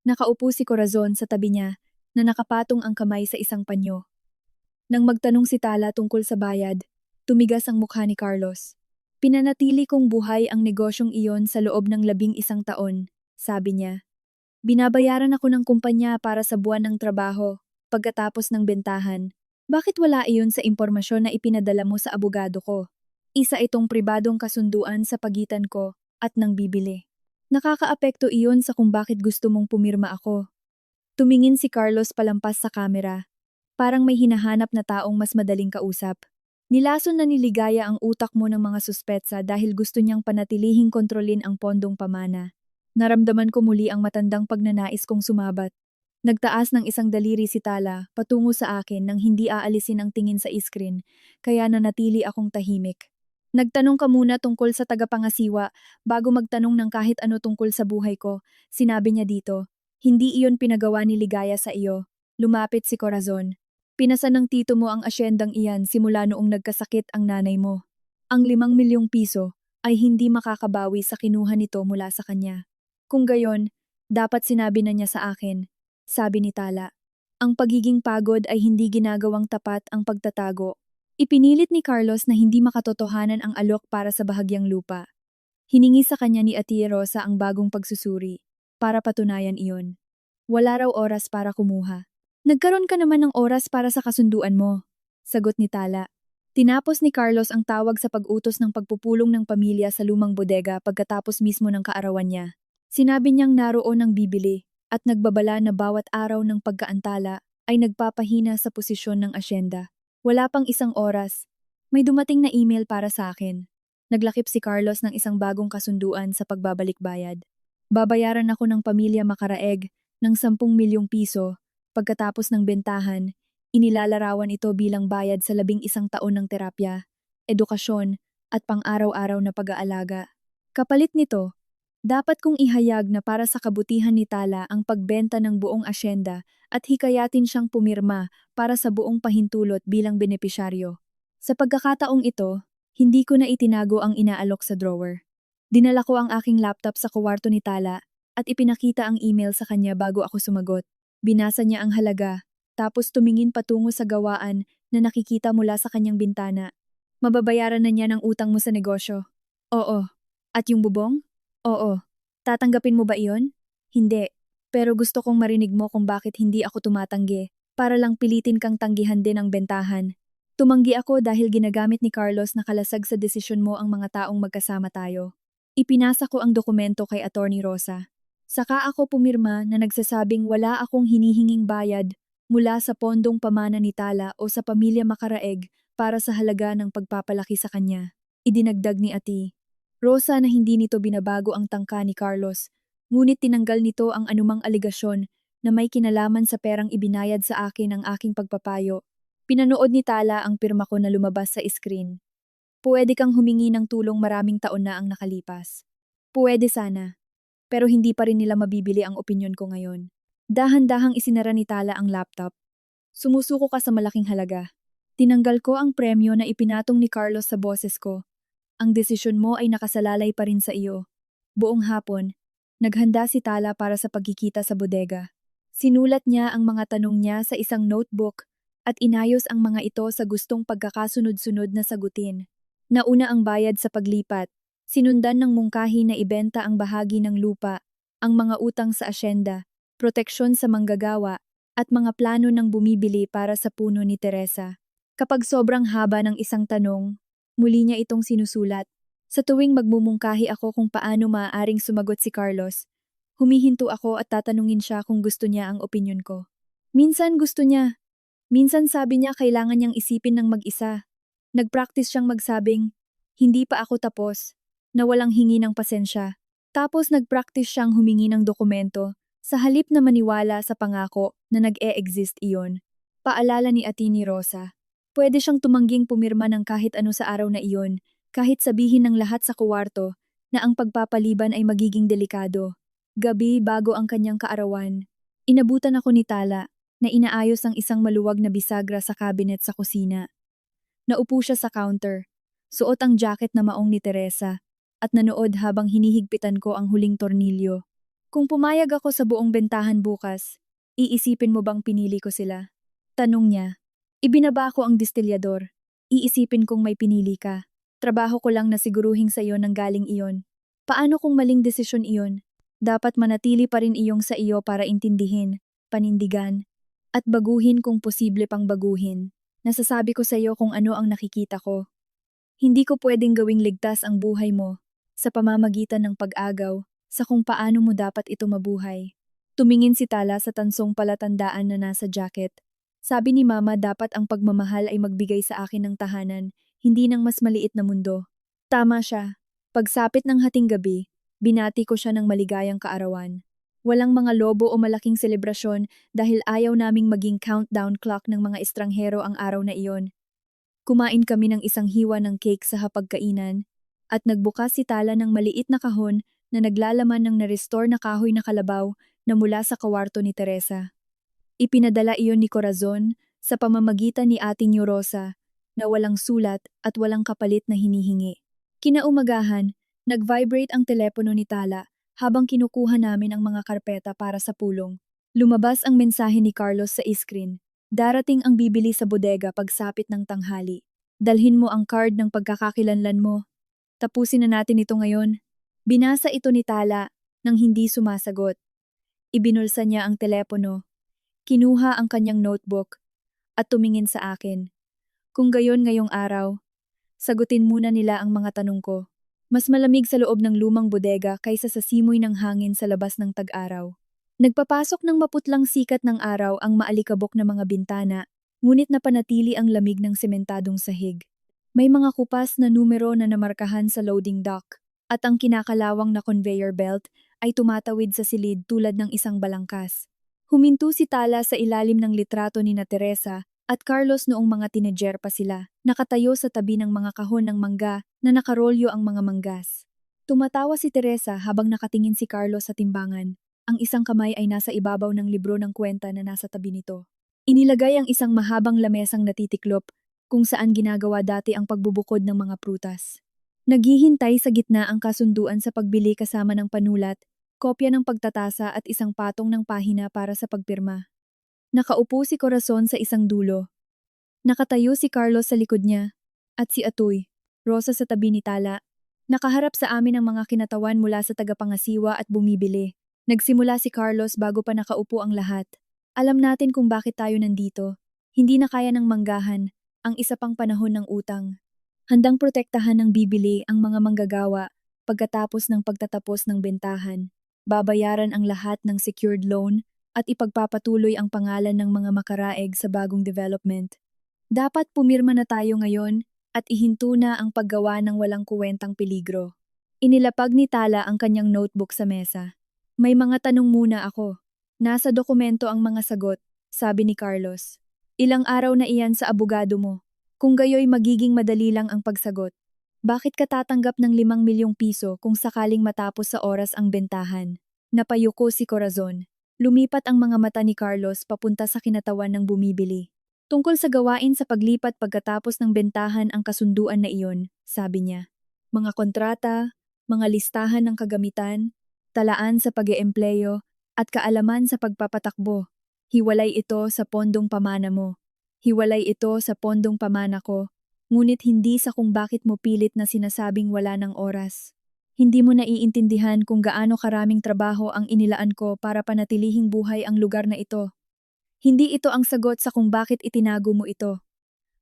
Nakaupo si Corazon sa tabi niya na nakapatong ang kamay sa isang panyo. Nang magtanong si Tala tungkol sa bayad, tumigas ang mukha ni Carlos. Pinanatili kong buhay ang negosyong iyon sa loob ng 11 taon, sabi niya. Binabayaran ako ng kumpanya para sa buwan ng trabaho, pagkatapos ng bentahan. Bakit wala iyon sa impormasyon na ipinadala mo sa abogado ko? Isa itong pribadong kasunduan sa pagitan ko at ng bibili. Nakakaapekto iyon sa kung bakit gusto mong pumirma ako. Tumingin si Carlos palampas sa kamera. Parang may hinahanap na taong mas madaling kausap. Nilason na niligaya ang utak mo ng mga suspetsa dahil gusto niyang panatilihing kontrolin ang pondong pamana. Naramdaman ko muli ang matandang pagnanais kong sumabat. Nagtaas ng isang daliri si Tala patungo sa akin nang hindi aalisin ang tingin sa iskrin, kaya nanatili akong tahimik. Nagtanong ka muna tungkol sa tagapangasiwa bago magtanong ng kahit ano tungkol sa buhay ko, sinabi niya dito. Hindi iyon pinagawa ni Ligaya sa iyo. Lumapit si Corazon. Pinasa ng tito mo ang asyendang iyan simula noong nagkasakit ang nanay mo. Ang 5 milyong piso ay hindi makakabawi sa kinuha nito mula sa kanya. Kung gayon, dapat sinabi na niya sa akin, sabi ni Tala. Ang pagiging pagod ay hindi ginagawang tapat ang pagtatago. Ipinilit ni Carlos na hindi makatotohanan ang alok para sa bahagyang lupa. Hiningi sa kanya ni Ate Rosa ang bagong pagsusuri para patunayan iyon. Wala raw oras para kumuha. Nagkaroon ka naman ng oras para sa kasunduan mo, sagot ni Tala. Tinapos ni Carlos ang tawag sa pag-utos ng pagpupulong ng pamilya sa lumang bodega pagkatapos mismo ng kaarawan niya. Sinabi niyang naroon ang bibili at nagbabala na bawat araw ng pagkaantala ay nagpapahina sa posisyon ng asyenda. Wala pang isang oras, may dumating na email para sa akin. Naglakip si Carlos ng isang bagong kasunduan sa pagbabalik bayad. Babayaran ako ng pamilya Makaraeg ng 10 milyong piso. Pagkatapos ng bentahan, inilalarawan ito bilang bayad sa 11 taon ng terapya, edukasyon at pang-araw-araw na pag-aalaga. Kapalit nito, dapat kong ihayag na para sa kabutihan ni Tala ang pagbenta ng buong asyenda at hikayatin siyang pumirma para sa buong pahintulot bilang benepisyaryo. Sa pagkakataong ito, hindi ko na itinago ang inaalok sa drawer. Dinala ko ang aking laptop sa kwarto ni Tala at ipinakita ang email sa kanya bago ako sumagot. Binasa niya ang halaga, tapos tumingin patungo sa gawaan na nakikita mula sa kanyang bintana. Mababayaran na niya ng utang mo sa negosyo. Oo. At yung bubong? Oo. Tatanggapin mo ba iyon? Hindi. Pero gusto kong marinig mo kung bakit hindi ako tumatanggi, para lang pilitin kang tanggihan din ang bentahan. Tumanggi ako dahil ginagamit ni Carlos na kalasag sa desisyon mo ang mga taong magkasama tayo. Ipinasa ko ang dokumento kay Attorney Rosa. Saka ako pumirma na nagsasabing wala akong hinihinging bayad mula sa pondong pamana ni Tala o sa pamilya Makaraeg para sa halaga ng pagpapalaki sa kanya. Idinagdag ni Ate Rosa na hindi nito binabago ang tangka ni Carlos, ngunit tinanggal nito ang anumang aligasyon na may kinalaman sa perang ibinayad sa akin ang aking pagpapayo. Pinanood ni Tala ang pirma ko na lumabas sa screen. Pwede kang humingi ng tulong, maraming taon na ang nakalipas. Pwede sana. Pero hindi pa rin nila mabibili ang opinyon ko ngayon. Dahan-dahang isinara ni Tala ang laptop. Sumusuko ka sa malaking halaga. Tinanggal ko ang premyo na ipinatong ni Carlos sa boses ko. Ang desisyon mo ay nakasalalay pa rin sa iyo. Buong hapon, naghanda si Tala para sa pagkikita sa bodega. Sinulat niya ang mga tanong niya sa isang notebook at inayos ang mga ito sa gustong pagkakasunod-sunod na sagutin. Nauna ang bayad sa paglipat. Sinundan ng mungkahi na ibenta ang bahagi ng lupa, ang mga utang sa asyenda, proteksyon sa manggagawa, at mga plano ng bumibili para sa puno ni Teresa. Kapag sobrang haba ng isang tanong, muli niya itong sinusulat. Sa tuwing magmumungkahi ako kung paano maaaring sumagot si Carlos, humihinto ako at tatanungin siya kung gusto niya ang opinyon ko. Minsan gusto niya. Minsan sabi niya kailangan niyang isipin ng mag-isa. Nag-practice siyang magsabing, hindi pa ako tapos, na walang hingi ng pasensya. Tapos nag-practice siyang humingi ng dokumento sa halip na maniwala sa pangako na nag-e-exist iyon. Paalala ni Ate ni Rosa. Pwede siyang tumangging pumirma ng kahit ano sa araw na iyon, kahit sabihin ng lahat sa kuwarto na ang pagpapaliban ay magiging delikado. Gabi bago ang kanyang kaarawan, inabutan ako ni Tala na inaayos ang isang maluwag na bisagra sa cabinet sa kusina. Naupo siya sa counter, suot ang jacket na maong ni Teresa, at nanood habang hinihigpitan ko ang huling tornilyo. Kung pumayag ako sa buong bentahan bukas, iisipin mo bang pinili ko sila? Tanong niya. Ibinaba ko ang distilyador. Iisipin kong may pinili ka. Trabaho ko lang na siguruhin sa iyo nang galing iyon. Paano kung maling desisyon iyon? Dapat manatili pa rin iyong sa iyo para intindihin, panindigan, at baguhin kung posible pang baguhin. Nasasabi ko sa iyo kung ano ang nakikita ko. Hindi ko pwedeng gawing ligtas ang buhay mo sa pamamagitan ng pag-agaw sa kung paano mo dapat ito mabuhay. Tumingin si Tala sa tansong palatandaan na nasa jacket. Sabi ni Mama dapat ang pagmamahal ay magbigay sa akin ng tahanan, hindi ng mas maliit na mundo. Tama siya. Pagsapit ng hating gabi, binati ko siya ng maligayang kaarawan. Walang mga lobo o malaking selebrasyon dahil ayaw naming maging countdown clock ng mga estranghero ang araw na iyon. Kumain kami ng isang hiwa ng cake sa hapagkainan at nagbukas si Tala ng maliit na kahon na naglalaman ng na-restore na kahoy na kalabaw na mula sa kawarto ni Teresa. Ipinadala iyon ni Corazon sa pamamagitan ni Ate Rosa na walang sulat at walang kapalit na hinihingi. Kinaumagahan, nag-vibrate ang telepono ni Tala Habang kinukuha namin ang mga karpeta para sa pulong, lumabas ang mensahe ni Carlos sa screen. Darating ang bibili sa bodega pagsapit ng tanghali. Dalhin mo ang card ng pagkakakilanlan mo. Tapusin na natin ito ngayon. Binasa ito ni Tala nang hindi sumasagot. Ibinulsa niya ang telepono, kinuha ang kanyang notebook, at tumingin sa akin. Kung gayon ngayong araw, sagutin muna nila ang mga tanong ko. Mas malamig sa loob ng lumang bodega kaysa sa simoy ng hangin sa labas ng tag-araw. Nagpapasok ng maputlang sikat ng araw ang maalikabok na mga bintana, ngunit napanatili ang lamig ng sementadong sahig. May mga kupas na numero na namarkahan sa loading dock, at ang kinakalawang na conveyor belt ay tumatawid sa silid tulad ng isang balangkas. Huminto si Tala sa ilalim ng litrato ni na Teresa at Carlos noong mga teenager pa sila, nakatayo sa tabi ng mga kahon ng mangga na nakarolyo ang mga manggas. Tumatawa si Teresa habang nakatingin si Carlos sa timbangan. Ang isang kamay ay nasa ibabaw ng libro ng kwenta na nasa tabi nito. Inilagay ang isang mahabang lamesang natitiklop kung saan ginagawa dati ang pagbubukod ng mga prutas. Naghihintay sa gitna ang kasunduan sa pagbili kasama ng panulat, kopya ng pagtatasa at isang patong ng pahina para sa pagpirma. Nakaupo si Corazon sa isang dulo. Nakatayo si Carlos sa likod niya, at si Atoy, Rosa sa tabi ni Tala. Nakaharap sa amin ang mga kinatawan mula sa tagapangasiwa at bumibili. Nagsimula si Carlos bago pa nakaupo ang lahat. Alam natin kung bakit tayo nandito. Hindi na kaya ng manggahan, ang isa pang panahon ng utang. Handang protektahan ng bibili ang mga manggagawa pagkatapos ng pagtatapos ng bentahan. Babayaran ang lahat ng secured loan at ipagpapatuloy ang pangalan ng mga makaraeg sa bagong development. Dapat pumirma na tayo ngayon at ihinto na ang paggawa ng walang kuwentang peligro. Inilapag ni Tala ang kanyang notebook sa mesa. May mga tanong muna ako. Nasa dokumento ang mga sagot, sabi ni Carlos. Ilang araw na iyan sa abogado mo. Kung gayoy magiging madali lang ang pagsagot. Bakit ka tatanggap ng 5 milyong piso kung sakaling matapos sa oras ang bentahan? Napayuko si Corazon. Lumipat ang mga mata ni Carlos papunta sa kinatawan ng bumibili. Tungkol sa gawain sa paglipat pagkatapos ng bentahan ang kasunduan na iyon, sabi niya. Mga kontrata, mga listahan ng kagamitan, talaan sa pag-eempleyo, at kaalaman sa pagpapatakbo. Hiwalay ito sa pondong pamana mo. Hiwalay ito sa pondong pamana ko, ngunit hindi sa kung bakit mo pilit na sinasabing wala ng oras. Hindi mo naiintindihan kung gaano karaming trabaho ang inilaan ko para panatilihing buhay ang lugar na ito. Hindi ito ang sagot sa kung bakit itinago mo ito.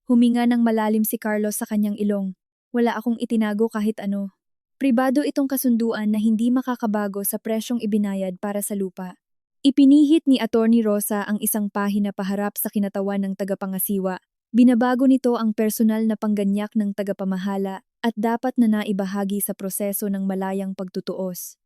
Huminga ng malalim si Carlos sa kanyang ilong. Wala akong itinago kahit ano. Pribado itong kasunduan na hindi makakabago sa presyong ibinayad para sa lupa. Ipinihit ni Attorney Rosa ang isang pahina paharap sa kinatawan ng tagapangasiwa. Binabago nito ang personal na pangganyak ng tagapamahala at dapat na naibahagi sa proseso ng malayang pagtutuos.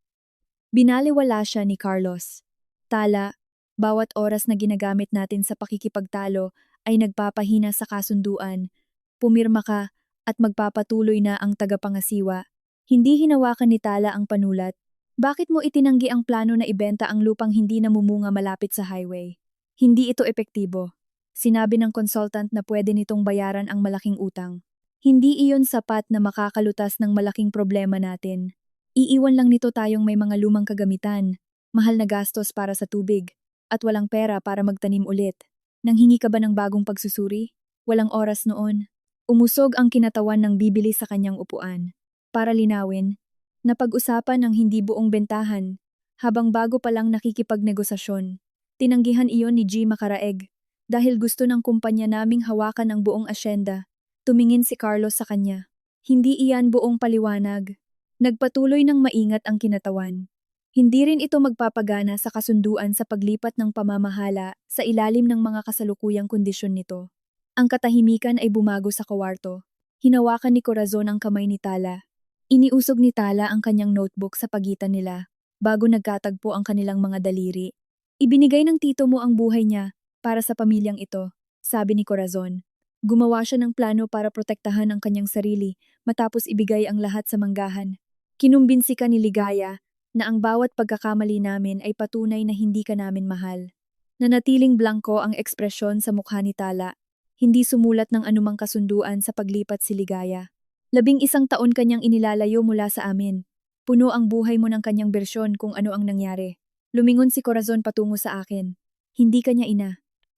Binaliwala siya ni Carlos. Tala, bawat oras na ginagamit natin sa pakikipagtalo ay nagpapahina sa kasunduan. Pumirma ka at magpapatuloy na ang tagapangasiwa. Hindi hinawakan ni Tala ang panulat. Bakit mo itinanggi ang plano na ibenta ang lupang hindi namumunga malapit sa highway? Hindi ito epektibo. Sinabi ng consultant na pwede nitong bayaran ang malaking utang. Hindi iyon sapat na makakalutas ng malaking problema natin. Iiwan lang nito tayong may mga lumang kagamitan, mahal na gastos para sa tubig, at walang pera para magtanim ulit. Nanghingi ka ba ng bagong pagsusuri? Walang oras noon. Umusog ang kinatawan ng bibili sa kanyang upuan. Para linawin, napag-usapan ang hindi buong bentahan, habang bago pa lang nakikipagnegosasyon. Tinanggihan iyon ni G. Makaraeg, dahil gusto ng kumpanya naming hawakan ang buong asyenda. Tumingin si Carlos sa kanya. Hindi iyan buong paliwanag. Nagpatuloy ng maingat ang kinatawan. Hindi rin ito magpapagana sa kasunduan sa paglipat ng pamamahala sa ilalim ng mga kasalukuyang kondisyon nito. Ang katahimikan ay bumago sa kawarto. Hinawakan ni Corazon ang kamay ni Tala. Iniusog ni Tala ang kanyang notebook sa pagitan nila, bago nagkatagpo ang kanilang mga daliri. Ibinigay ng tito mo ang buhay niya para sa pamilyang ito, sabi ni Corazon. Gumawa siya ng plano para protektahan ang kanyang sarili matapos ibigay ang lahat sa manggahan. Kinumbinsi ka ni Ligaya na ang bawat pagkakamali namin ay patunay na hindi ka namin mahal. Nanatiling blanko ang ekspresyon sa mukha ni Tala. Hindi sumulat ng anumang kasunduan sa paglipat si Ligaya. 11 taon kanyang inilalayo mula sa amin. Puno ang buhay mo ng kanyang bersyon kung ano ang nangyari. Lumingon si Corazon patungo sa akin. Hindi kanya ina.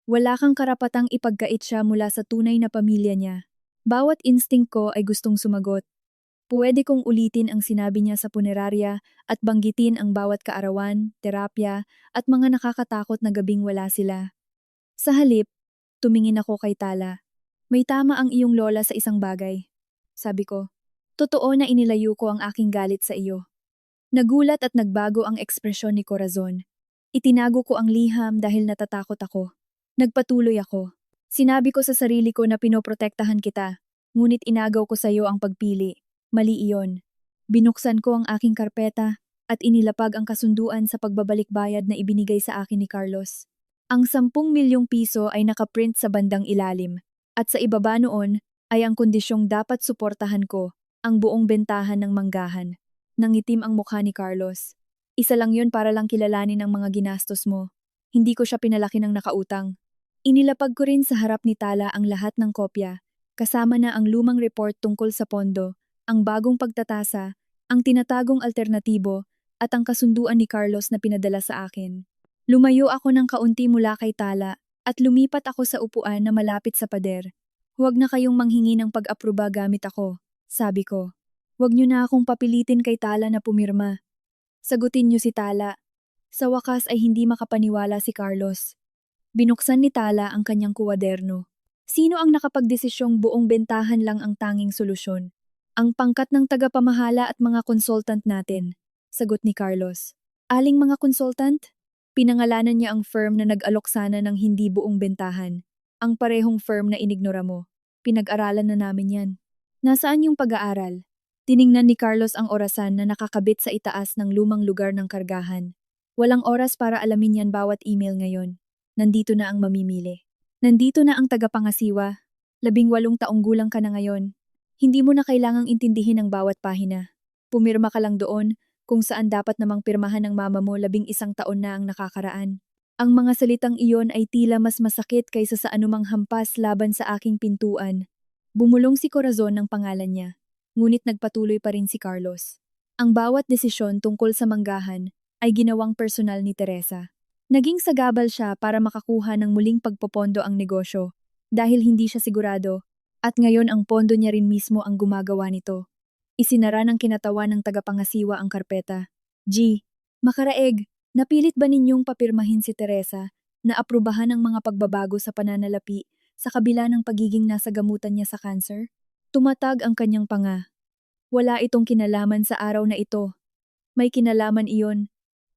Wala kang karapatang ipagkait siya mula sa tunay na pamilya niya. Bawat instinct ko ay gustong sumagot. Puwede kong ulitin ang sinabi niya sa punerarya at banggitin ang bawat kaarawan, terapya, at mga nakakatakot na gabing wala sila. Sa halip, tumingin ako kay Tala. May tama ang iyong lola sa isang bagay. Sabi ko, totoo na inilayo ko ang aking galit sa iyo. Nagulat at nagbago ang ekspresyon ni Corazon. Itinago ko ang liham dahil natatakot ako. Nagpatuloy ako. Sinabi ko sa sarili ko na pinoprotektahan kita, ngunit inagaw ko sa iyo ang pagpili. Mali iyon. Binuksan ko ang aking karpeta at inilapag ang kasunduan sa pagbabalik bayad na ibinigay sa akin ni Carlos. Ang 10 milyong piso ay nakaprint sa bandang ilalim at sa ibaba noon ay ang kondisyong dapat suportahan ko, ang buong bentahan ng manggahan. Nangitim ang mukha ni Carlos. Isa lang yun para lang kilalanin ang mga ginastos mo. Hindi ko siya pinalaki ng nakautang. Inilapag ko rin sa harap ni Tala ang lahat ng kopya, kasama na ang lumang report tungkol sa pondo, ang bagong pagtatasa, ang tinatagong alternatibo, at ang kasunduan ni Carlos na pinadala sa akin. Lumayo ako ng kaunti mula kay Tala at lumipat ako sa upuan na malapit sa pader. Huwag na kayong manghingi ng pag-apruba gamit ako, sabi ko. Huwag niyo na akong papilitin kay Tala na pumirma. Sagutin niyo si Tala. Sa wakas ay hindi makapaniwala si Carlos. Binuksan ni Tala ang kanyang kuwaderno. Sino ang nakapagdesisyong buong bentahan lang ang tanging solusyon? Ang pangkat ng tagapamahala at mga consultant natin, sagot ni Carlos. Aling mga consultant? Pinangalanan niya ang firm na nag-alok sana ng hindi buong bentahan. Ang parehong firm na inignora mo. Pinag-aralan na namin yan. Nasaan yung pag-aaral? Tiningnan ni Carlos ang orasan na nakakabit sa itaas ng lumang lugar ng kargahan. Walang oras para alamin yan bawat email ngayon. Nandito na ang mamimili. Nandito na ang tagapangasiwa. 18 taong gulang ka na ngayon. Hindi mo na kailangang intindihin ang bawat pahina. Pumirma ka lang doon kung saan dapat namang pirmahan ng mama mo 11 taon na ang nakakaraan. Ang mga salitang iyon ay tila mas masakit kaysa sa anumang hampas laban sa aking pintuan. Bumulong si Corazon ng pangalan niya, ngunit nagpatuloy pa rin si Carlos. Ang bawat desisyon tungkol sa manggahan ay ginawang personal ni Teresa. Naging sagabal siya para makakuha ng muling pagpopondo ang negosyo dahil hindi siya sigurado at ngayon ang pondo niya rin mismo ang gumagawa nito. Isinara ng kinatawan ng tagapangasiwa ang karpeta. G. Makaraeg, napilit ba ninyong papirmahin si Teresa na aprubahan ang mga pagbabago sa pananalapi sa kabila ng pagiging nasa gamutan niya sa cancer? Tumatag ang kanyang panga. Wala itong kinalaman sa araw na ito. May kinalaman iyon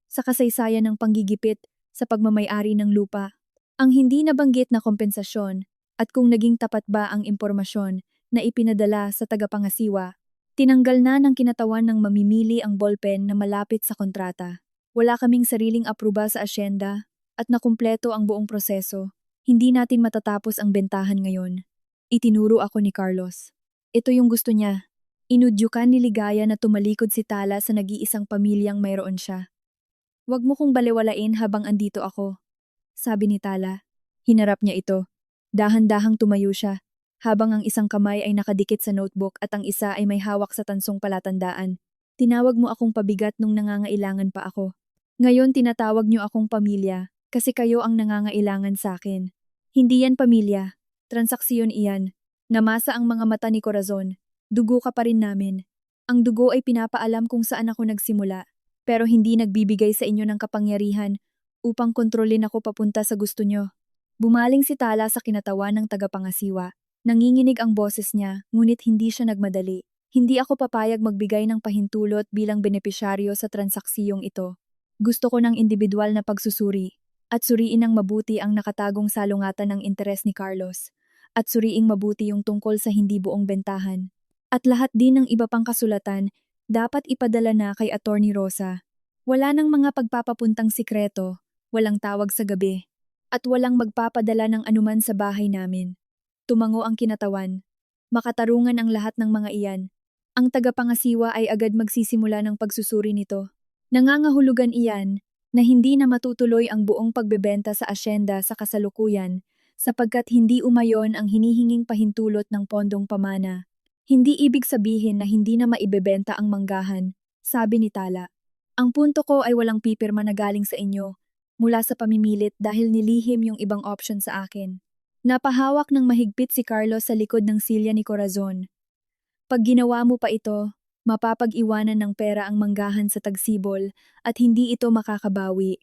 sa kasaysayan ng panggigipit sa pagmamay-ari ng lupa. Ang hindi nabanggit na kompensasyon at kung naging tapat ba ang impormasyon na ipinadala sa tagapangasiwa. Tinanggal na ng kinatawan ng mamimili ang ballpen na malapit sa kontrata. Wala kaming sariling apruba sa asyenda at nakumpleto ang buong proseso. Hindi natin matatapos ang bentahan ngayon. Itinuro ako ni Carlos. Ito yung gusto niya. Inudyukan ni Ligaya na tumalikod si Tala sa nag-iisang pamilyang mayroon siya. Huwag mo kong balewalain habang andito ako, sabi ni Tala. Hinarap niya ito. Dahan-dahang tumayo siya, habang ang isang kamay ay nakadikit sa notebook at ang isa ay may hawak sa tansong palatandaan. Tinawag mo akong pabigat nung nangangailangan pa ako. Ngayon tinatawag niyo akong pamilya, kasi kayo ang nangangailangan sa akin. Hindi yan pamilya, transaksyon iyan. Namasa ang mga mata ni Corazon. Dugo ka pa rin namin. Ang dugo ay pinapaalam kung saan ako nagsimula, pero hindi nagbibigay sa inyo ng kapangyarihan upang kontrolin ako papunta sa gusto nyo. Bumaling si Tala sa kinatawan ng tagapangasiwa. Nanginginig ang boses niya, ngunit hindi siya nagmadali. Hindi ako papayag magbigay ng pahintulot bilang benepisyaryo sa transaksiyong ito. Gusto ko ng individual na pagsusuri, at suriin ng mabuti ang nakatagong salungatan ng interes ni Carlos, at suriing mabuti yung tungkol sa hindi buong bentahan. At lahat din ng iba pang kasulatan, dapat ipadala na kay Attorney Rosa. Wala nang mga pagpapapuntang sikreto, walang tawag sa gabi, at walang magpapadala ng anuman sa bahay namin. Tumango ang kinatawan. Makatarungan ang lahat ng mga iyan. Ang tagapangasiwa ay agad magsisimula ng pagsusuri nito. Nangangahulugan iyan na hindi na matutuloy ang buong pagbebenta sa asyenda sa kasalukuyan sapagkat hindi umayon ang hinihinging pahintulot ng pondong pamana. Hindi ibig sabihin na hindi na maibebenta ang manggahan sabi ni Tala. Ang punto ko ay walang pipirma na galing sa inyo mula sa pamimilit dahil nilihim yung ibang option sa akin. Napahawak ng mahigpit si Carlos sa likod ng silya ni Corazon. Pag ginawa mo pa ito, mapapag-iwanan ng pera ang manggahan sa tagsibol at hindi ito makakabawi.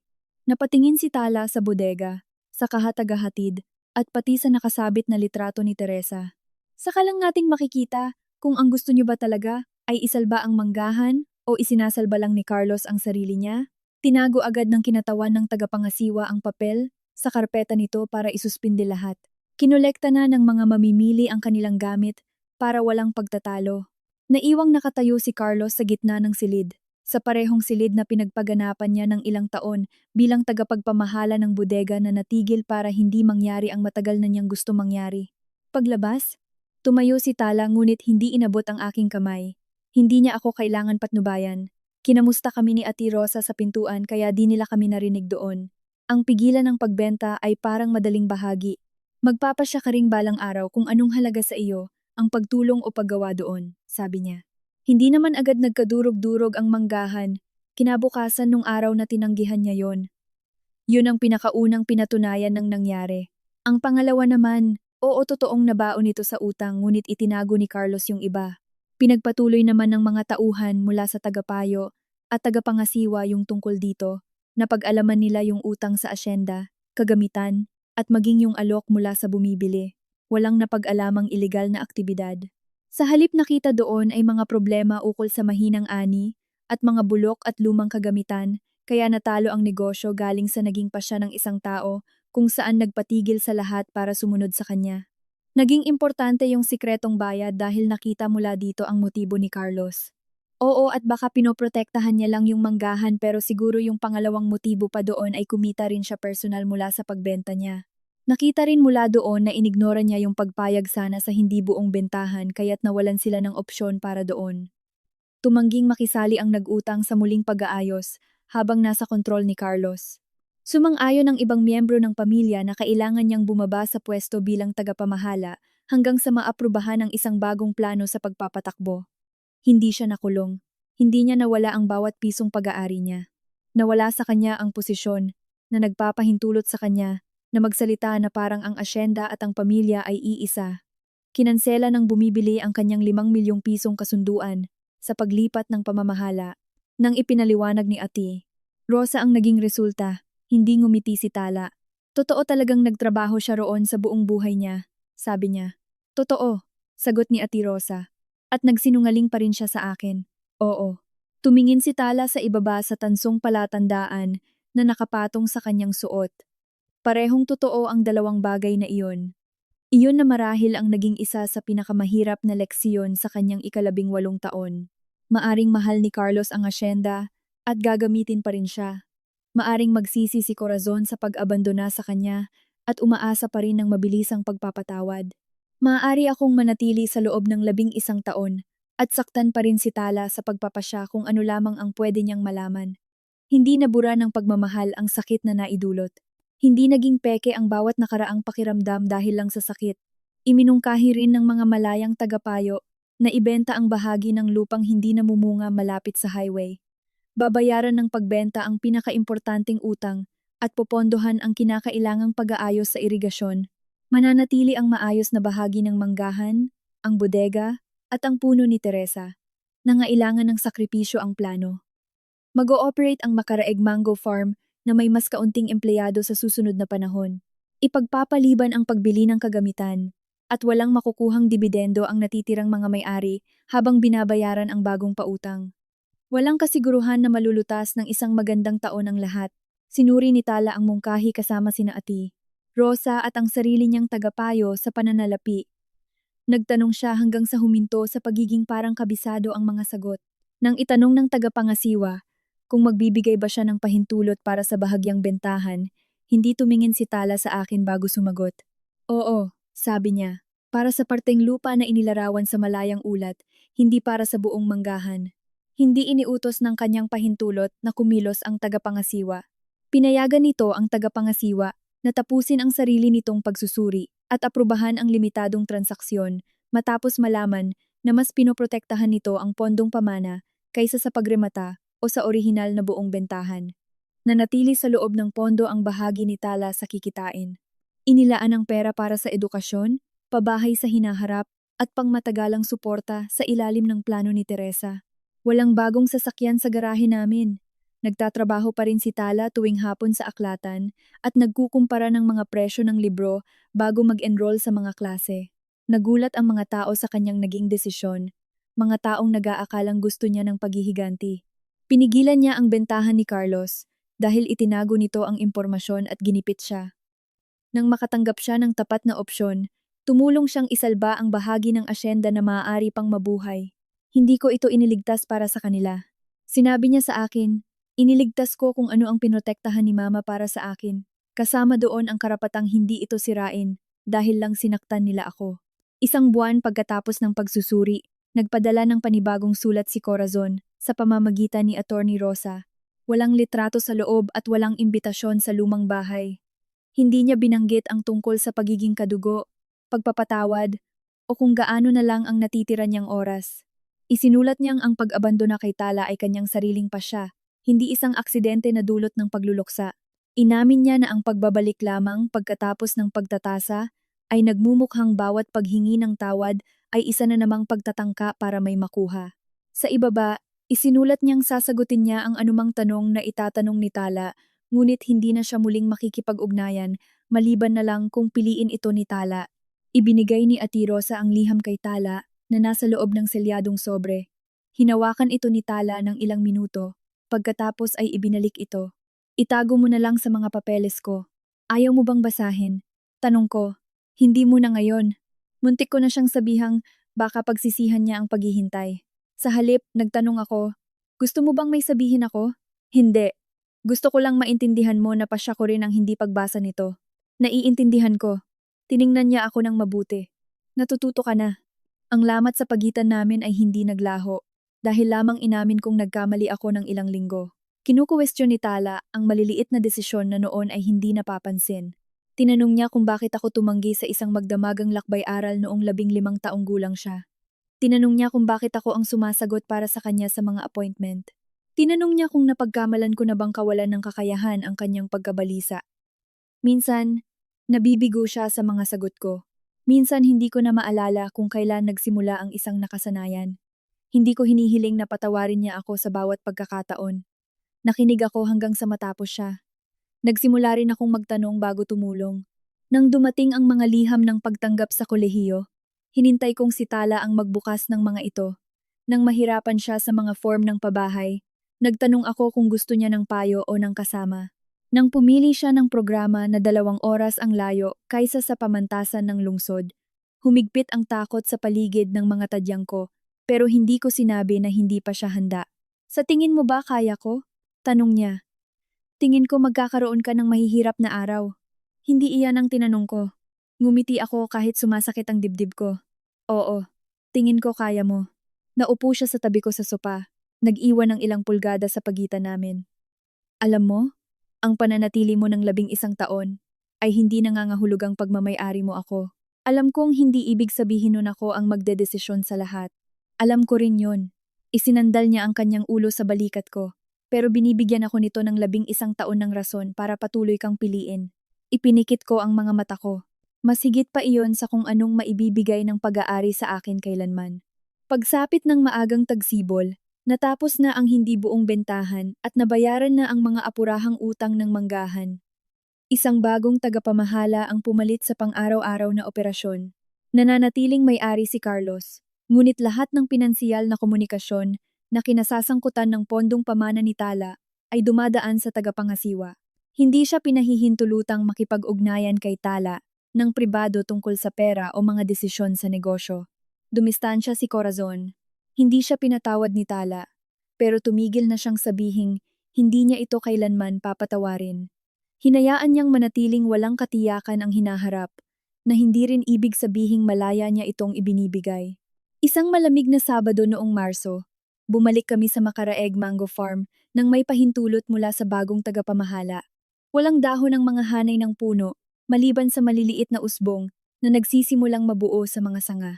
Napatingin si Tala sa bodega, sa kahatag-hatid, at pati sa nakasabit na litrato ni Teresa. Saka lang nating makikita kung ang gusto niyo ba talaga ay isalba ang manggahan o isinasalba lang ni Carlos ang sarili niya. Tinago agad ng kinatawan ng tagapangasiwa ang papel sa karpeta nito para isuspinde lahat. Kinolekta na ng mga mamimili ang kanilang gamit para walang pagtatalo. Naiwang nakatayo si Carlos sa gitna ng silid, sa parehong silid na pinagpaganapan niya ng ilang taon bilang tagapagpamahala ng bodega na natigil para hindi mangyari ang matagal na niyang gusto mangyari. Paglabas, tumayo si Tala ngunit hindi inabot ang aking kamay. Hindi niya ako kailangan patnubayan. Kinamusta kami ni Ate Rosa sa pintuan kaya di nila kami narinig doon. Ang pigilan ng pagbenta ay parang madaling bahagi. Magpapasya ka ring balang araw kung anong halaga sa iyo ang pagtulong o paggawa doon, sabi niya. Hindi naman agad nagkadurog-durog ang manggahan, kinabukasan nung araw na tinanggihan niya yon. Yun ang pinakaunang pinatunayan ng nangyari. Ang pangalawa naman, oo totoong nabaon ito sa utang ngunit itinago ni Carlos yung iba. Pinagpatuloy naman ng mga tauhan mula sa tagapayo at tagapangasiwa yung tungkol dito, na pag-alaman nila yung utang sa asyenda, kagamitan, at maging yung alok mula sa bumibili. Walang napag-alamang ilegal na aktibidad. Sa halip nakita doon ay mga problema ukol sa mahinang ani at mga bulok at lumang kagamitan, kaya natalo ang negosyo galing sa naging pasya ng isang tao kung saan nagpatigil sa lahat para sumunod sa kanya. Naging importante yung sikretong bayad dahil nakita mula dito ang motibo ni Carlos. Oo, at baka pinoprotektahan niya lang yung manggahan pero siguro yung pangalawang motibo pa doon ay kumita rin siya personal mula sa pagbenta niya. Nakita rin mula doon na inignora niya yung pagpayag sana sa hindi buong bentahan kaya't nawalan sila ng opsyon para doon. Tumangging makisali ang nag-utang sa muling pag-aayos habang nasa kontrol ni Carlos. Sumang-ayon ang ibang miyembro ng pamilya na kailangan niyang bumaba sa pwesto bilang tagapamahala hanggang sa maaprubahan ang isang bagong plano sa pagpapatakbo. Hindi siya nakulong. Hindi niya nawala ang bawat pisong pag-aari niya. Nawala sa kanya ang posisyon na nagpapahintulot sa kanya na magsalita na parang ang asyenda at ang pamilya ay iisa. Kinansela ng bumibili ang kanyang 5 milyong pisong kasunduan sa paglipat ng pamamahala nang ipinaliwanag ni Ate Rosa ang naging resulta, hindi ngumiti si Tala. Totoo talagang nagtrabaho siya roon sa buong buhay niya, sabi niya. Totoo, sagot ni Ate Rosa. At nagsinungaling pa rin siya sa akin. Oo. Tumingin si Tala sa ibaba sa tansong palatandaan na nakapatong sa kanyang suot. Parehong totoo ang dalawang bagay na iyon. Iyon na marahil ang naging isa sa pinakamahirap na leksiyon sa kanyang 18 taon. Maaring mahal ni Carlos ang asyenda at gagamitin pa rin siya. Maaring magsisi si Corazon sa pag-abandona sa kanya at umaasa pa rin ng mabilisang pagpapatawad. Maaari akong manatili sa loob ng 11 taon at saktan pa rin si Tala sa pagpapasya kung ano lamang ang pwede niyang malaman. Hindi nabura ng pagmamahal ang sakit na naidulot. Hindi naging peke ang bawat nakaraang pakiramdam dahil lang sa sakit. Iminungkahi rin ng mga malayang tagapayo na ibenta ang bahagi ng lupang hindi namumunga malapit sa highway. Babayaran ng pagbenta ang pinakaimportanteng utang at popondohan ang kinakailangang pag-aayos sa irigasyon. Mananatili ang maayos na bahagi ng manggahan, ang bodega, at ang puno ni Teresa. Nangailangan ng sakripisyo ang plano. Mag-ooperate ang Makaraeg Mango Farm na may mas kaunting empleyado sa susunod na panahon. Ipagpapaliban ang pagbili ng kagamitan at walang makukuhang dibidendo ang natitirang mga may-ari habang binabayaran ang bagong pautang. Walang kasiguruhan na malulutas ng isang magandang taon ang lahat. Sinuri ni Tala ang mungkahi kasama sina Ate Rosa at ang sarili niyang tagapayo sa pananalapi. Nagtanong siya hanggang sa huminto sa pagiging parang kabisado ang mga sagot. Nang itanong ng tagapangasiwa kung magbibigay ba siya ng pahintulot para sa bahagyang bentahan, hindi tumingin si Tala sa akin bago sumagot. Oo, sabi niya, para sa parteng lupa na inilarawan sa malayang ulat, hindi para sa buong manggahan. Hindi iniutos ng kanyang pahintulot na kumilos ang tagapangasiwa. Pinayagan nito ang tagapangasiwa na tapusin ang sarili nitong pagsusuri at aprubahan ang limitadong transaksyon matapos malaman na mas pinoprotektahan nito ang pondong pamana kaysa sa pagremata o sa orihinal na buong bentahan. Nanatili sa loob ng pondo ang bahagi ni Tala sa kikitain. Inilaan ang pera para sa edukasyon, pabahay sa hinaharap, at pangmatagalang suporta sa ilalim ng plano ni Teresa. Walang bagong sasakyan sa garahe namin. Nagtatrabaho pa rin si Tala tuwing hapon sa aklatan at nagkukumpara ng mga presyo ng libro bago mag-enroll sa mga klase. Nagulat ang mga tao sa kanyang naging desisyon, mga taong nag-aakalang gusto niya ng paghihiganti. Pinigilan niya ang bentahan ni Carlos dahil itinago nito ang impormasyon at ginipit siya. Nang makatanggap siya ng tapat na opsyon, tumulong siyang isalba ang bahagi ng asyenda na maaari pang mabuhay. Hindi ko ito iniligtas para sa kanila. Sinabi niya sa akin, iniligtas ko kung ano ang pinotektahan ni Mama para sa akin. Kasama doon ang karapatang hindi ito sirain dahil lang sinaktan nila ako. Isang buwan pagkatapos ng pagsusuri, nagpadala ng panibagong sulat si Corazon sa pamamagitan ni Attorney Rosa. Walang litrato sa loob at walang imbitasyon sa lumang bahay. Hindi niya binanggit ang tungkol sa pagiging kadugo, pagpapatawad, o kung gaano na lang ang natitira niyang oras. Isinulat niyang ang pag-abandona kay Tala ay kanyang sariling pasya, hindi isang aksidente na dulot ng pagluluksa. Inamin niya na ang pagbabalik lamang pagkatapos ng pagtatasa ay nagmumukhang bawat paghingi ng tawad ay isa na namang pagtatangka para may makuha. Sa ibaba, isinulat niyang sasagutin niya ang anumang tanong na itatanong ni Tala, ngunit hindi na siya muling makikipag-ugnayan maliban na lang kung piliin ito ni Tala. Ibinigay ni Ate Rosa ang liham kay Tala na nasa loob ng selyadong sobre. Hinawakan ito ni Tala ng ilang minuto, pagkatapos ay ibinalik ito. Itago mo na lang sa mga papeles ko. Ayaw mo bang basahin? Tanong ko, hindi mo na ngayon. Muntik ko na siyang sabihang baka pagsisihan niya ang paghihintay. Sa halip, nagtanong ako, gusto mo bang may sabihin ako? Hindi. Gusto ko lang maintindihan mo na pasya ko rin ang hindi pagbasa nito. Naiintindihan ko. Tiningnan niya ako ng mabuti. Natututo ka na. Ang lamat sa pagitan namin ay hindi naglaho, dahil lamang inamin kong nagkamali ako ng ilang linggo. Kinukuwestiyon ni Tala ang maliliit na desisyon na noon ay hindi napapansin. Tinanong niya kung bakit ako tumanggi sa isang magdamagang lakbay-aral noong 15 taong gulang siya. Tinanong niya kung bakit ako ang sumasagot para sa kanya sa mga appointment. Tinanong niya kung napagkamalan ko na bang kawalan ng kakayahan ang kanyang pagkabalisa. Minsan, nabibigo siya sa mga sagot ko. Minsan hindi ko na maalala kung kailan nagsimula ang isang nakasanayan. Hindi ko hinihiling na patawarin niya ako sa bawat pagkakataon. Nakinig ako hanggang sa matapos siya. Nagsimula rin akong magtanong bago tumulong. Nang dumating ang mga liham ng pagtanggap sa kolehiyo, hinintay kong si Tala ang magbukas ng mga ito. Nang mahirapan siya sa mga form ng pabahay, nagtanong ako kung gusto niya ng payo o ng kasama. Nang pumili siya ng programa na 2 oras ang layo kaysa sa pamantasan ng lungsod, humigpit ang takot sa paligid ng mga tadyang ko, pero hindi ko sinabi na hindi pa siya handa. Sa tingin mo ba kaya ko? Tanong niya. Tingin ko magkakaroon ka ng mahihirap na araw. Hindi iyan ang tinanong ko. Ngumiti ako kahit sumasakit ang dibdib ko. Oo, tingin ko kaya mo. Naupo siya sa tabi ko sa sopa. Nag-iwan ng ilang pulgada sa pagitan namin. Alam mo, ang pananatili mo ng 11 taon ay hindi nangangahulugang pagmamay-ari mo ako. Alam kong hindi ibig sabihin nun ako ang magdedesisyon sa lahat. Alam ko rin yun. Isinandal niya ang kanyang ulo sa balikat ko. Pero binibigyan ako nito ng 11 taon ng rason para patuloy kang piliin. Ipinikit ko ang mga mata ko. Mas higit pa iyon sa kung anong maibibigay ng pag-aari sa akin kailanman. Pagsapit ng maagang tagsibol, natapos na ang hindi buong bentahan at nabayaran na ang mga apurahang utang ng manggahan. Isang bagong tagapamahala ang pumalit sa pang-araw-araw na operasyon. Nananatiling may-ari si Carlos, ngunit lahat ng pinansiyal na komunikasyon na kinasasangkutan ng pondong pamana ni Tala ay dumadaan sa tagapangasiwa. Hindi siya pinahihintulutang makipag-ugnayan kay Tala ng pribado tungkol sa pera o mga desisyon sa negosyo. Dumistansya si Corazon. Hindi siya pinatawad ni Tala, pero tumigil na siyang sabihing hindi niya ito kailanman papatawarin. Hinayaan niyang manatiling walang katiyakan ang hinaharap, na hindi rin ibig sabihing malaya niya itong ibinibigay. Isang malamig na Sabado noong Marso, bumalik kami sa Makaraeg Mango Farm nang may pahintulot mula sa bagong tagapamahala. Walang dahon ng mga hanay ng puno, maliban sa maliliit na usbong na nagsisimulang mabuo sa mga sanga.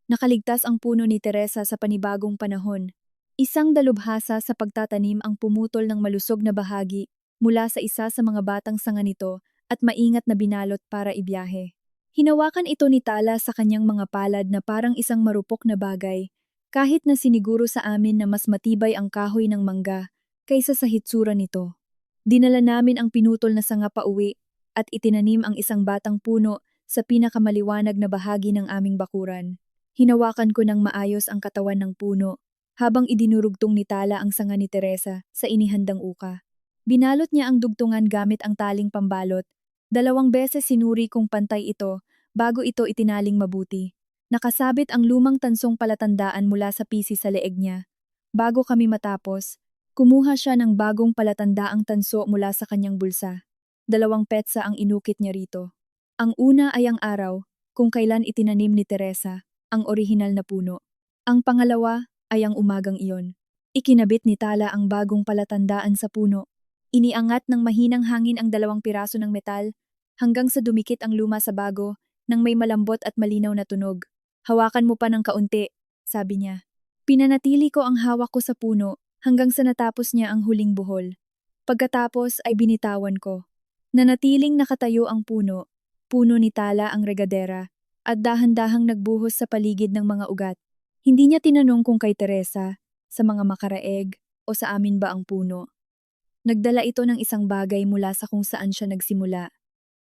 Nakaligtas ang puno ni Teresa sa panibagong panahon. Isang dalubhasa sa pagtatanim ang pumutol ng malusog na bahagi mula sa isa sa mga batang sanga nito at maingat na binalot para ibiyahe. Hinawakan ito ni Tala sa kanyang mga palad na parang isang marupok na bagay, kahit na siniguro sa amin na mas matibay ang kahoy ng mangga kaysa sa hitsura nito. Dinala namin ang pinutol na sanga pauwi at itinanim ang isang batang puno sa pinakamaliwanag na bahagi ng aming bakuran. Hinawakan ko ng maayos ang katawan ng puno habang idinurugtong ni Tala ang sanga ni Teresa sa inihandang uka. Binalot niya ang dugtungan gamit ang taling pambalot. 2 beses sinuri kung pantay ito bago ito itinaling mabuti. Nakasabit ang lumang tansong palatandaan mula sa pisi sa leeg niya. Bago kami matapos, kumuha siya ng bagong palatandaang tanso mula sa kanyang bulsa. 2 petsa ang inukit niya rito. Ang una ay ang araw, kung kailan itinanim ni Teresa, ang orihinal na puno. Ang pangalawa ay ang umagang iyon. Ikinabit ni Tala ang bagong palatandaan sa puno. Iniangat ng mahinang hangin ang 2 piraso ng metal hanggang sa dumikit ang luma sa bago nang may malambot at malinaw na tunog. Hawakan mo pa ng kaunti, sabi niya. Pinanatili ko ang hawak ko sa puno hanggang sa natapos niya ang huling buhol. Pagkatapos ay binitawan ko. Nanatiling nakatayo ang puno ni Tala ang regadera, at dahan-dahang nagbuhos sa paligid ng mga ugat. Hindi niya tinanong kung kay Teresa, sa mga makaraeg, o sa amin ba ang puno. Nagdala ito ng isang bagay mula sa kung saan siya nagsimula.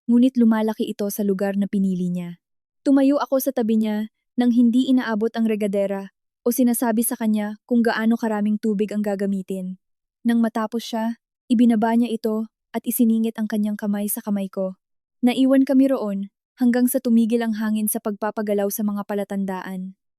Ngunit lumalaki ito sa lugar na pinili niya. Tumayo ako sa tabi niya nang hindi inaabot ang regadera o sinasabi sa kanya kung gaano karaming tubig ang gagamitin. Nang matapos siya, ibinaba niya ito at isiningit ang kanyang kamay sa kamay ko. Naiwan kami roon hanggang sa tumigil ang hangin sa pagpapagalaw sa mga palatandaan.